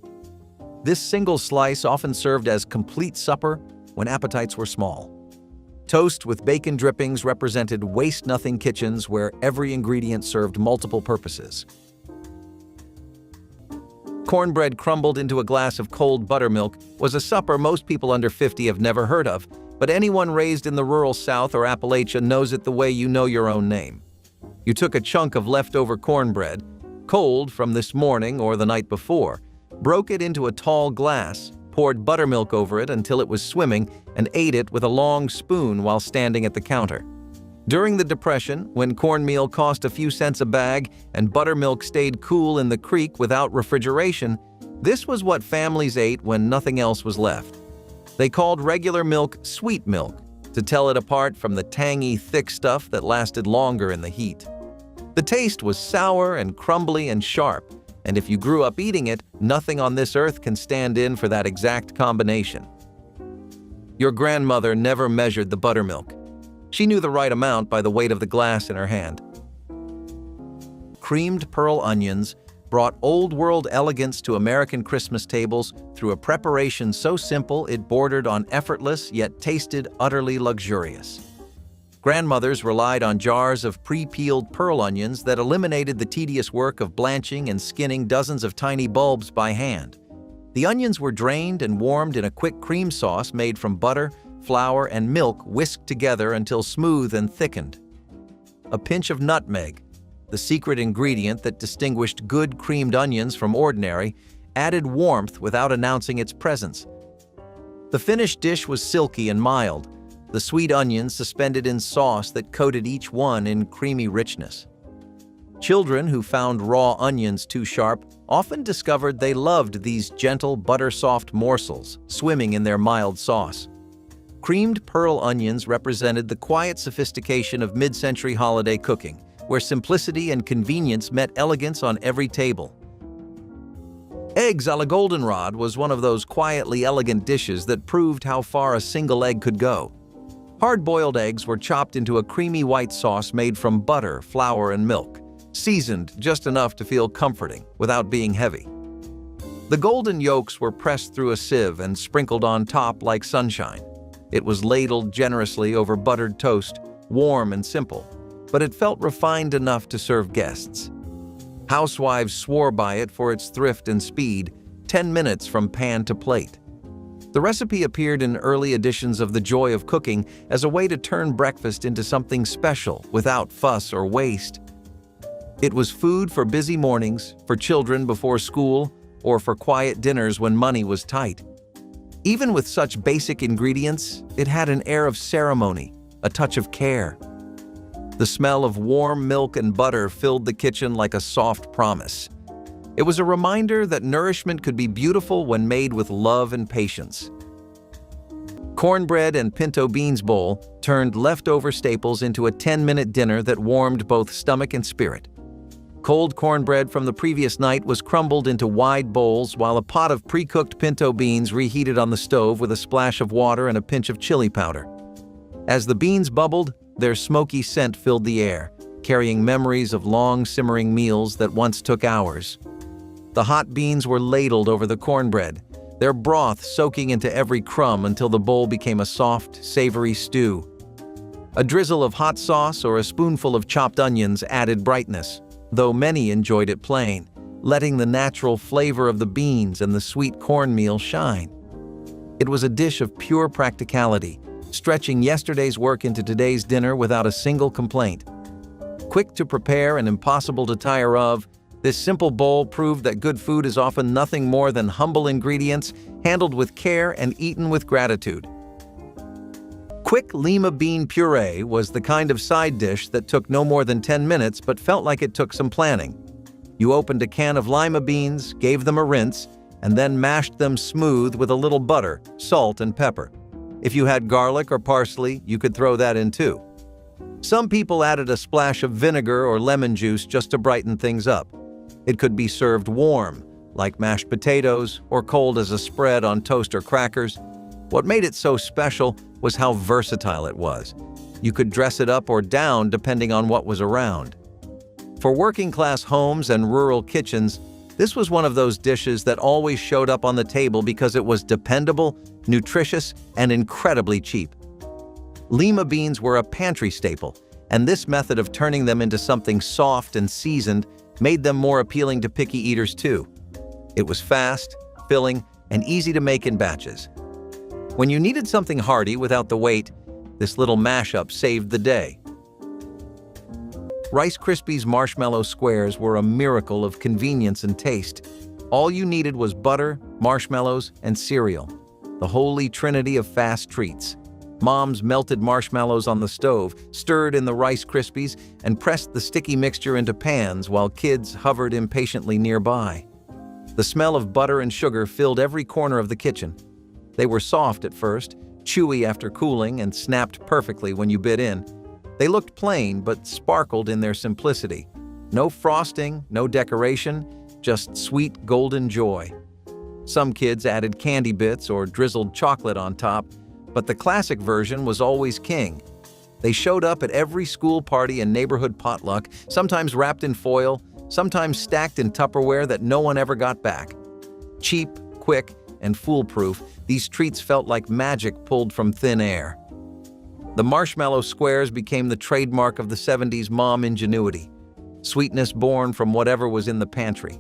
This single slice often served as complete supper when appetites were small. Toast with bacon drippings represented waste-nothing kitchens where every ingredient served multiple purposes. Cornbread crumbled into a glass of cold buttermilk was a supper most people under 50 have never heard of, but anyone raised in the rural South or Appalachia knows it the way you know your own name. You took a chunk of leftover cornbread, cold from this morning or the night before, broke it into a tall glass, poured buttermilk over it until it was swimming, and ate it with a long spoon while standing at the counter. During the Depression, when cornmeal cost a few cents a bag and buttermilk stayed cool in the creek without refrigeration, this was what families ate when nothing else was left. They called regular milk sweet milk to tell it apart from the tangy, thick stuff that lasted longer in the heat. The taste was sour and crumbly and sharp, and if you grew up eating it, nothing on this earth can stand in for that exact combination. Your grandmother never measured the buttermilk. She knew the right amount by the weight of the glass in her hand. Creamed pearl onions brought old-world elegance to American Christmas tables through a preparation so simple it bordered on effortless yet tasted utterly luxurious. Grandmothers relied on jars of pre-peeled pearl onions that eliminated the tedious work of blanching and skinning dozens of tiny bulbs by hand. The onions were drained and warmed in a quick cream sauce made from butter, flour, and milk whisked together until smooth and thickened. A pinch of nutmeg, the secret ingredient that distinguished good creamed onions from ordinary, added warmth without announcing its presence. The finished dish was silky and mild, the sweet onions suspended in sauce that coated each one in creamy richness. Children who found raw onions too sharp often discovered they loved these gentle, butter-soft morsels swimming in their mild sauce. Creamed pearl onions represented the quiet sophistication of mid-century holiday cooking, where simplicity and convenience met elegance on every table. Eggs a la goldenrod was one of those quietly elegant dishes that proved how far a single egg could go. Hard-boiled eggs were chopped into a creamy white sauce made from butter, flour, and milk, seasoned just enough to feel comforting without being heavy. The golden yolks were pressed through a sieve and sprinkled on top like sunshine. It was ladled generously over buttered toast, warm and simple, but it felt refined enough to serve guests. Housewives swore by it for its thrift and speed, 10 minutes from pan to plate. The recipe appeared in early editions of The Joy of Cooking as a way to turn breakfast into something special without fuss or waste. It was food for busy mornings, for children before school, or for quiet dinners when money was tight. Even with such basic ingredients, it had an air of ceremony, a touch of care. The smell of warm milk and butter filled the kitchen like a soft promise. It was a reminder that nourishment could be beautiful when made with love and patience. Cornbread and pinto beans bowl turned leftover staples into a 10-minute dinner that warmed both stomach and spirit. Cold cornbread from the previous night was crumbled into wide bowls while a pot of pre-cooked pinto beans reheated on the stove with a splash of water and a pinch of chili powder. As the beans bubbled, their smoky scent filled the air, carrying memories of long simmering meals that once took hours. The hot beans were ladled over the cornbread, their broth soaking into every crumb until the bowl became a soft, savory stew. A drizzle of hot sauce or a spoonful of chopped onions added brightness, though many enjoyed it plain, letting the natural flavor of the beans and the sweet cornmeal shine. It was a dish of pure practicality, stretching yesterday's work into today's dinner without a single complaint. Quick to prepare and impossible to tire of, this simple bowl proved that good food is often nothing more than humble ingredients handled with care and eaten with gratitude. Quick lima bean puree was the kind of side dish that took no more than 10 minutes but felt like it took some planning. You opened a can of lima beans, gave them a rinse, and then mashed them smooth with a little butter, salt, and pepper. If you had garlic or parsley, you could throw that in too. Some people added a splash of vinegar or lemon juice just to brighten things up. It could be served warm, like mashed potatoes, or cold as a spread on toast or crackers. What made it so special was how versatile it was. You could dress it up or down depending on what was around. For working-class homes and rural kitchens, this was one of those dishes that always showed up on the table because it was dependable, nutritious, and incredibly cheap. Lima beans were a pantry staple, and this method of turning them into something soft and seasoned made them more appealing to picky eaters too. It was fast, filling, and easy to make in batches. When you needed something hearty without the wait, this little mashup saved the day. Rice Krispies marshmallow squares were a miracle of convenience and taste. All you needed was butter, marshmallows, and cereal, the holy trinity of fast treats. Moms melted marshmallows on the stove, stirred in the Rice Krispies, and pressed the sticky mixture into pans while kids hovered impatiently nearby. The smell of butter and sugar filled every corner of the kitchen. They were soft at first, chewy after cooling, and snapped perfectly when you bit in. They looked plain but sparkled in their simplicity. No frosting, no decoration, just sweet golden joy. Some kids added candy bits or drizzled chocolate on top, but the classic version was always king. They showed up at every school party and neighborhood potluck, sometimes wrapped in foil, sometimes stacked in Tupperware that no one ever got back. Cheap, quick, and foolproof, these treats felt like magic pulled from thin air. The marshmallow squares became the trademark of the 70s mom ingenuity, sweetness born from whatever was in the pantry.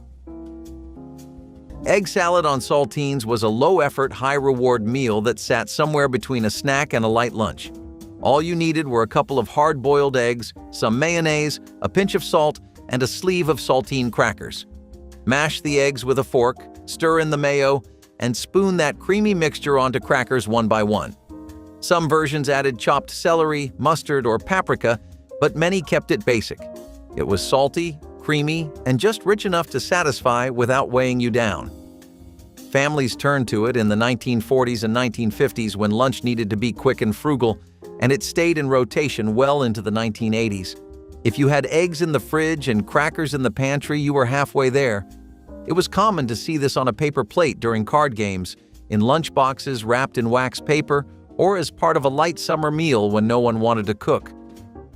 Egg salad on saltines was a low-effort, high-reward meal that sat somewhere between a snack and a light lunch. All you needed were a couple of hard-boiled eggs, some mayonnaise, a pinch of salt, and a sleeve of saltine crackers. Mash the eggs with a fork, stir in the mayo, and spoon that creamy mixture onto crackers one by one. Some versions added chopped celery, mustard, or paprika, but many kept it basic. It was salty, creamy, and just rich enough to satisfy without weighing you down. Families turned to it in the 1940s and 1950s when lunch needed to be quick and frugal, and it stayed in rotation well into the 1980s. If you had eggs in the fridge and crackers in the pantry, you were halfway there. It was common to see this on a paper plate during card games, in lunch boxes wrapped in wax paper, or as part of a light summer meal when no one wanted to cook.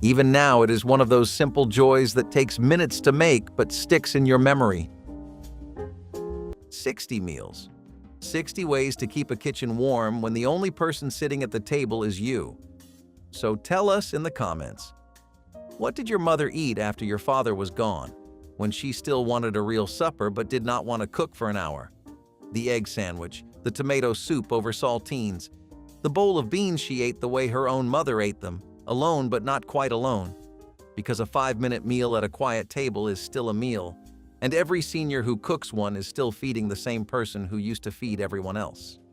Even now, it is one of those simple joys that takes minutes to make but sticks in your memory. 60 meals. 60 ways to keep a kitchen warm when the only person sitting at the table is you. So tell us in the comments. What did your mother eat after your father was gone, when she still wanted a real supper but did not want to cook for an hour? The egg sandwich, the tomato soup over saltines, the bowl of beans she ate the way her own mother ate them, alone but not quite alone. Because a 5-minute meal at a quiet table is still a meal, and every senior who cooks one is still feeding the same person who used to feed everyone else.